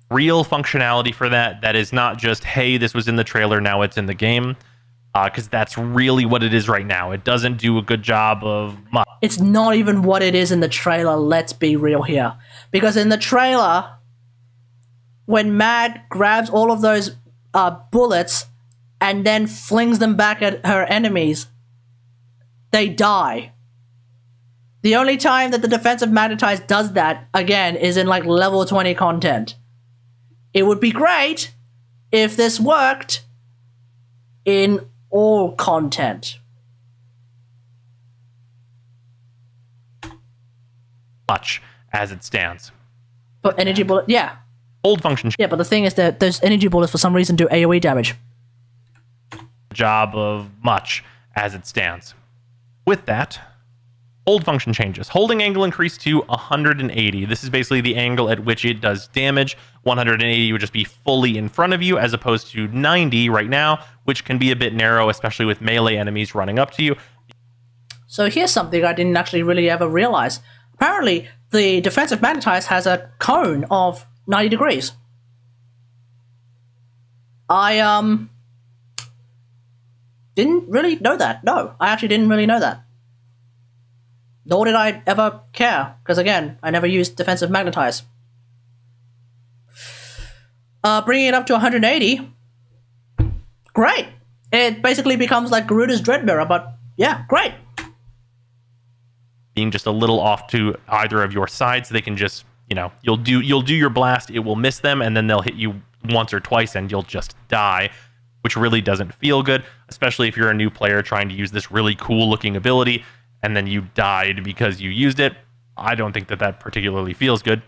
real functionality for that. That is not just, hey, this was in the trailer, now it's in the game. Because that's really what it is right now. It doesn't do a good job of... It's not even what it is in the trailer, let's be real here. Because in the trailer, when Mag grabs all of those bullets and then flings them back at her enemies, they die. The only time that the defensive magnetize does that, again, is in like level 20 content. It would be great if this worked in all content. Much as it stands. But energy bullet, yeah. Hold function. Yeah, but the thing is that those energy bullets for some reason do AoE damage. Job of much as it stands. With that, hold function changes. Holding angle increased to 180. This is basically the angle at which it does damage. 180 would just be fully in front of you, as opposed to 90 right now, which can be a bit narrow, especially with melee enemies running up to you. So here's something I didn't actually really ever realize. Apparently, the defensive magnetize has a cone of 90 degrees. I didn't really know that. No, I actually didn't really know that. Nor did I ever care, because again, I never used defensive magnetize. Bringing it up to 180, great. It basically becomes like Garuda's Dread Mirror, but yeah, great. being just a little off to either of your sides. They can just, you know, you'll do your blast, it will miss them, and then they'll hit you once or twice and you'll just die, which really doesn't feel good, especially if you're a new player trying to use this really cool looking ability and then you died because you used it. I don't think that particularly feels good.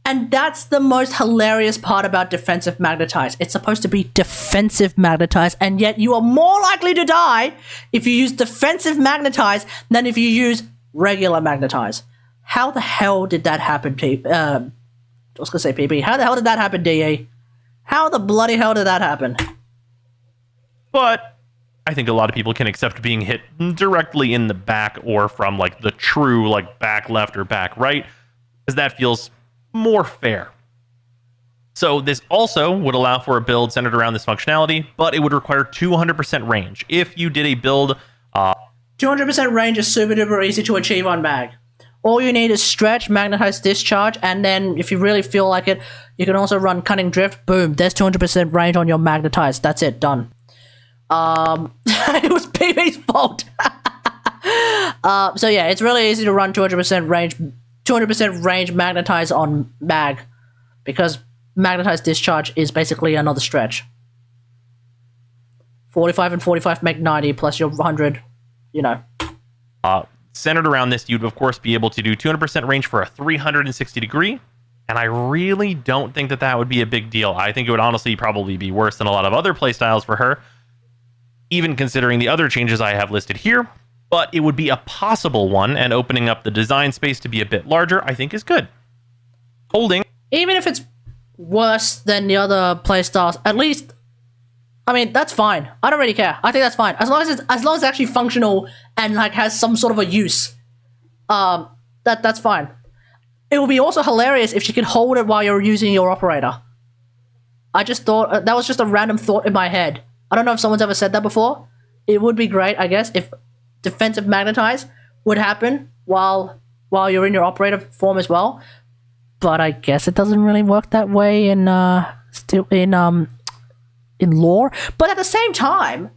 And that's the most hilarious part about defensive magnetize. It's supposed to be defensive magnetize, and yet you are more likely to die if you use defensive magnetize than if you use regular magnetize. How the hell did that happen, I was gonna say PP. How the hell did that happen, DE? How the bloody hell did that happen? But I think a lot of people can accept being hit directly in the back or from like the true like back left or back right, because that feels more fair. So this also would allow for a build centered around this functionality, but it would require 200% range. If you did a build... 200% range is super duper easy to achieve on Mag. All you need is stretch, magnetize, discharge, and then if you really feel like it, you can also run cunning drift. Boom, there's 200% range on your magnetize. That's it, done. It was PB's fault. So yeah, it's really easy to run 200% range magnetize on Mag, because magnetize discharge is basically another stretch. 45 and 45 make 90 plus your 100, you know. Centered around this, you'd of course be able to do 200% range for a 360 degree, and I really don't think that would be a big deal. I think it would honestly probably be worse than a lot of other playstyles for her, even considering the other changes I have listed here. But it would be a possible one, and opening up the design space to be a bit larger, I think is good. Holding... Even if it's worse than the other playstyles, at least, I mean, that's fine. I don't really care. I think that's fine. As long as it's actually functional and like has some sort of a use, that's fine. It would be also hilarious if she could hold it while you're using your operator. I just thought, that was just a random thought in my head. I don't know if someone's ever said that before. It would be great, I guess, if defensive magnetize would happen while you're in your operator form as well, but I guess it doesn't really work that way in lore. But at the same time,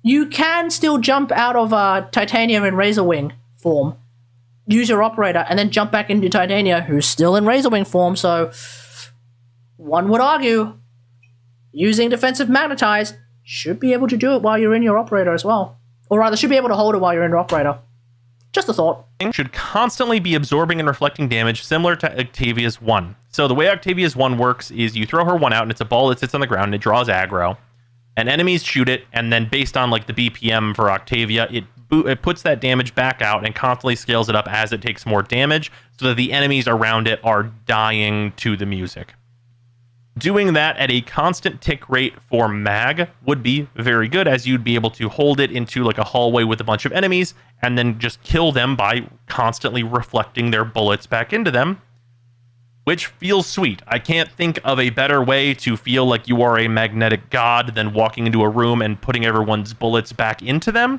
you can still jump out of Titania in Razorwing form, use your operator, and then jump back into Titania, who's still in Razorwing form. So one would argue using defensive magnetize should be able to do it while you're in your operator as well. Or rather, should be able to hold it while you're in your operator. Just a thought. Should constantly be absorbing and reflecting damage similar to Octavia's 1. So the way Octavia's 1 works is you throw her 1 out and it's a ball that sits on the ground and it draws aggro. And enemies shoot it, and then based on like the BPM for Octavia, it puts that damage back out and constantly scales it up as it takes more damage so that the enemies around it are dying to the music. Doing that at a constant tick rate for Mag would be very good, as you'd be able to hold it into like a hallway with a bunch of enemies and then just kill them by constantly reflecting their bullets back into them, which feels sweet. I can't think of a better way to feel like you are a magnetic god than walking into a room and putting everyone's bullets back into them,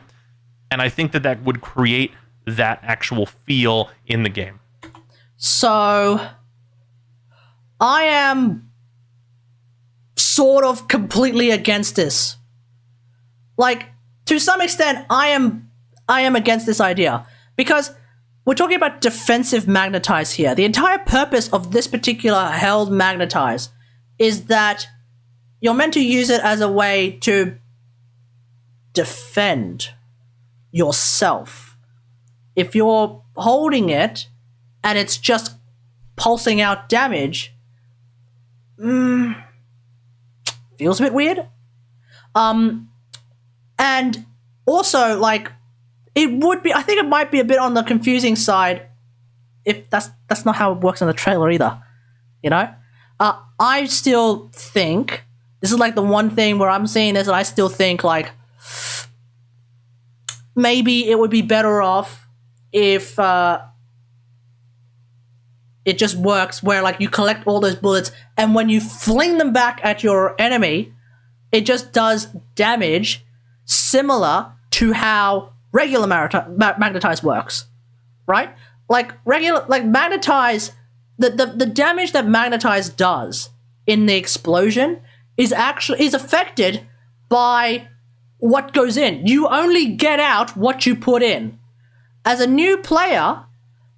and I think that would create that actual feel in the game. So I am sort of completely against this. Like, to some extent, I am against this idea, because we're talking about defensive magnetize here. The entire purpose of this particular held magnetize is that you're meant to use it as a way to defend yourself. If you're holding it and it's just pulsing out damage, feels a bit weird. And also, like, it would be, I think it might be a bit on the confusing side if that's not how it works in the trailer either, you know? I still think, this is like the one thing where I'm seeing this and I still think like, maybe it would be better off if it just works where like you collect all those bullets and when you fling them back at your enemy, it just does damage similar to how regular magnetize works, right? Like magnetize, the damage that magnetize does in the explosion is affected by what goes in. You only get out what you put in. As a new player,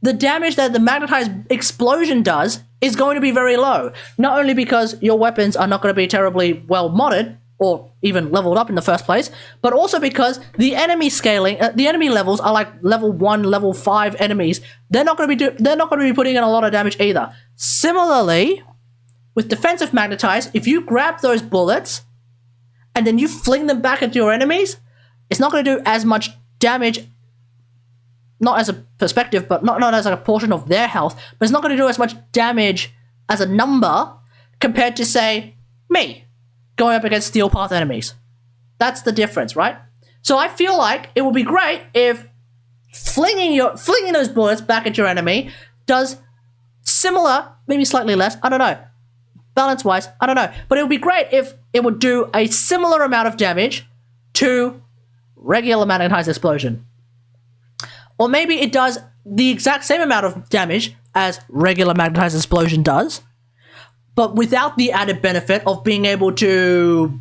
the damage that the magnetized explosion does is going to be very low. Not only because your weapons are not going to be terribly well modded or even leveled up in the first place, but also because the enemy scaling, the enemy levels are like level 1, level 5 enemies. They're not going to be putting in a lot of damage either. Similarly, with defensive magnetize, if you grab those bullets and then you fling them back at your enemies, it's not going to do as much damage, not as a perspective, but not as like a portion of their health, but it's not going to do as much damage as a number compared to, say, me going up against Steel Path enemies. That's the difference, right? So I feel like it would be great if flinging those bullets back at your enemy does similar, maybe slightly less, I don't know, balance-wise, I don't know, but it would be great if it would do a similar amount of damage to regular magnetized explosion. Or maybe it does the exact same amount of damage as regular magnetized explosion does, but without the added benefit of being able to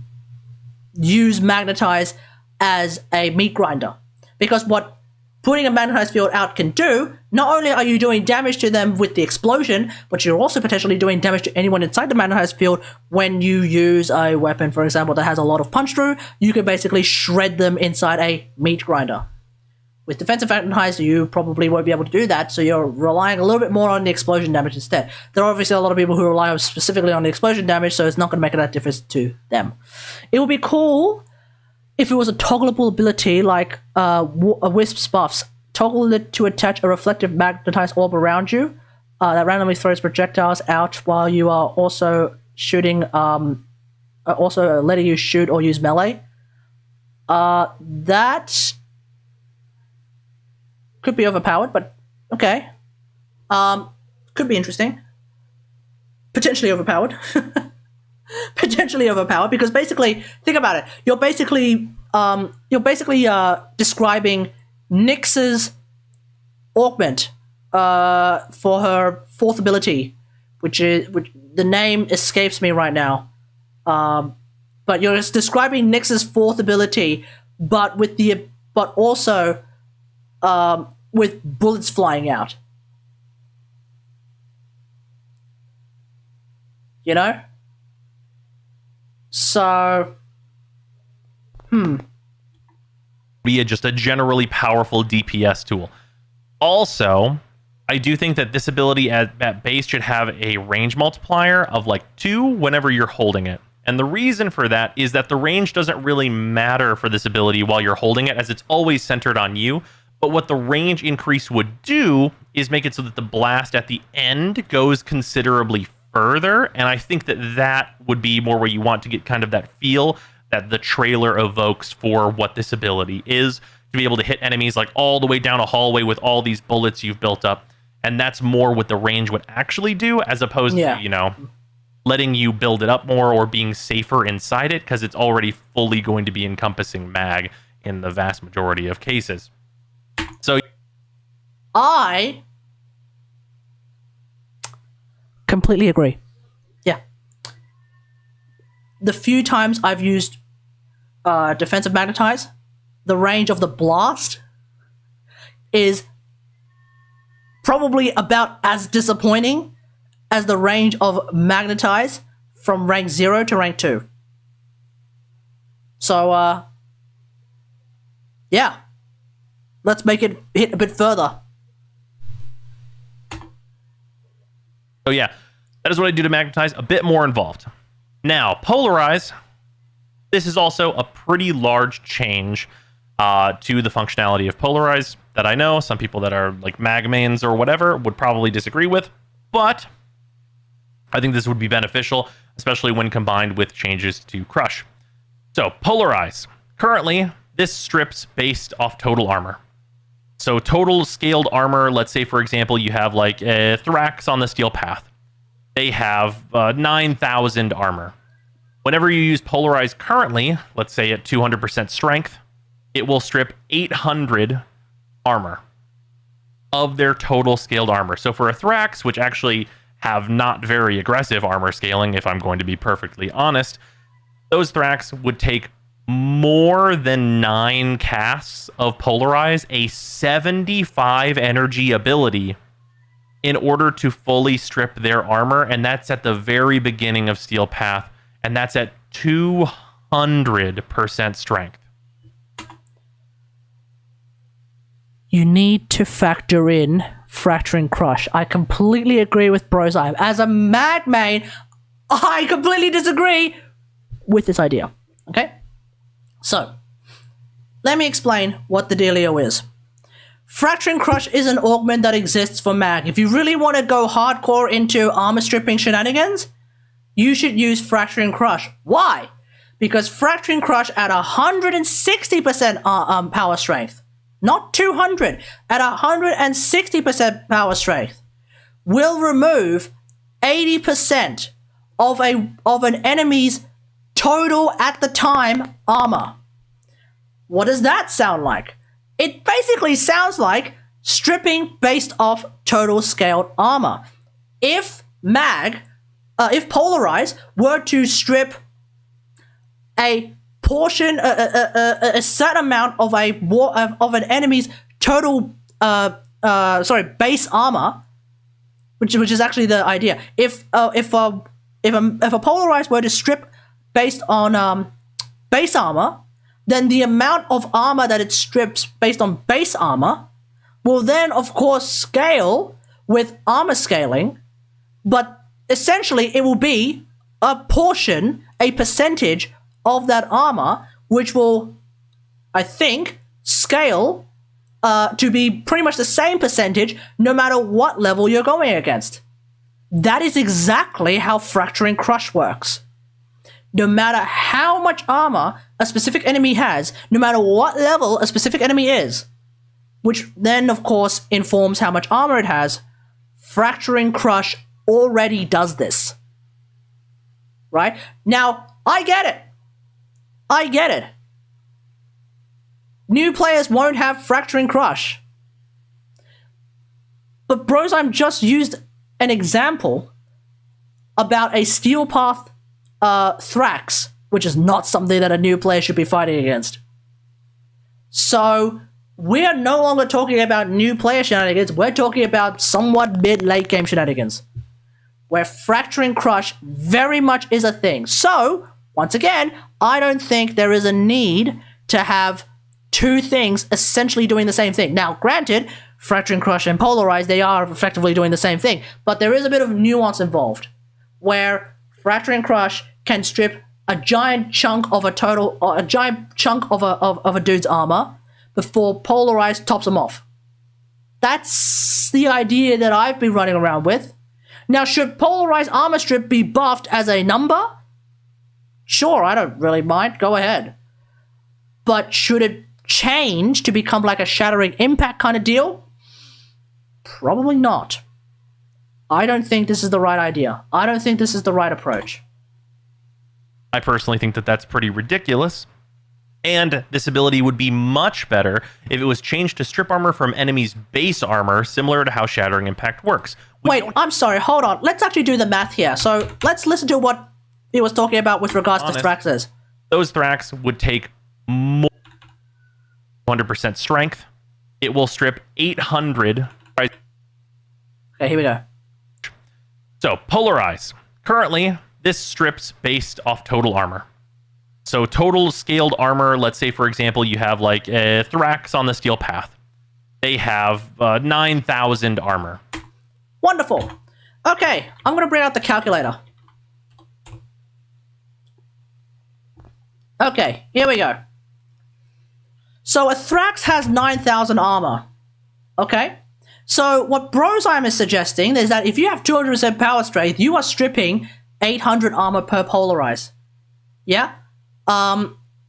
use magnetize as a meat grinder. Because what putting a magnetized field out can do, not only are you doing damage to them with the explosion, but you're also potentially doing damage to anyone inside the magnetized field when you use a weapon, for example, that has a lot of punch through. You can basically shred them inside a meat grinder. With defensive magnetized, you probably won't be able to do that, so you're relying a little bit more on the explosion damage instead. There are obviously a lot of people who rely specifically on the explosion damage, so it's not going to make that difference to them. It would be cool if it was a toggleable ability like a Wisp's buffs. Toggle it to attach a reflective magnetized orb around you that randomly throws projectiles out while you are also shooting, also letting you shoot or use melee. That could be overpowered, but okay. Could be interesting. Potentially overpowered. Potentially overpowered, because basically, think about it. You're basically describing Nyx's augment for her fourth ability, which the name escapes me right now. But you're just describing Nyx's fourth ability, but also with bullets flying out. You know? So, be just a generally powerful DPS tool. Also, I do think that this ability at base should have a range multiplier of like 2 whenever you're holding it. And the reason for that is that the range doesn't really matter for this ability while you're holding it, as it's always centered on you. But what the range increase would do is make it so that the blast at the end goes considerably further. And I think that would be more where you want to get kind of that feel that the trailer evokes for what this ability is, to be able to hit enemies like all the way down a hallway with all these bullets you've built up. And that's more what the range would actually do, as opposed to, you know, letting you build it up more or being safer inside it, because it's already fully going to be encompassing mag in the vast majority of cases. So I completely agree. Yeah. The few times I've used defensive magnetize, the range of the blast is probably about as disappointing as the range of magnetize from rank 0 to rank 2. So, yeah. Let's make it hit a bit further. So yeah, that is what I do to magnetize, a bit more involved. Now, polarize. This is also a pretty large change to the functionality of polarize that I know some people that are like mag mains or whatever would probably disagree with, but I think this would be beneficial, especially when combined with changes to crush. So polarize. Currently, this strips based off total armor. So total scaled armor, let's say, for example, you have like a Thrax on the Steel Path. They have 9,000 armor. Whenever you use Polarize currently, let's say at 200% strength, it will strip 800 armor of their total scaled armor. So for a Thrax, which actually have not very aggressive armor scaling, if I'm going to be perfectly honest, those Thrax would take more than 9 casts of Polarize, a 75 energy ability, in order to fully strip their armor, and that's at the very beginning of Steel Path, and that's at 200% strength. You need to factor in Fracturing Crush. I completely agree with Brozime. As a Mag main, I completely disagree with this idea. Okay? So, let me explain what the dealio is. Fracturing Crush is an augment that exists for Mag. If you really want to go hardcore into armor stripping shenanigans, you should use Fracturing Crush. Why? Because Fracturing Crush at 160% power strength, not 200, at 160% power strength, will remove 80% of an enemy's total at the time armor. What does that sound like? It basically sounds like stripping based off total scaled armor. If Polarize were to strip a portion, a certain amount of an enemy's total, base armor, which is actually the idea. If a Polarize were to strip based on base armor, then the amount of armor that it strips based on base armor will then, of course, scale with armor scaling, but essentially it will be a portion, a percentage of that armor, which will, I think, scale to be pretty much the same percentage no matter what level you're going against. That is exactly how Fracturing Crush works. No matter how much armor a specific enemy has, no matter what level a specific enemy is, which then, of course, informs how much armor it has, Fracturing Crush already does this. Right? Now, I get it. New players won't have Fracturing Crush. But Brozime just used an example about a Steel Path Thrax, which is not something that a new player should be fighting against. So, we are no longer talking about new player shenanigans, we're talking about somewhat mid-late game shenanigans, where Fracturing Crush very much is a thing. So, once again, I don't think there is a need to have two things essentially doing the same thing. Now, granted, Fracturing Crush and Polarize, they are effectively doing the same thing, but there is a bit of nuance involved, where Fracturing Crush can strip a giant chunk of a dude's armor before Polarize tops him off. That's the idea that I've been running around with. Now, should Polarize armor strip be buffed as a number? Sure, I don't really mind. Go ahead. But should it change to become like a Shattering Impact kind of deal? Probably not. I don't think this is the right idea. I don't think this is the right approach. I personally think that that's pretty ridiculous. And this ability would be much better if it was changed to strip armor from enemies' base armor, similar to how Shattering Impact works. Wait, I'm sorry, hold on. Let's actually do the math here. So let's listen to what he was talking about with regards to Thraxes. Those Thrax would take more 100% strength. It will strip 800. Okay, here we go. So, Polarize. Currently, this strips based off total armor. So, total scaled armor, let's say, for example, you have like a Thrax on the Steel Path. They have 9,000 armor. Wonderful. Okay, I'm going to bring out the calculator. Okay, here we go. So a Thrax has 9,000 armor. Okay? So what Brozime is suggesting is that if you have 200% power strength, you are stripping 800 armor per Polarize. Yeah?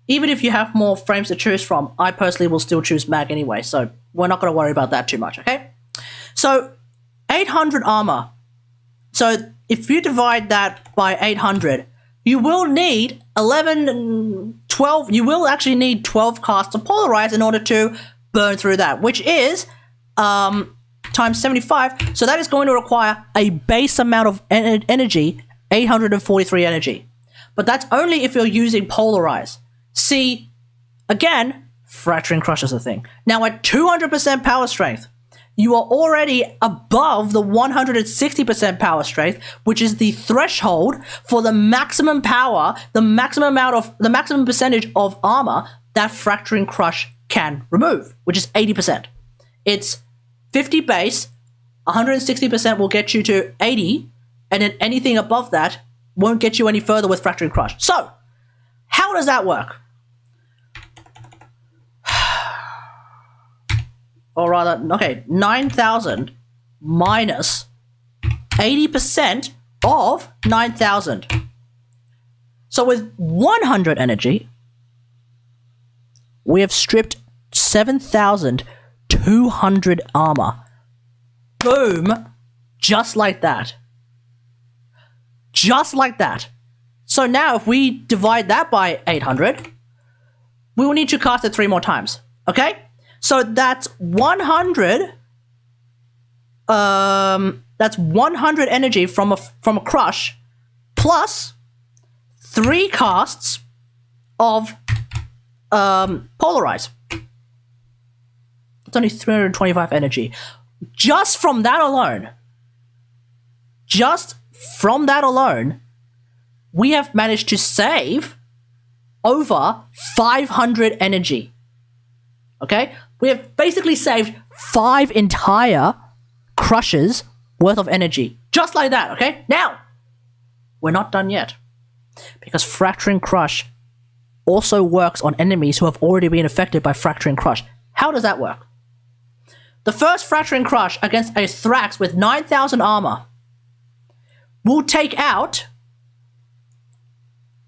Even if you have more frames to choose from, I personally will still choose Mag anyway, so we're not going to worry about that too much, okay? So 800 armor. So if you divide that by 800, you will need 12, you will actually need 12 casts of Polarize in order to burn through that, which is times 75. So that is going to require a base amount of energy, 843 energy. But that's only if you're using Polarize. See, again, Fracturing Crush is a thing. Now at 200% power strength, you are already above the 160% power strength, which is the threshold for the maximum power, the maximum percentage of armor that Fracturing Crush can remove, which is 80%. It's 50 base, 160% will get you to 80, and then anything above that won't get you any further with Fracturing Crush. So, how does that work? Or rather, okay, 9,000 minus 80% of 9,000. So with 100 energy, we have stripped 7,200 armor. Boom! Just like that. Just like that. So now if we divide that by 800, we will need to cast it 3 more times. Okay? So that's 100. That's 100 energy from a crush, plus 3 casts of polarize. It's only 325 energy. Just from that alone, we have managed to save over 500 energy. Okay? We have basically saved 5 entire crushes worth of energy. Just like that, okay? Now, we're not done yet. Because Fracturing Crush also works on enemies who have already been affected by Fracturing Crush. How does that work? The first Fracturing Crush against a Thrax with 9,000 armor will take out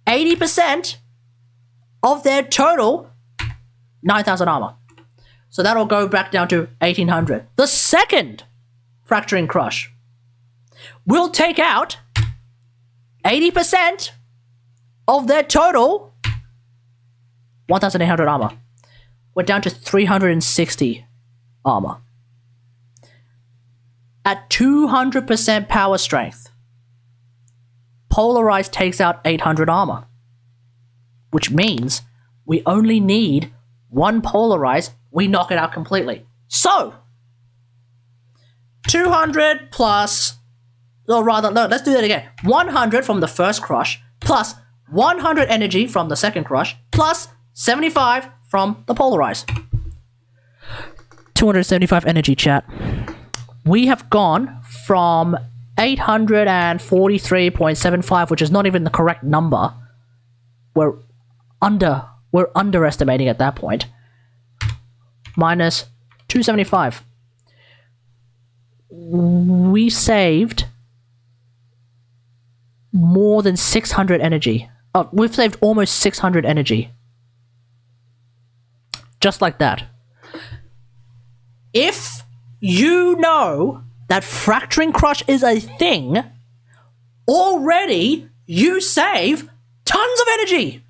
80% of their total 9,000 armor. So that'll go back down to 1,800. The second Fracturing Crush will take out 80% of their total 1,800 armor. We're down to 360 armor. At 200% power strength, Polarize takes out 800 armor. Which means we only need 1 Polarize, we knock it out completely. So, 200 plus, or rather, no, let's do that again. 100 from the first crush, plus 100 energy from the second crush, plus 75 from the Polarize. 275 energy, chat. We have gone from 843.75, which is not even the correct number. We're underestimating at that point. Minus 275. We saved more than 600 energy. Oh, we've saved almost 600 energy. Just like that. If you know that Fracturing Crush is a thing, already you save tons of energy.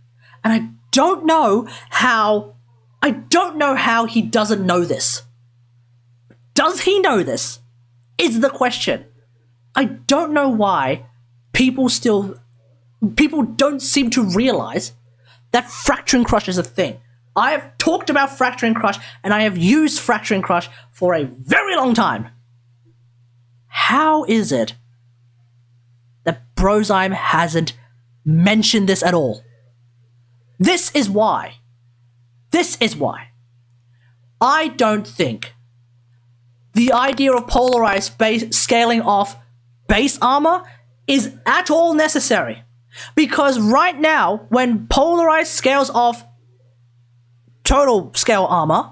And I don't know how he doesn't know this. Does he know this? Is the question. I don't know why people don't seem to realize that Fracturing Crush is a thing. I have talked about Fracturing Crush, and I have used Fracturing Crush for a very long time. How is it that Brozyme hasn't mentioned this at all? This is why. This is why. I don't think the idea of Polarized scaling off base armor is at all necessary. Because right now, when Polarized scales off total scale armor,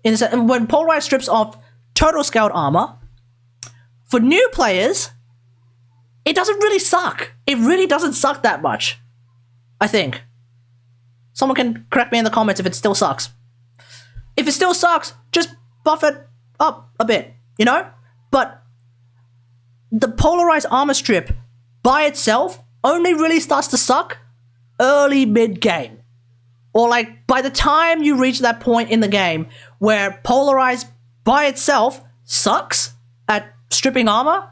when Polarized strips off total scaled armor, for new players, it doesn't really suck. It really doesn't suck that much, I think. Someone can correct me in the comments if it still sucks. If it still sucks, just buff it up a bit, you know? But the Polarized armor strip by itself only really starts to suck early mid-game. Or like by the time you reach that point in the game where Polarized by itself sucks at stripping armor,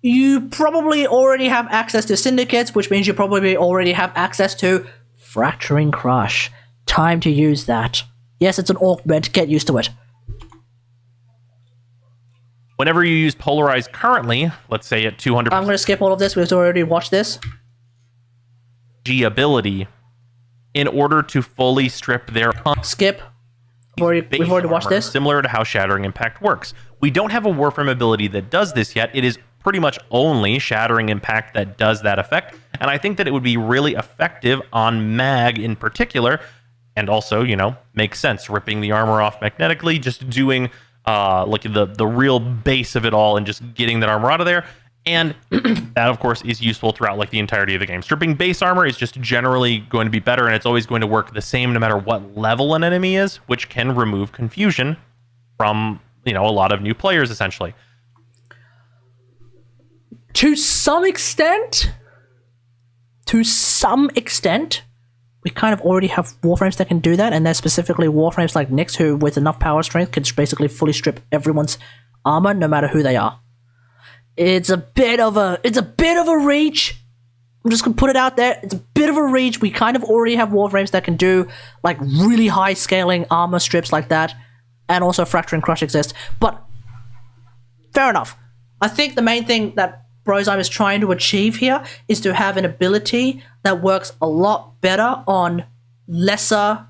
you probably already have access to syndicates, which means you probably already have access to Fracturing Crush. Time to use that. Yes, it's an augment, get used to it. Whenever you use Polarize currently, let's say at 200% I'm going to skip all of this. We've already watched this. G ability, in order to fully strip their Skip. We've already watched armor, this. similar to how Shattering Impact works. We don't have a Warframe ability that does this yet. It is pretty much only Shattering Impact that does that effect, and I think that it would be really effective on Mag in particular, and also, you know, makes sense, ripping the armor off magnetically, just doing like the real base of it all and just getting that armor out of there. And that, of course, is useful throughout like the entirety of the game. Stripping base armor is just generally going to be better, and it's always going to work the same no matter what level an enemy is, which can remove confusion from, you know, a lot of new players, essentially. To some extent, we kind of already have Warframes that can do that, and they're specifically Warframes like Nyx, who with enough power strength can basically fully strip everyone's armor, no matter who they are. It's a bit of a reach. I'm just gonna put it out there. It's a bit of a reach. We kind of already have Warframes that can do like really high scaling armor strips like that, and also Fracture and Crush exist. But fair enough. I think the main thing that Brozyme is trying to achieve here is to have an ability that works a lot better on lesser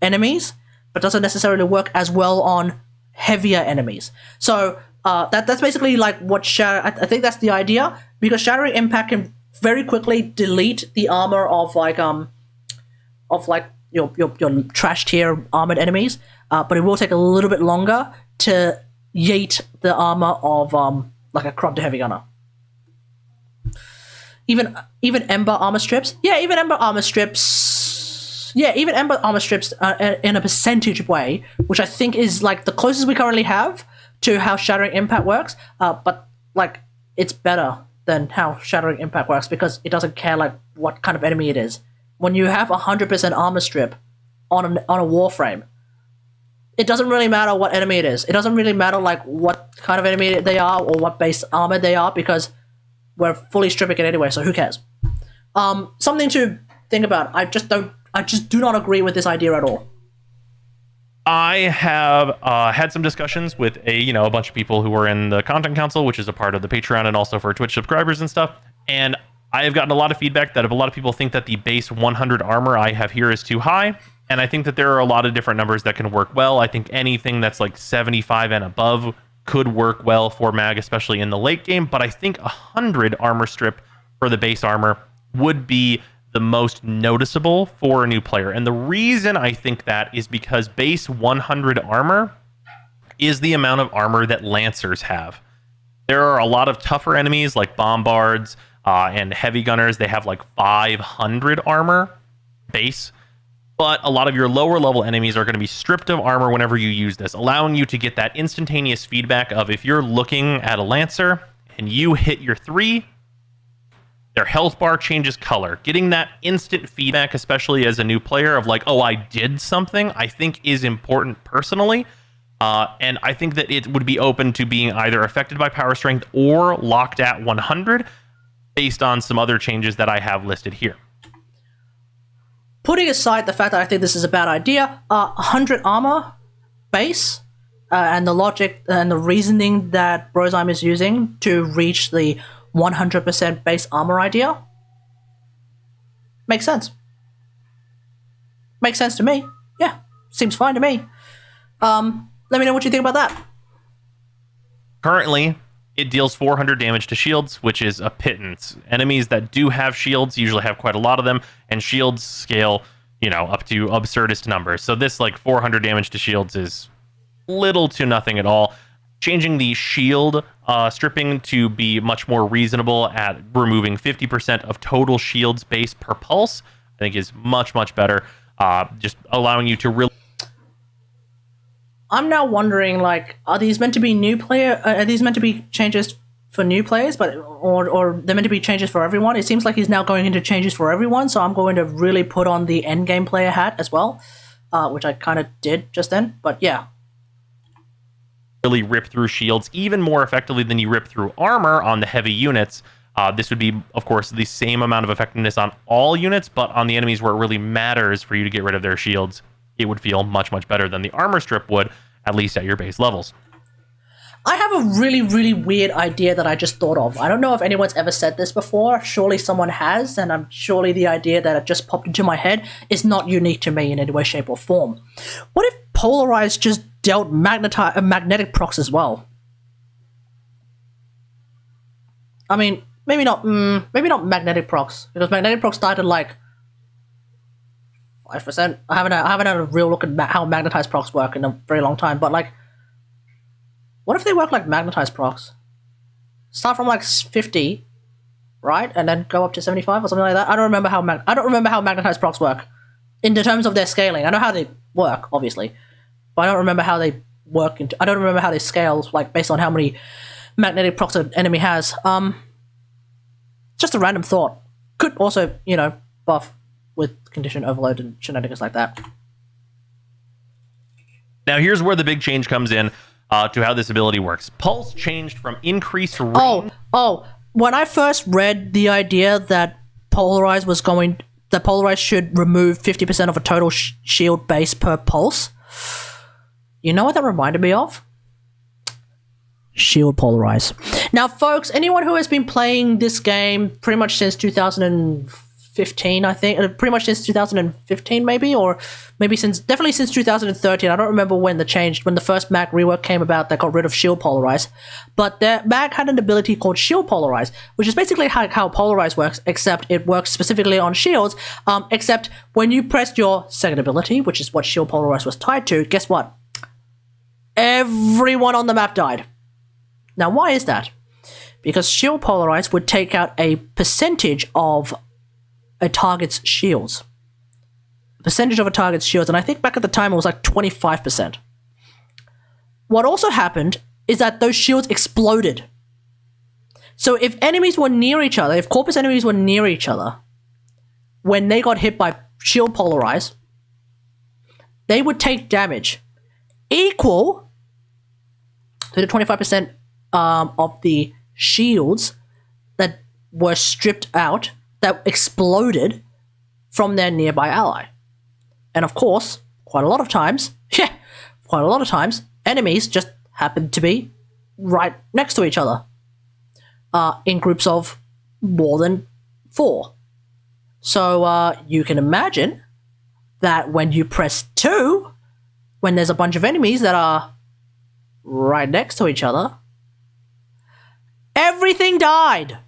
enemies, but doesn't necessarily work as well on heavier enemies. So that's basically like what I think that's the idea, because Shattering Impact can very quickly delete the armor of your trash tier armored enemies, but it will take a little bit longer to yeet the armor of like a Crop to Heavy Gunner. Even Ember armor strips. Yeah, even Ember armor strips in a percentage way, which I think is like the closest we currently have to how Shattering Impact works, but like it's better than how Shattering Impact works because it doesn't care like what kind of enemy it is. When you have 100% armor strip on a Warframe, it doesn't really matter what enemy it is. It doesn't really matter like what kind of enemy they are or what base armor they are, because we're fully stripping it anyway, so who cares? Something to think about. I just do not agree with this idea at all. I have had some discussions with a bunch of people who are in the Content Council, which is a part of the Patreon and also for Twitch subscribers and stuff. And I have gotten a lot of feedback that a lot of people think that the base 100 armor I have here is too high. And I think that there are a lot of different numbers that can work well. I think anything that's like 75 and above could work well for Mag, especially in the late game. But I think 100 armor strip for the base armor would be the most noticeable for a new player. And the reason I think that is because base 100 armor is the amount of armor that Lancers have. There are a lot of tougher enemies like Bombards and Heavy Gunners. They have like 500 armor base. But a lot of your lower level enemies are going to be stripped of armor whenever you use this, allowing you to get that instantaneous feedback of if you're looking at a Lancer and you hit your 3, their health bar changes color. Getting that instant feedback, especially as a new player, of like, oh, I did something, I think is important personally. And I think that it would be open to being either affected by power strength or locked at 100 based on some other changes that I have listed here. Putting aside the fact that I think this is a bad idea, 100 armor base and the logic and the reasoning that Brozyme is using to reach the 100% base armor idea makes sense. Makes sense to me. Yeah, seems fine to me. Let me know what you think about that. Currently, it deals 400 damage to shields, which is a pittance. Enemies that do have shields usually have quite a lot of them, and shields scale, up to absurdist numbers. So this, like, 400 damage to shields is little to nothing at all. Changing the shield stripping to be much more reasonable at removing 50% of total shields base per pulse, I think is much, much better. Just allowing you to really... I'm now wondering, like, are these meant to be are these meant to be changes for new players, or they're meant to be changes for everyone? It seems like he's now going into changes for everyone, so I'm going to really put on the endgame player hat as well, which I kind of did just then, but yeah. Really rip through shields even more effectively than you rip through armor on the heavy units. This would be, of course, the same amount of effectiveness on all units, but on the enemies where it really matters for you to get rid of their shields, it would feel much, much better than the armor strip would, at least at your base levels. I have a really, really weird idea that I just thought of. I don't know if anyone's ever said this before. Surely someone has, and I'm surely the idea that it just popped into my head is not unique to me in any way, shape, or form. What if Polarized just dealt magnetic procs as well? I mean, maybe not magnetic procs, because magnetic procs died at like 5%. I haven't had a real look at how magnetized procs work in a very long time, but like, what if they work like magnetized procs? Start from like 50, right, and then go up to 75 or something like that. I don't remember how magnetized procs work in the terms of their scaling. I know how they work, obviously, but I don't remember how they work. I don't remember how they scale, like based on how many magnetic procs an enemy has. Just a random thought. Could also, buff with condition overload and shenanigans like that. Now here's where the big change comes in. To how this ability works. Pulse changed from increased range. When I first read the idea that Polarized should remove 50% of a total shield base per pulse, you know what that reminded me of? Shield Polarize. Now, folks, anyone who has been playing this game pretty much since 2015, I think, pretty much since 2015 maybe, or maybe definitely since 2013. I don't remember when the first Mag Rework came about that got rid of Shield Polarize, but the Mag had an ability called Shield Polarize, which is basically how Polarize works, except it works specifically on shields, except when you pressed your second ability, which is what Shield Polarize was tied to, guess what? Everyone on the map died. Now, why is that? Because Shield Polarize would take out a percentage of a target's shields. Percentage of a target's shields, and I think back at the time it was like 25%. What also happened is that those shields exploded. So if enemies were near each other, if Corpus enemies were near each other, when they got hit by Shield Polarize, they would take damage equal to the 25% of the shields that were stripped out, that exploded from their nearby ally. And of course, quite a lot of times, enemies just happen to be right next to each other in groups of more than 4. So you can imagine that when you press 2, when there's a bunch of enemies that are right next to each other, everything died.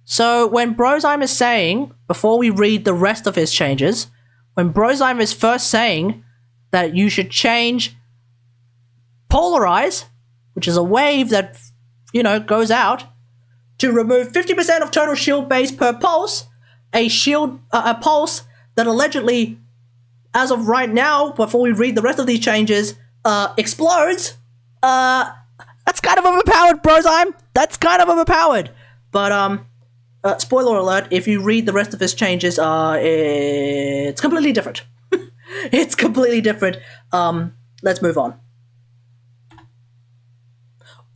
So when Brozyme is saying, before we read the rest of his changes, when Brozyme is first saying that you should change Polarize, which is a wave that, goes out, to remove 50% of total shield base per pulse, a pulse that allegedly, as of right now, before we read the rest of these changes, explodes, that's kind of overpowered, Brozyme. That's kind of overpowered. But, spoiler alert, if you read the rest of his changes, it's completely different. It's completely different. Let's move on.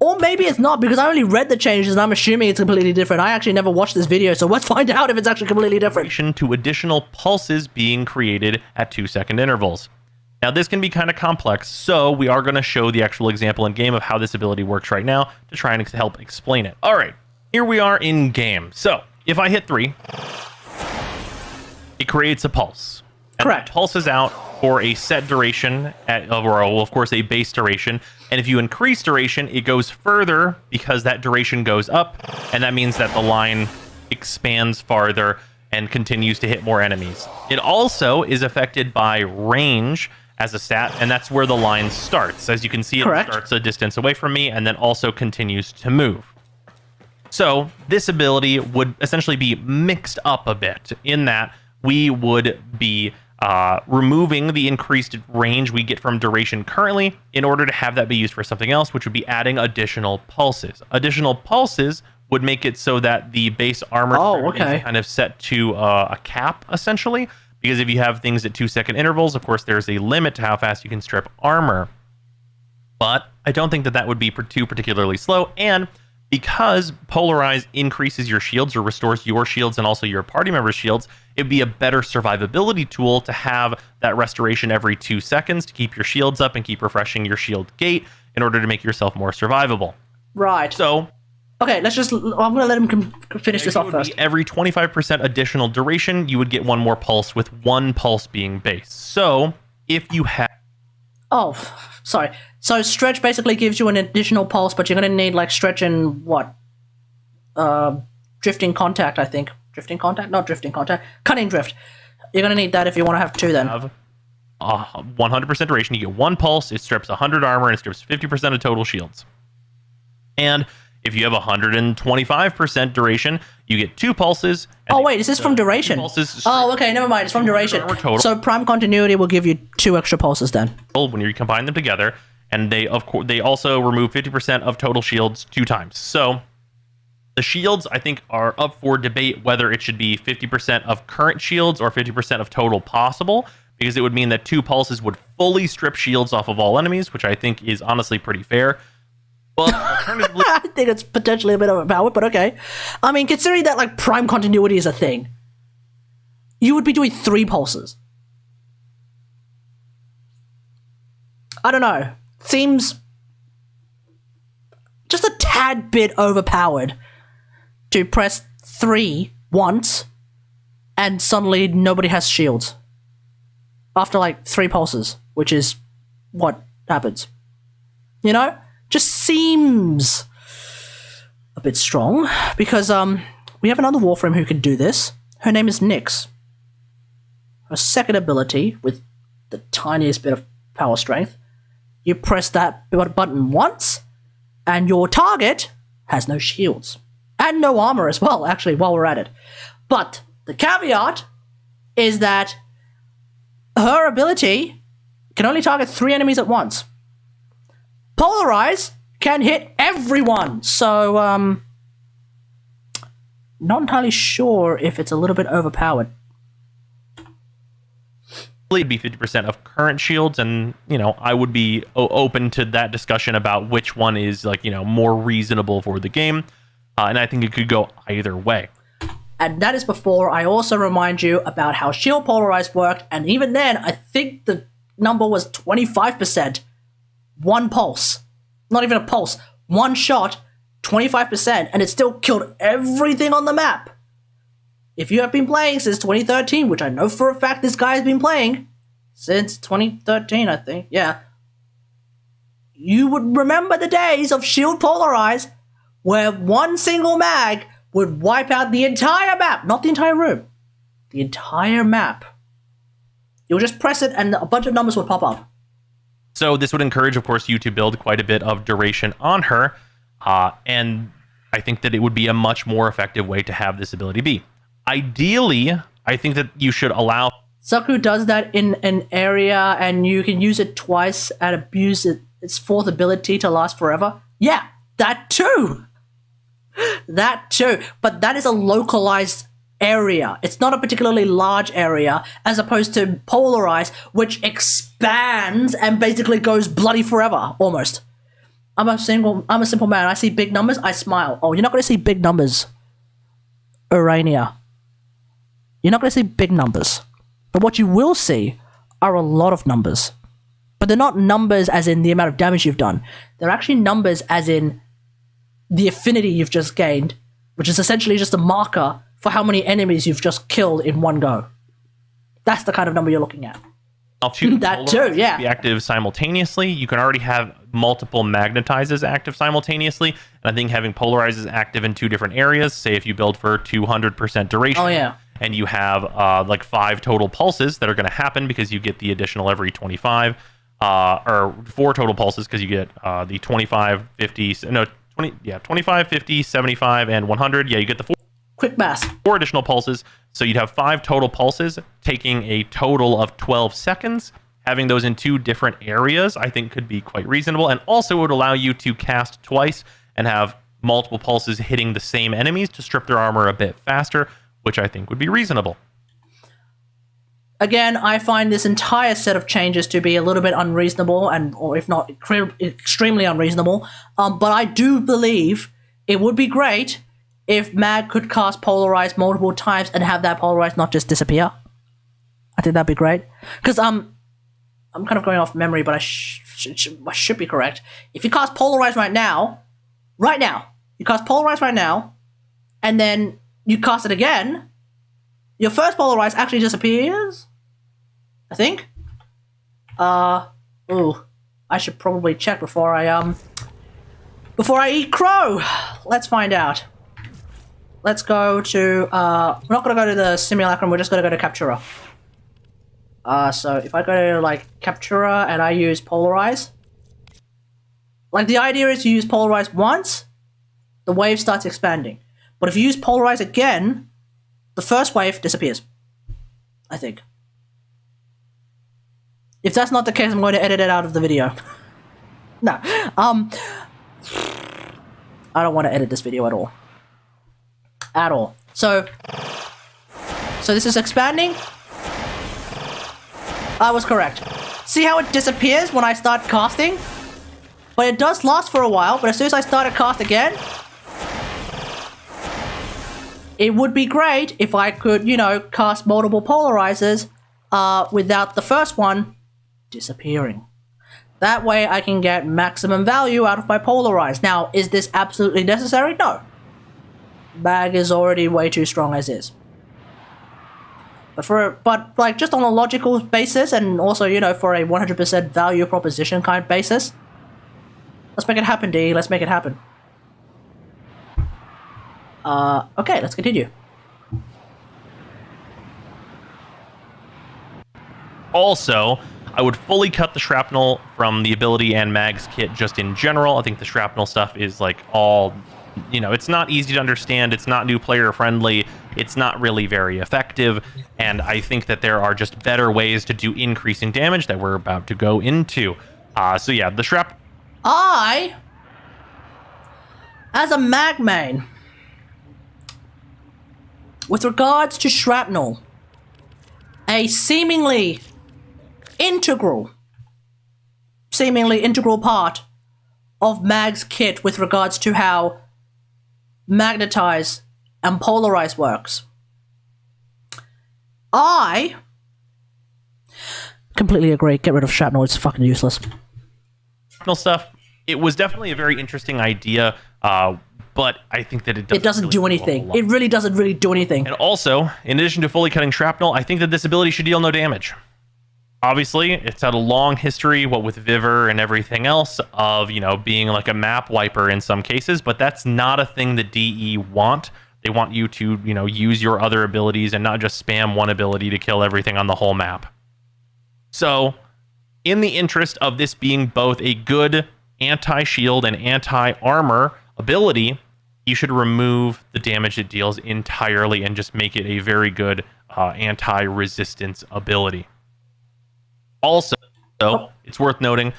Or maybe it's not, because I only read the changes and I'm assuming it's completely different. I actually never watched this video, so let's find out if it's actually completely different. To additional pulses being created at 2-second intervals. Now, this can be kind of complex, so we are going to show the actual example in game of how this ability works right now to try and help explain it. All right, here we are in game. So, if I hit 3, it creates a pulse. Correct. It pulses out for a set duration, or of course a base duration. And if you increase duration, it goes further because that duration goes up, and that means that the line expands farther and continues to hit more enemies. It also is affected by range as a stat, and that's where the line starts. As you can see, it starts a distance away from me and then also continues to move. So this ability would essentially be mixed up a bit in that we would be removing the increased range we get from duration currently in order to have that be used for something else, which would be adding additional pulses. Additional pulses would make it so that the base armor is kind of set to a cap, essentially, because if you have things at 2-second intervals, of course, there's a limit to how fast you can strip armor. But I don't think that that would be too particularly slow, and because Polarize increases your shields or restores your shields and also your party members' shields, it'd be a better survivability tool to have that restoration every 2 seconds to keep your shields up and keep refreshing your shield gate in order to make yourself more survivable. Right. So, okay, let's just. I'm gonna let him finish this off first. Every 25% additional duration, you would get one more pulse, with one pulse being base. So, if you have. Oh, sorry. So stretch basically gives you an additional pulse, but you're gonna need like stretch and what? Drifting contact, I think. Drifting contact? Not drifting contact. Cutting drift. You're gonna need that if you want to have two then. 100% duration, you get one pulse, it strips 100 armor, and it strips 50% of total shields. And if you have 125% duration, you get two pulses. Oh wait, is this from duration? Oh, okay, never mind. It's from duration. So prime continuity will give you 2 extra pulses then. When you combine them together, and they also remove 50% of total shields 2 times. So the shields, I think, are up for debate whether it should be 50% of current shields or 50% of total possible, because it would mean that 2 pulses would fully strip shields off of all enemies, which I think is honestly pretty fair. But alternatively, I think it's potentially a bit overpowered, but okay. I mean, considering that like prime continuity is a thing, you would be doing 3 pulses. I don't know. Seems just a tad bit overpowered to press 3 once and suddenly nobody has shields after like 3 pulses, which is what happens. You know? Just seems a bit strong, because we have another Warframe who can do this. Her name is Nyx. Her second ability, with the tiniest bit of power strength, you press that button once, and your target has no shields. And no armor as well, actually, while we're at it. But the caveat is that her ability can only target 3 enemies at once. Polarize can hit everyone, so not entirely sure if it's a little bit overpowered. It'd be 50% of current shields, and I would be open to that discussion about which one is more reasonable for the game, and I think it could go either way. And that is before I also remind you about how shield polarize worked, and even then I think the number was 25%. 1 pulse. Not even a pulse. 1 shot, 25%, and it still killed everything on the map. If you have been playing since 2013, which I know for a fact this guy has been playing since 2013, I think, yeah, you would remember the days of shield polarize where 1 single mag would wipe out the entire map, not the entire room, the entire map. You'll just press it and a bunch of numbers would pop up. So this would encourage, of course, you to build quite a bit of duration on her, and I think that it would be a much more effective way to have this ability be. Ideally, I think that you should allow... Zaku does that in an area, and you can use it twice and abuse its 4th ability to last forever. Yeah, that too! That too. But that is a localized area. It's not a particularly large area, as opposed to Polarize, which expands and basically goes bloody forever, almost. I'm a simple man. I see big numbers, I smile. Oh, you're not going to see big numbers, Urania. You're not going to see big numbers. But what you will see are a lot of numbers. But they're not numbers as in the amount of damage you've done. They're actually numbers as in the affinity you've just gained, which is essentially just a marker for how many enemies you've just killed in one go. That's the kind of number you're looking at. That too, yeah. Be active simultaneously. You can already have multiple magnetizes active simultaneously, and I think having polarizes active in 2 different areas, say if you build for 200% duration, oh, yeah, and you have like 5 total pulses that are going to happen because you get the additional every 25, or 4 total pulses because you get the 25, 50, no, 20, yeah, 25, 50, 75, and 100. Yeah, you get the 4. Quick math. 4 additional pulses, so you'd have 5 total pulses, taking a total of 12 seconds. Having those in 2 different areas, I think, could be quite reasonable, and also would allow you to cast twice and have multiple pulses hitting the same enemies to strip their armor a bit faster, which I think would be reasonable. Again, I find this entire set of changes to be a little bit unreasonable, or if not extremely unreasonable, but I do believe it would be great if Mag could cast Polarize multiple times and have that Polarize not just disappear. I think that'd be great. Because I'm kind of going off memory, but I should be correct. If you cast Polarize right now, you cast Polarize right now, and then you cast it again, your first Polarize actually disappears, I think. Ooh, I should probably check before I eat crow. Let's find out. Let's go to, we're not gonna go to the simulacrum, we're just gonna go to Captura. So if I go to, like, Captura and I use Polarize, like, the idea is you use Polarize once, the wave starts expanding. But if you use Polarize again, the first wave disappears. I think. If that's not the case, I'm going to edit it out of the video. No. I don't want to edit this video at all. At all. So this is expanding. I was correct. See how it disappears when I start casting? But it does last for a while, but as soon as I start a cast again, it would be great if I could, you know, cast multiple polarizers without the first one disappearing. That way I can get maximum value out of my polarize. Now, is this absolutely necessary? No. Mag is already way too strong as is. But like just on a logical basis and also, you know, for a 100% value proposition kind of basis, let's make it happen, D. Let's make it happen. Okay, let's continue. Also, I would fully cut the shrapnel from the ability and Mag's kit just in general. I think the shrapnel stuff is like all, you know, it's not easy to understand. It's not new player friendly. It's not really very effective. And I think that there are just better ways to do increasing damage that we're about to go into. So yeah, the as a Mag main, with regards to shrapnel, a seemingly integral part of Mag's kit with regards to how magnetize and polarize works. I completely agree. Get rid of shrapnel. It's fucking useless. Shrapnel stuff. It was definitely a very interesting idea, but I think that it doesn't really do anything. It really doesn't really do anything. And also, in addition to fully cutting shrapnel, I think that this ability should deal no damage. Obviously, it's had a long history, what with Viver and everything else, of, you know, being like a map wiper in some cases, but that's not a thing that DE want. They want you to, you know, use your other abilities and not just spam one ability to kill everything on the whole map. So, in the interest of this being both a good anti-shield and anti-armor ability, you should remove the damage it deals entirely and just make it a very good anti-resistance ability. Also, it's worth noting,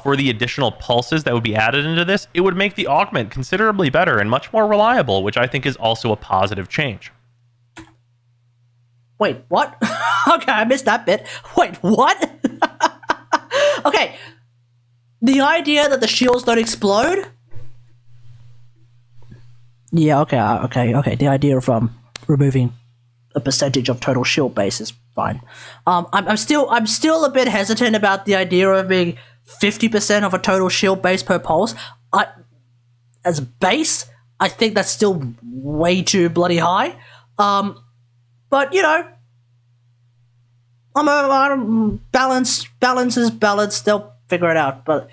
for the additional pulses that would be added into this, it would make the augment considerably better and much more reliable, which I think is also a positive change. Wait, what? Okay, I missed that bit. Wait, what? Okay, the idea that the shields don't explode? Yeah, okay. The idea of removing a percentage of total shield base is fine. I'm still a bit hesitant about the idea of being 50% of a total shield base per pulse. As a base, I think that's still way too bloody high. But you know, I'm balance is balanced. They'll figure it out. But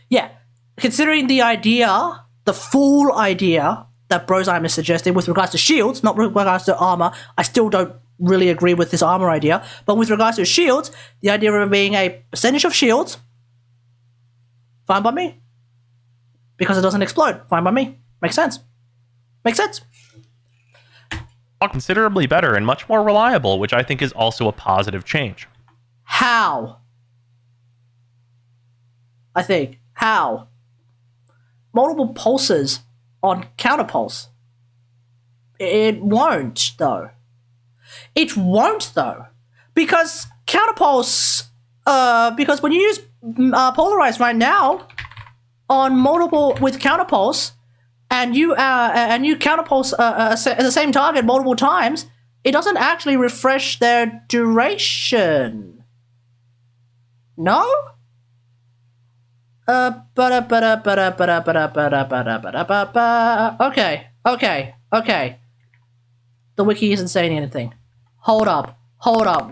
yeah, considering the idea, the full idea that Brosheim is suggesting with regards to shields, not with regards to armor, I still don't really agree with this armor idea. But with regards to shields, the idea of being a percentage of shields, fine by me. Because it doesn't explode, fine by me. Makes sense. Makes sense. Considerably better and much more reliable, which I think is also a positive change. How? I think. How? Multiple pulses on counterpulse. It won't, though. It won't, though. Because counterpulse, because when you use polarize right now on multiple with counterpulse, and you counterpulse the same target multiple times, it doesn't actually refresh their duration. No? Okay. The wiki isn't saying anything. Hold up.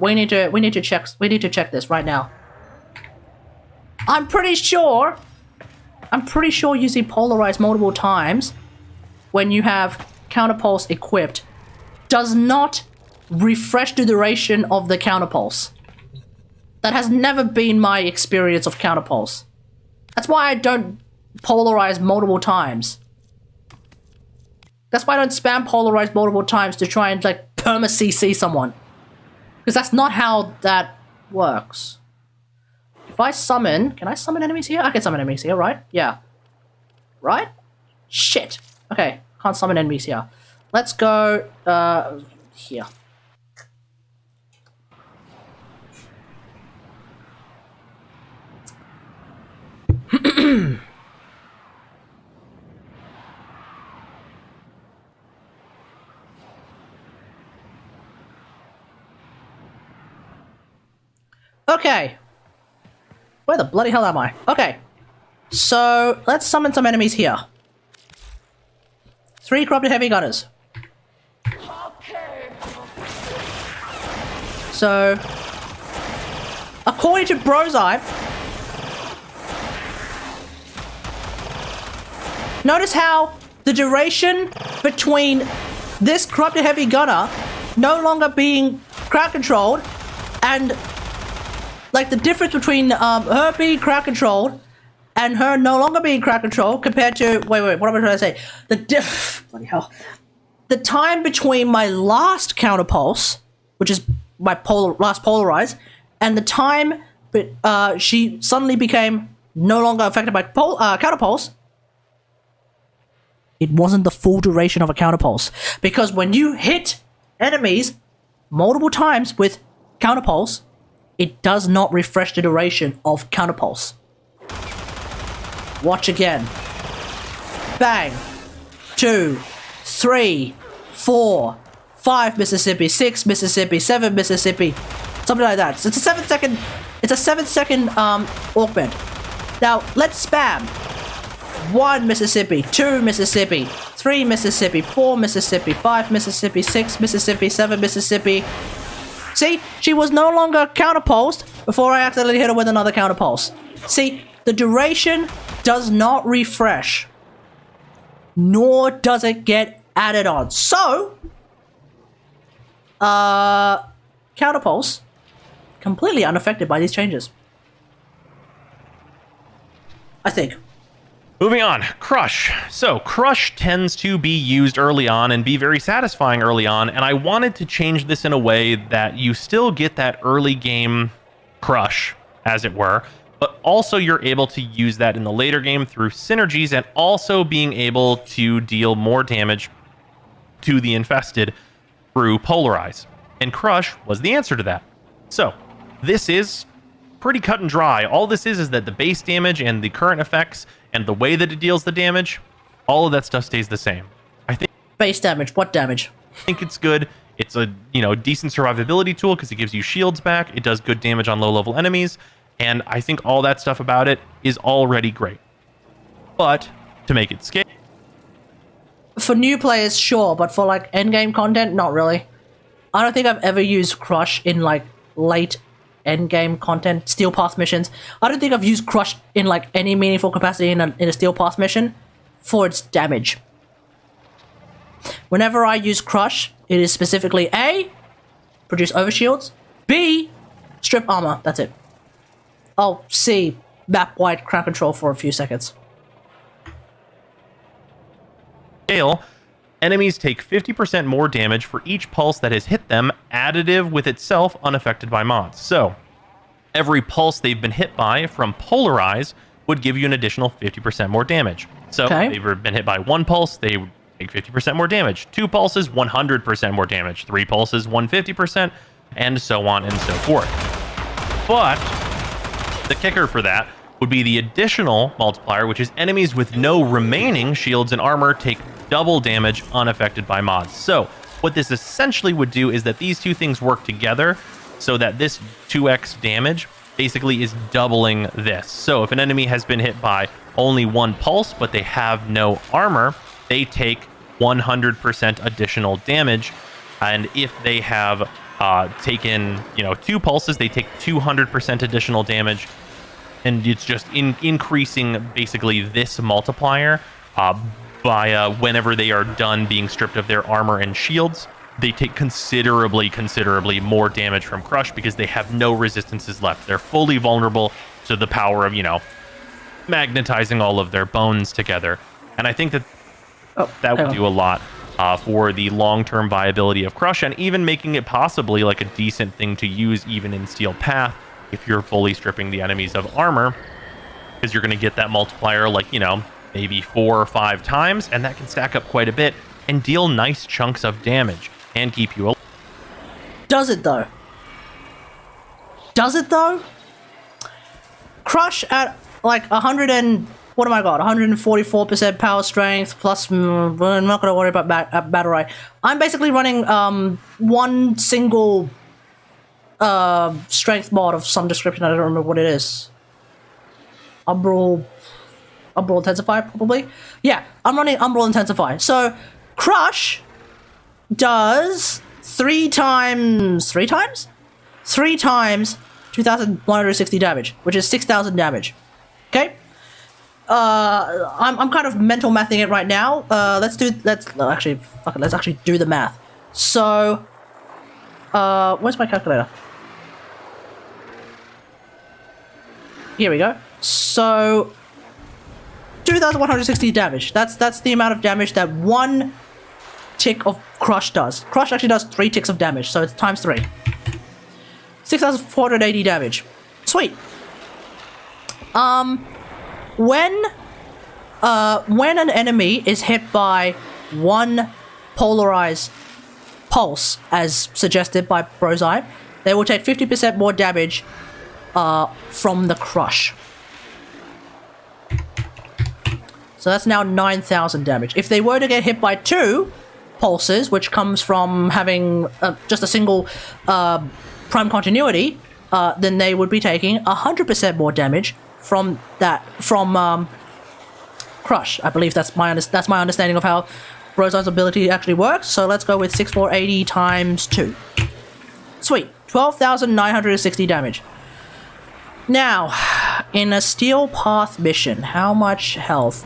We need to check this right now. I'm pretty sure using polarize multiple times when you have counterpulse equipped does not refresh the duration of the counterpulse. That has never been my experience of counterpulse. That's why I don't polarize multiple times. That's why I don't spam polarize multiple times to try and like perma CC someone. Because that's not how that works. If I summon, can I summon enemies here? I can summon enemies here, right? Yeah. Right? Shit. Okay, can't summon enemies here. Let's go, here. Okay. Where the bloody hell am I? Okay. So, let's summon some enemies here. 3 corrupted heavy gunners. So, according to Brozai, notice how the duration between this corrupted heavy gunner no longer being crowd controlled and like the difference between her being crowd controlled and her no longer being crowd controlled compared to wait, what am I trying to say? Bloody hell. The time between my last counterpulse, which is my last polarize, and the time she suddenly became no longer affected by counterpulse, it wasn't the full duration of a counterpulse. Because when you hit enemies multiple times with counterpulse, it does not refresh the duration of counterpulse. Watch again. Bang. 2, 3, 4, 5 Mississippi, 6 Mississippi, 7 Mississippi, something like that. So it's a 7-second. It's a 7-second augment. Now let's spam. 1 Mississippi, 2 Mississippi, 3 Mississippi, 4 Mississippi, 5 Mississippi, 6 Mississippi, 7 Mississippi. See, she was no longer counterpulsed before I accidentally hit her with another counterpulse. See, the duration does not refresh, nor does it get added on. So, counterpulse, completely unaffected by these changes. I think. Moving on, Crush. So, Crush tends to be used early on and be very satisfying early on, and I wanted to change this in a way that you still get that early game Crush, as it were, but also you're able to use that in the later game through synergies and also being able to deal more damage to the infested through Polarize. And Crush was the answer to that. So, this is pretty cut and dry. All this is that the base damage and the current effects and the way that it deals the damage, all of that stuff stays the same. I think base damage. What damage? I think it's good. It's a decent survivability tool because it gives you shields back. It does good damage on low-level enemies, and I think all that stuff about it is already great. But to make it scale, for new players, sure, but for like endgame content, not really. I don't think I've ever used Crush in like late endgame content, Steel Pass missions. I don't think I've used Crush in like any meaningful capacity in a Steel Pass mission for its damage. Whenever I use Crush, it is specifically A, produce overshields, B, strip armor, that's it. Oh, C, map wide crowd control for a few seconds. Enemies take 50% more damage for each pulse that has hit them, additive with itself unaffected by mods. So, every pulse they've been hit by from Polarize would give you an additional 50% more damage. So, okay. If they've been hit by 1 pulse, they would take 50% more damage. 2 pulses, 100% more damage. 3 pulses, 150%, and so on and so forth. But the kicker for that would be the additional multiplier, which is enemies with no remaining shields and armor take double damage unaffected by mods. So what this essentially would do is that these two things work together so that this 2x damage basically is doubling this. So if an enemy has been hit by only 1 pulse, but they have no armor, they take 100% additional damage. And if they have taken, 2 pulses, they take 200% additional damage. And it's just increasing basically this multiplier by whenever they are done being stripped of their armor and shields. They take considerably more damage from Crush because they have no resistances left. They're fully vulnerable to the power of, magnetizing all of their bones together. And I think that would do a lot for the long-term viability of Crush, and even making it possibly like a decent thing to use even in Steel Path if you're fully stripping the enemies of armor, because you're going to get that multiplier like, maybe 4 or 5 times, and that can stack up quite a bit and deal nice chunks of damage and keep you alive. Does it though? Crush at like 100 and what am I got? 144% power strength plus. I'm not gonna worry about battle rate. I'm basically running one single strength mod of some description. I don't remember what it is. Umbral Intensify, probably. Yeah, I'm running Umbral Intensify. So Crush does 3 times 2,160 damage, which is 6,000 damage. Okay. I'm kind of mental mathing it right now. Let's actually do the math. So, where's my calculator? Here we go. So, 2,160 damage. That's the amount of damage that 1 tick of Crush does. Crush actually does 3 ticks of damage, so it's times 3. 6,480 damage. Sweet. When an enemy is hit by 1 polarized pulse, as suggested by Brozai, they will take 50% more damage from the Crush. So that's now 9,000 damage. If they were to get hit by 2 pulses, which comes from having just a single prime continuity, then they would be taking 100% more damage from Crush. I believe that's my understanding of how Brozai's ability actually works. So let's go with 6,480 times 2. Sweet. 12,960 damage. Now, in a Steel Path mission, how much health?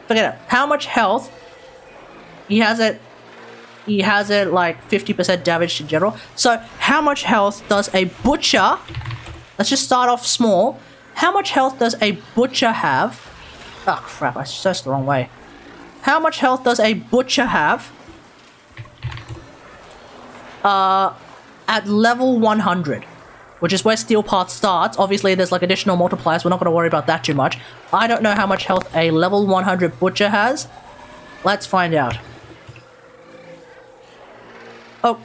Forget it. How much health? He has it like 50% damage in general. So how much health does a Butcher? Let's just start off small. How much health does a Butcher have? Oh crap, I searched the wrong way. How much health does a Butcher have? At level 100, which is where Steel Path starts. Obviously, there's like additional multipliers. We're not going to worry about that too much. I don't know how much health a level 100 Butcher has. Let's find out. Oh,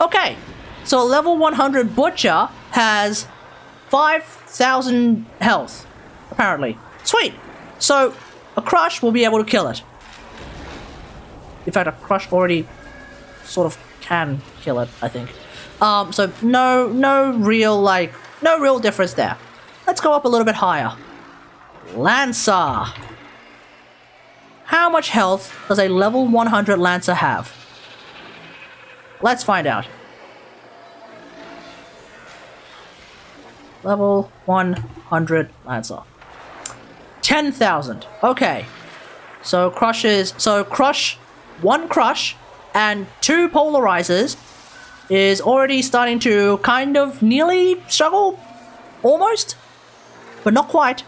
okay. So a level 100 Butcher has 5,000 health, apparently. Sweet. So a Crush will be able to kill it. In fact, a Crush already sort of can kill it, I think. So no real difference there. Let's go up a little bit higher. Lancer. How much health does a level 100 Lancer have? Let's find out. Level 100 Lancer. 10,000. Okay. So Crush, 1 Crush and 2 Polarizers is already starting to kind of nearly struggle. Almost. But not quite.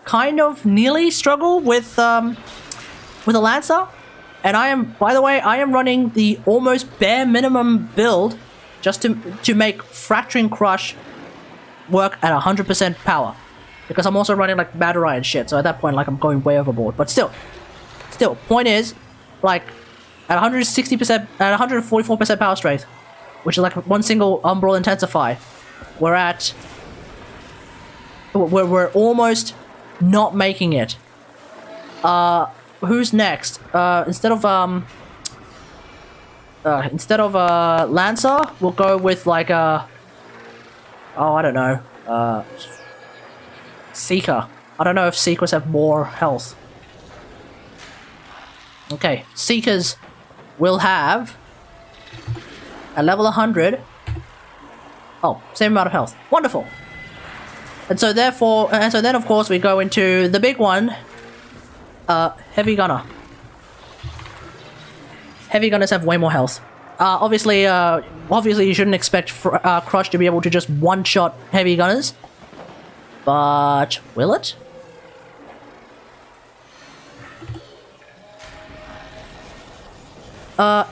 Kind of nearly struggle with a Lancer. And by the way, I am running the almost bare minimum build just to make Fracturing Crush work at 100% power. Because I'm also running like Battery and shit, so at that point like I'm going way overboard. But still, point is, like, at 160%, at 144% power strength, which is like one single Umbral Intensify, we're almost not making it. Who's next? Instead of instead of a Lancer, we'll go with like a, oh, I don't know, Seeker. I don't know if Seekers have more health. Okay, Seekers will have at level 100. Oh, same amount of health. Wonderful. And so therefore, and so then of course we go into the big one, Heavy Gunner. Heavy Gunners have way more health. Obviously you shouldn't expect Crush to be able to just one-shot Heavy Gunners. But will it?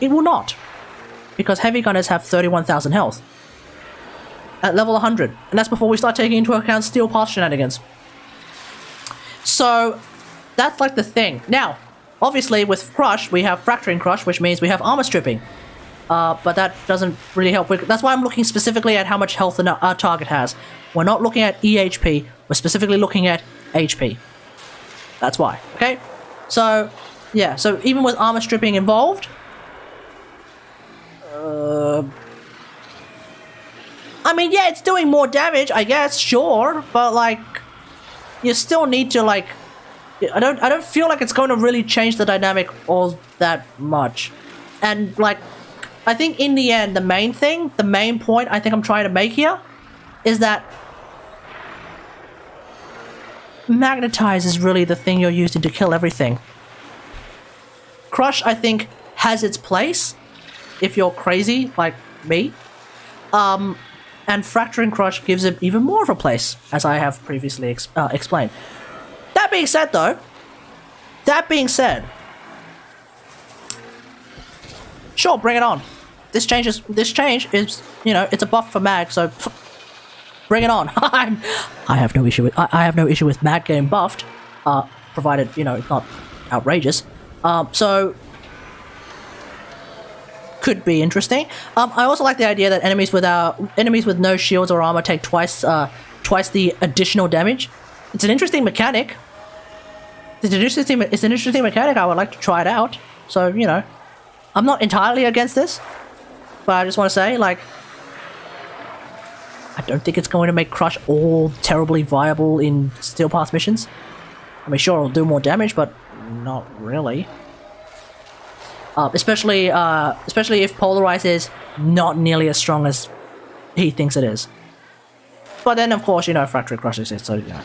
It will not. Because Heavy Gunners have 31,000 health. At level 100. And that's before we start taking into account Steel Path shenanigans. So, that's like the thing. Now, obviously with Crush, we have Fracturing Crush, which means we have Armor Stripping. But that doesn't really help. That's why I'm looking specifically at how much health our target has. We're not looking at EHP, we're specifically looking at HP. That's why, okay? So, yeah, so even with Armor Stripping involved, I mean, yeah, it's doing more damage, I guess, sure, but like, you still need to like, I don't feel like it's going to really change the dynamic all that much. And like, I think in the end, the main point I think I'm trying to make here is that Magnetize is really the thing you're using to kill everything. Crush, I think, has its place if you're crazy like me. And Fracturing Crush gives it even more of a place, as I have previously explained. That being said, though, sure, bring it on. This change is, you know, it's a buff for Mag, so bring it on. I have no issue with Mag getting buffed, provided, you know, it's not outrageous. So could be interesting. I also like the idea that enemies with no shields or armor take twice the additional damage. It's an interesting mechanic. It's an interesting mechanic. I would like to try it out. So, you know, I'm not entirely against this, but I just want to say, like, I don't think it's going to make Crush all terribly viable in Steel Path missions. I mean, sure, it'll do more damage, but not really. Especially if Polarize is not nearly as strong as he thinks it is. But then, of course, you know, Fracturing Crush exists, so, yeah.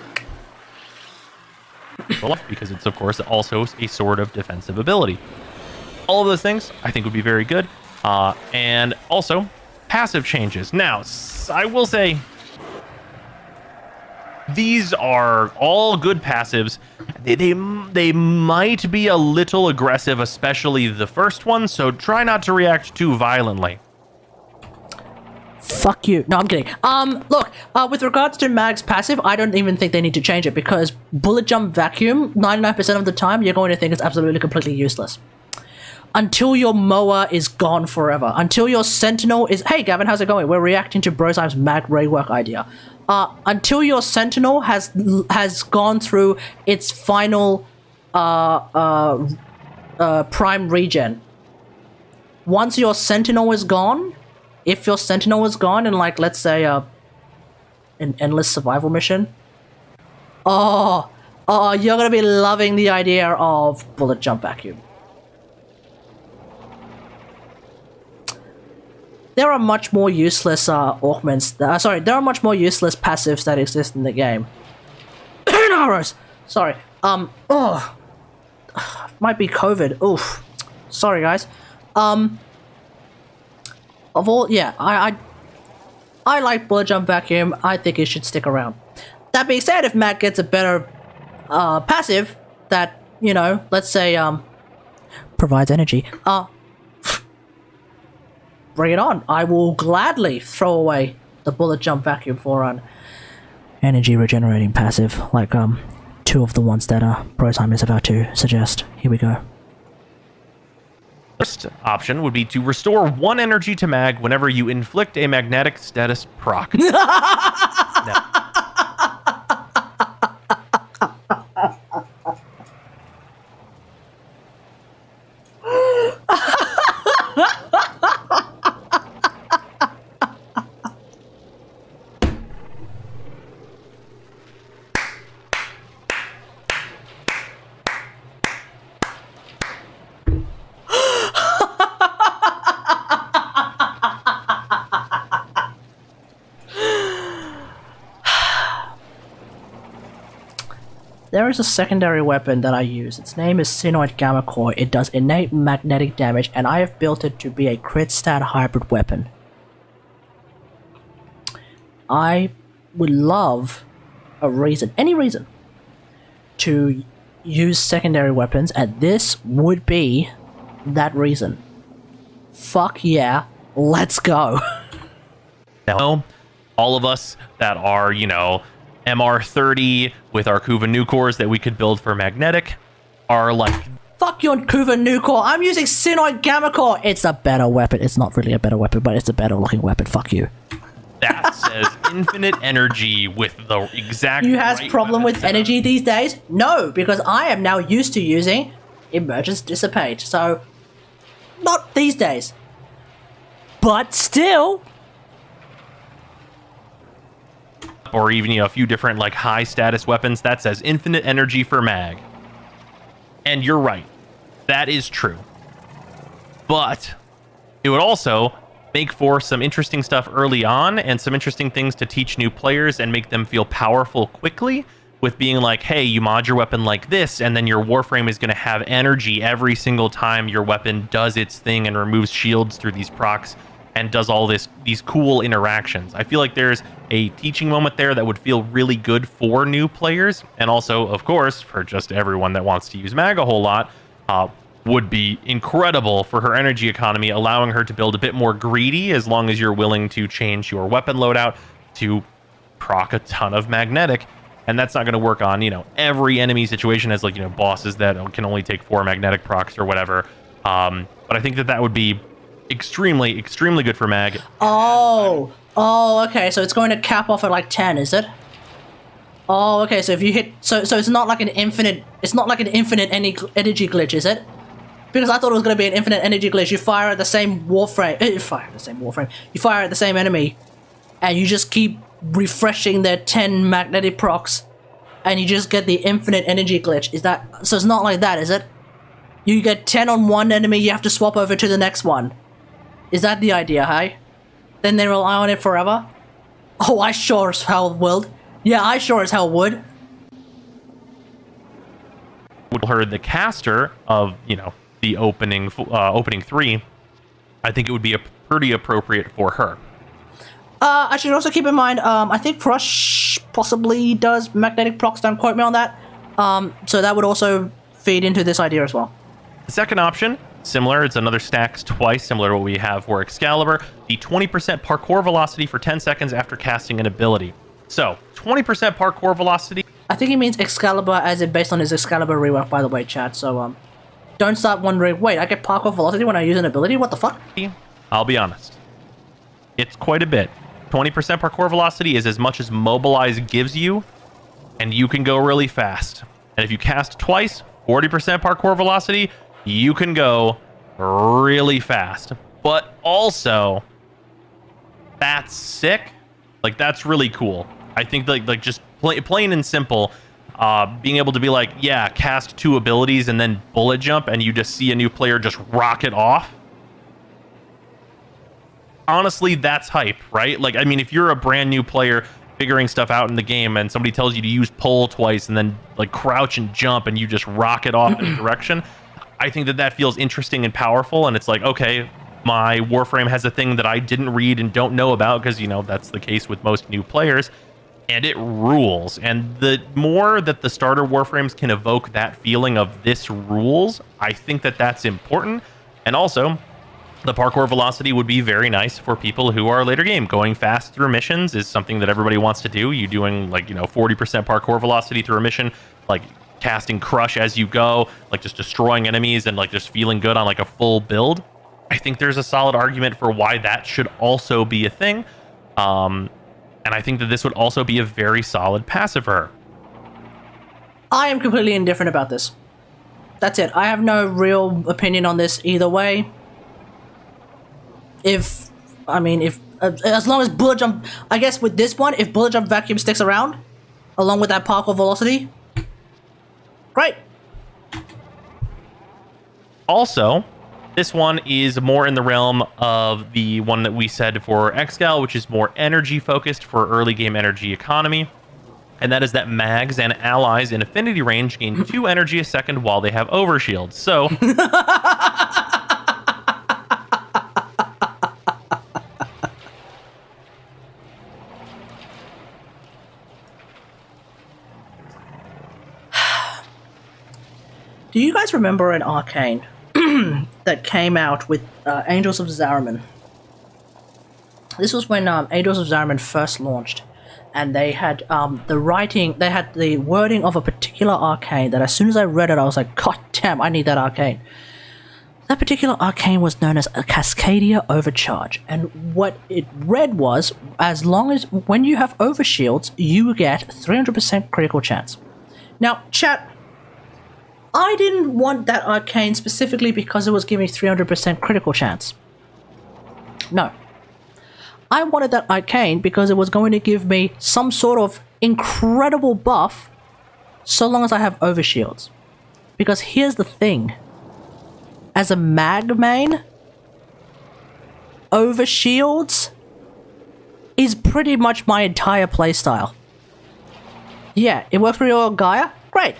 Because it's, of course, also a sort of defensive ability. All of those things, I think, would be very good. And also, passive changes. Now, I will say, these are all good passives. They might be a little aggressive, especially the first one, so try not to react too violently. Fuck you. No, I'm kidding. Look, with regards to Mag's passive, I don't even think they need to change it, because Bullet Jump Vacuum, 99% of the time, you're going to think it's absolutely completely useless. Until your Moa is gone forever. Until your Sentinel is... Hey, Gavin, how's it going? We're reacting to Brozime's Mag Rework idea. Until your Sentinel has gone through its final prime regen. Once your Sentinel is gone, if your Sentinel is gone in, like, let's say an endless survival mission, oh, you're gonna be loving the idea of Bullet Jump Vacuum. There are much more useless augments. There are much more useless passives that exist in the game. Arrows. Sorry. Might be COVID. Oof. Sorry, guys. Of all, yeah, I like Bullet Jump Vacuum. I think it should stick around. That being said, if Matt gets a better passive that, you know, let's say provides energy, bring it on. I will gladly throw away the Bullet Jump Vacuum for an energy regenerating passive, like two of the ones that Brozime is about to suggest. Here we go. First option would be to restore 1 energy to Mag whenever you inflict a magnetic status proc. Now, there is a secondary weapon that I use. Its name is Sinoid Gamma Core. It does innate magnetic damage, and I have built it to be a crit stat hybrid weapon. I would love a reason, any reason, to use secondary weapons, and this would be that reason. Fuck yeah, let's go. Now, all of us that are, you know, MR30 with our Kuva new cores that we could build for magnetic are like, fuck your Kuva new core. I'm using Sinoid Gamma Core. It's a better weapon. It's not really a better weapon, but it's a better looking weapon. Fuck you. that says infinite energy with the exact You has right problem with weapon setup. energy these days? No, because I am now used to using Emergence Dissipate. So, not these days. But still, or even, you know, a few different like high status weapons that says infinite energy for mag. And you're right, that is true. But it would also make for some interesting stuff early on and some interesting things to teach new players and make them feel powerful quickly, with being like, hey, you mod your weapon like this, and then your Warframe is going to have energy every single time your weapon does its thing and removes shields through these procs and does all these cool interactions. I feel like there's a teaching moment there that would feel really good for new players, and also, of course, for just everyone that wants to use mag a whole lot, would be incredible for her energy economy, allowing her to build a bit more greedy as long as you're willing to change your weapon loadout to proc a ton of magnetic. And that's not going to work on, you know, every enemy situation as, like, you know, bosses that can only take 4 magnetic procs or whatever. But I think that would be extremely, extremely good for mag. oh, okay, so it's going to cap off at like 10, is it? Oh, okay, so if you hit, so it's not like an infinite, energy glitch, is it? Because I thought it was going to be an infinite energy glitch. You fire at the same Warframe, you fire at the same enemy, and you just keep refreshing their 10 magnetic procs, and you just get the infinite energy glitch. Is that, so it's not like that, is it? You get 10 on one enemy, you have to swap over to the next one. Is that the idea, hey? Then they rely on it forever? Oh, I sure as hell would. Yeah, I sure as hell would. Her the caster of, you know, the opening 3, I think it would be pretty appropriate for her. I should also keep in mind, I think Crush possibly does magnetic procs, don't quote me on that. So that would also feed into this idea as well. The second option, similar, it's another stacks twice, similar to what we have for Excalibur, the 20% parkour velocity for 10 seconds after casting an ability. So, 20% parkour velocity. I think he means Excalibur as in based on his Excalibur rework, by the way, chat, so, don't start wondering, wait, I get parkour velocity when I use an ability? What the fuck? I'll be honest. It's quite a bit. 20% parkour velocity is as much as Mobilize gives you, and you can go really fast. And if you cast twice, 40% parkour velocity, you can go really fast. But also, that's sick. Like, that's really cool. I think like just plain and simple, being able to be like, yeah, cast 2 abilities and then bullet jump, and you just see a new player just rocket off. Honestly, that's hype, right? Like, I mean, if you're a brand new player figuring stuff out in the game and somebody tells you to use pull twice and then like crouch and jump and you just rocket off in a direction, I think that feels interesting and powerful. And it's like, okay, my Warframe has a thing that I didn't read and don't know about, because, you know, that's the case with most new players, and it rules. And the more that the starter Warframes can evoke that feeling of this rules, I think that that's important. And also, the parkour velocity would be very nice for people who are later game. Going fast through missions is something that everybody wants to do. You doing, like, you know, 40% parkour velocity through a mission, like casting Crush as you go, like just destroying enemies and like just feeling good on like a full build. I think there's a solid argument for why that should also be a thing. And I think that this would also be a very solid passive for her. I am completely indifferent about this. That's it. I have no real opinion on this either way. As long as bullet jump, I guess with this one, if bullet jump vacuum sticks around, along with that parkour velocity, great. Also, this one is more in the realm of the one that we said for Excal, which is more energy focused for early game energy economy. and that is that mags and allies in affinity range gain 2 energy a second while they have overshields. So do you guys remember an Arcane that came out with Angels of Zariman? This was when Angels of Zariman first launched, and they had the wording of a particular Arcane that as soon as I read it, I was like, God damn, I need that Arcane. That particular Arcane was known as a Cascadia Overcharge, and what it read was, as long as when you have overshields, you get 300% critical chance. Now, chat, I didn't want that Arcane specifically because it was giving me 300% critical chance. No. I wanted that Arcane because it was going to give me some sort of incredible buff so long as I have overshields. Because here's the thing. As a mag main, overshields is pretty much my entire playstyle. Yeah, it works for your Gaia? Great.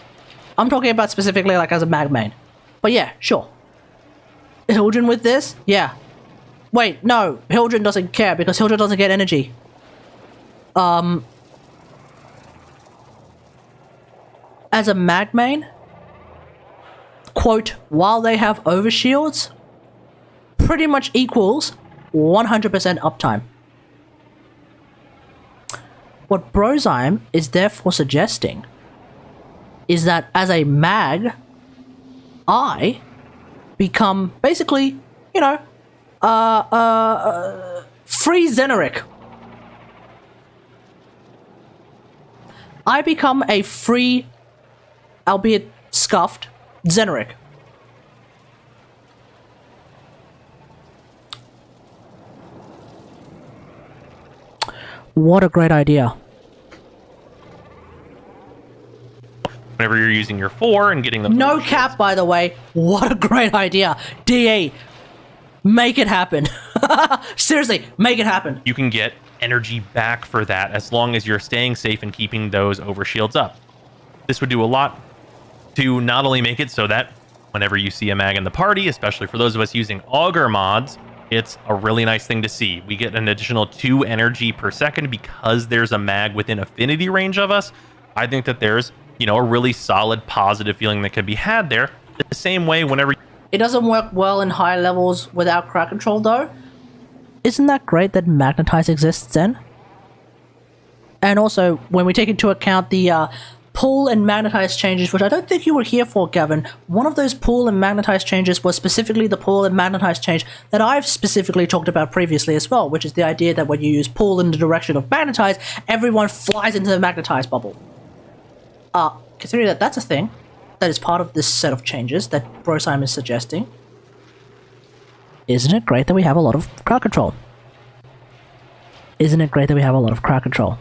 I'm talking about specifically like as a mag main. But yeah, sure. Hildren with this? Yeah. Wait, no. Hildren doesn't care because Hildren doesn't get energy. As a mag main, quote, while they have overshields, pretty much equals 100% uptime. What Brozyme is therefore suggesting is that as a mag, I become basically, you know, free Xeneric. I become a free, albeit scuffed, Xeneric. What a great idea. whenever you're using your 4 and getting them. No cap, by the way. What a great idea. DE, make it happen. Seriously, make it happen. You can get energy back for that as long as you're staying safe and keeping those overshields up. This would do a lot to not only make it so that whenever you see a mag in the party, especially for those of us using auger mods, it's a really nice thing to see. We get an additional 2 energy per second because there's a mag within affinity range of us. I think that there's, you know, a really solid positive feeling that can be had there. The same way whenever... It doesn't work well in high levels without crowd control, though. Isn't that great that Magnetize exists then? And also, when we take into account the pull and magnetize changes, which I don't think you were here for, Gavin, one of those pull and magnetize changes was specifically the pull and magnetize change that I've specifically talked about previously as well, which is the idea that when you use pull in the direction of magnetize, everyone flies into the magnetize bubble. Considering that that's a thing that is part of this set of changes that Brozyme is suggesting, isn't it great that we have a lot of crowd control? Isn't it great that we have a lot of crowd control?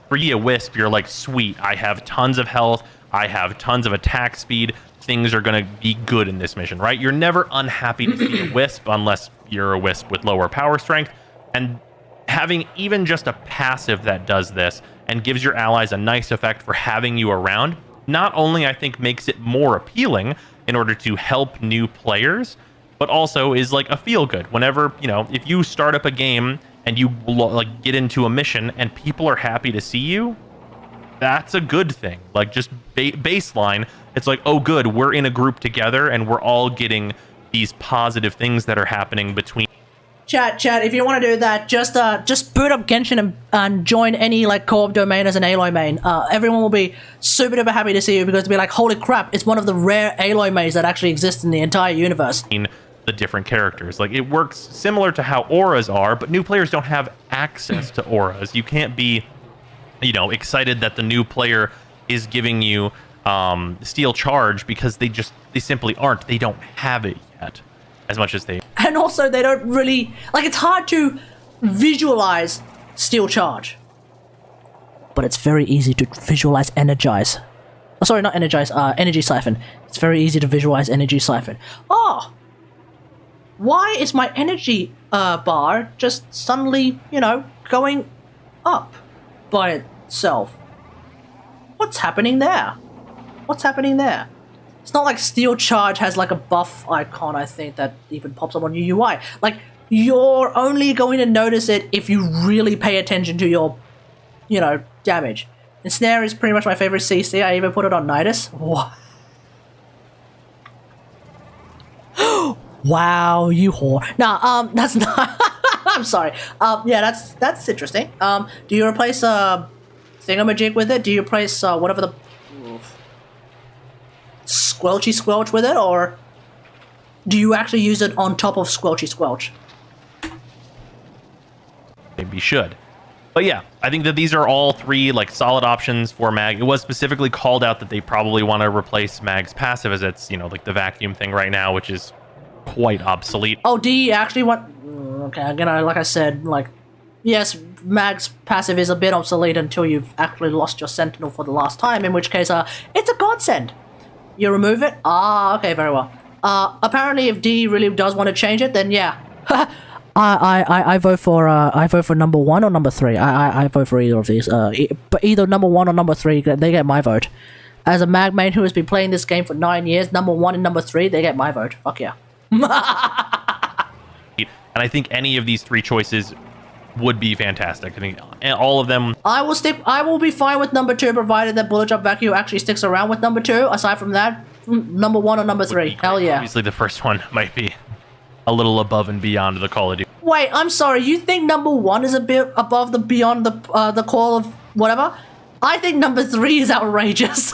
For you, a Wisp, you're like, sweet, I have tons of health, I have tons of attack speed, things are going to be good in this mission, right? You're never unhappy to see a Wisp unless you're a Wisp with lower power strength, and having even just a passive that does this and gives your allies a nice effect for having you around, not only I think makes it more appealing in order to help new players, but also is like a feel good. Whenever, you know, if you start up a game and you like get into a mission and people are happy to see you, that's a good thing. Like just baseline, it's like, oh good, we're in a group together and we're all getting these positive things that are happening between. Chat, if you want to do that, just boot up Genshin and join any like co-op domain as an Aloy main. Everyone will be super duper happy to see you because they'll be like, holy crap, it's one of the rare Aloy mains that actually exists in the entire universe. The different characters. Like, it works similar to how auras are, but new players don't have access to auras. You can't be, you know, excited that the new player is giving you Steel Charge because they simply aren't. They don't have it yet as much as they... And also, they don't really... Like, it's hard to visualize Steel Charge. But it's very easy to visualize Energize. Oh, sorry, not Energize, Energy Siphon. It's very easy to visualize Energy Siphon. Oh! Why is my energy bar just suddenly, you know, going up? by itself. What's happening there? What's happening there? It's not like Steel Charge has like a buff icon, I think, that even pops up on your UI. Like, you're only going to notice it if you really pay attention to your, you know, damage. Ensnare is pretty much my favorite CC. I even put it on Nidus. What? Wow, you whore. Nah, that's not... I'm sorry. Yeah, that's interesting. Do you replace thingamajig with it? Do you replace whatever the Squelchy Squelch with it, or do you actually use it on top of Squelchy Squelch? Maybe you should. But yeah, I think that these are all three like solid options for Mag. It was specifically called out that they probably want to replace Mag's passive, as it's, you know, like the vacuum thing right now, which is quite obsolete. Oh, do you actually want... Okay, again, like I said, like, yes, Mag's passive is a bit obsolete until you've actually lost your Sentinel for the last time, in which case, it's a godsend. You remove it? Ah, okay, very well. Apparently, if D really does want to change it, then yeah. I vote for number 1 or number 3. I vote for either of these. But either number 1 or number 3, they get my vote. As a Mag main who has been playing this game for 9 years, number 1 and number 3, they get my vote. Fuck yeah. And I think any of these three choices would be fantastic. I think all of them. I will be fine with number 2, provided that Bullet Drop Vacuum actually sticks around with number 2. Aside from that, number 1 or number 3. Hell yeah. Obviously, the first one might be a little above and beyond the Call of Duty. Wait, I'm sorry. You think number 1 is a bit above the beyond the call of whatever? I think number 3 is outrageous.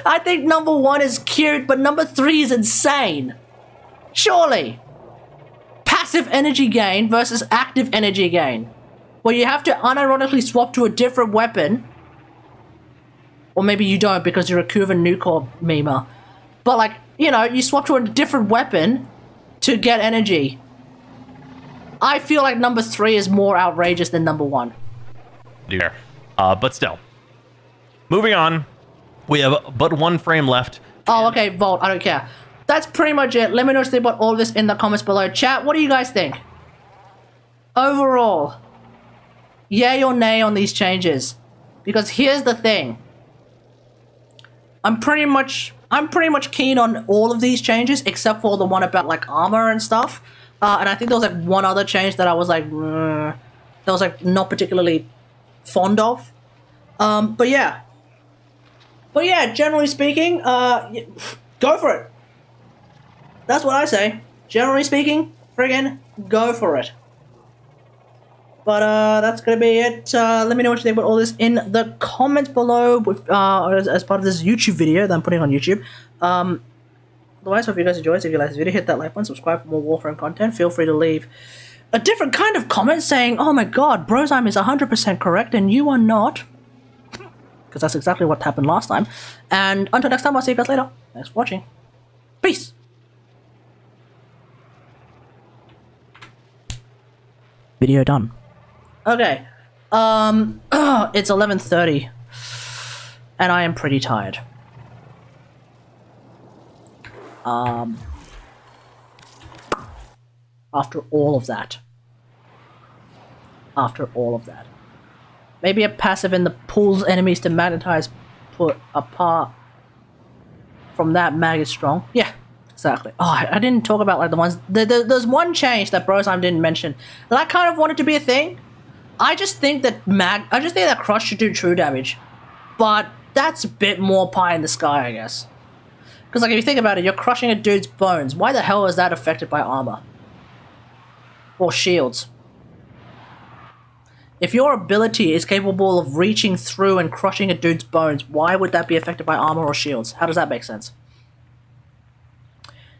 I think number 1 is cute, but number 3 is insane. Surely. Passive energy gain versus active energy gain, where you have to unironically swap to a different weapon. Or maybe you don't because you're a Kuvan Nucor memer. But like, you know, you swap to a different weapon to get energy. I feel like number 3 is more outrageous than number 1. But still. Moving on. We have but 1 frame left. Oh, okay, Vault, I don't care. That's pretty much it. Let me know what you think about all this in the comments below. Chat, what do you guys think? Overall, yay or nay on these changes? Because here's the thing. I'm pretty much keen on all of these changes, except for the one about like armor and stuff. And I think there was like one other change that I was like, not particularly fond of. But yeah, generally speaking, go for it. That's what I say. Generally speaking, friggin' go for it. But that's gonna be it. Let me know what you think about all this in the comments below with, as part of this YouTube video that I'm putting on YouTube. Otherwise, hope you guys enjoyed. So if you like this video, hit that like button, subscribe for more Warframe content. Feel free to leave a different kind of comment saying, oh my god, Brozime is 100% correct and you are not. Because that's exactly what happened last time. And until next time, I'll see you guys later. Thanks for watching. Peace! Video done. Okay. It's 11:30. And I am pretty tired. After all of that. Maybe a passive in the pulls enemies to magnetize put apart from that Mag is strong. Yeah, exactly. Oh, I didn't talk about like the ones... There's one change that Brozime didn't mention that I kind of wanted to be a thing. I just think that Crush should do true damage. But that's a bit more pie in the sky, I guess. Because like if you think about it, you're crushing a dude's bones. Why the hell is that affected by armor? Or shields? If your ability is capable of reaching through and crushing a dude's bones, why would that be affected by armor or shields? How does that make sense?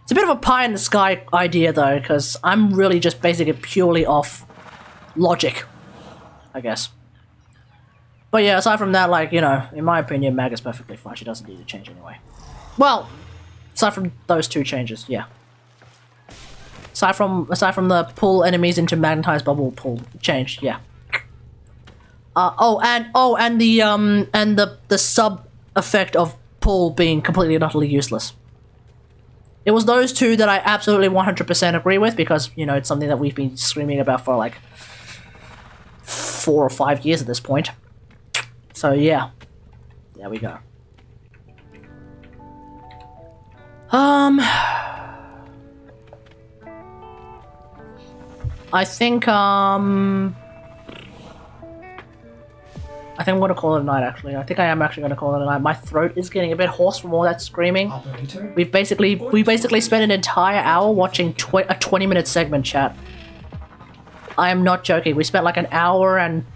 It's a bit of a pie-in-the-sky idea, though, because I'm really just basing it purely off logic, I guess. But yeah, aside from that, like, you know, in my opinion, Mag is perfectly fine. She doesn't need to change anyway. Well, aside from those 2 changes, yeah. Aside from the pull enemies into magnetized bubble pull change, yeah. And the sub effect of pull being completely and utterly useless. It was those 2 that I absolutely 100% agree with because, you know, it's something that we've been screaming about for like 4 or 5 years at this point. So yeah, there we go. I think I'm gonna call it a night. Actually, I think I am actually gonna call it a night. My throat is getting a bit hoarse from all that screaming. Operator? We basically spent an entire hour watching a 20-minute segment, chat. I am not joking. We spent like an hour and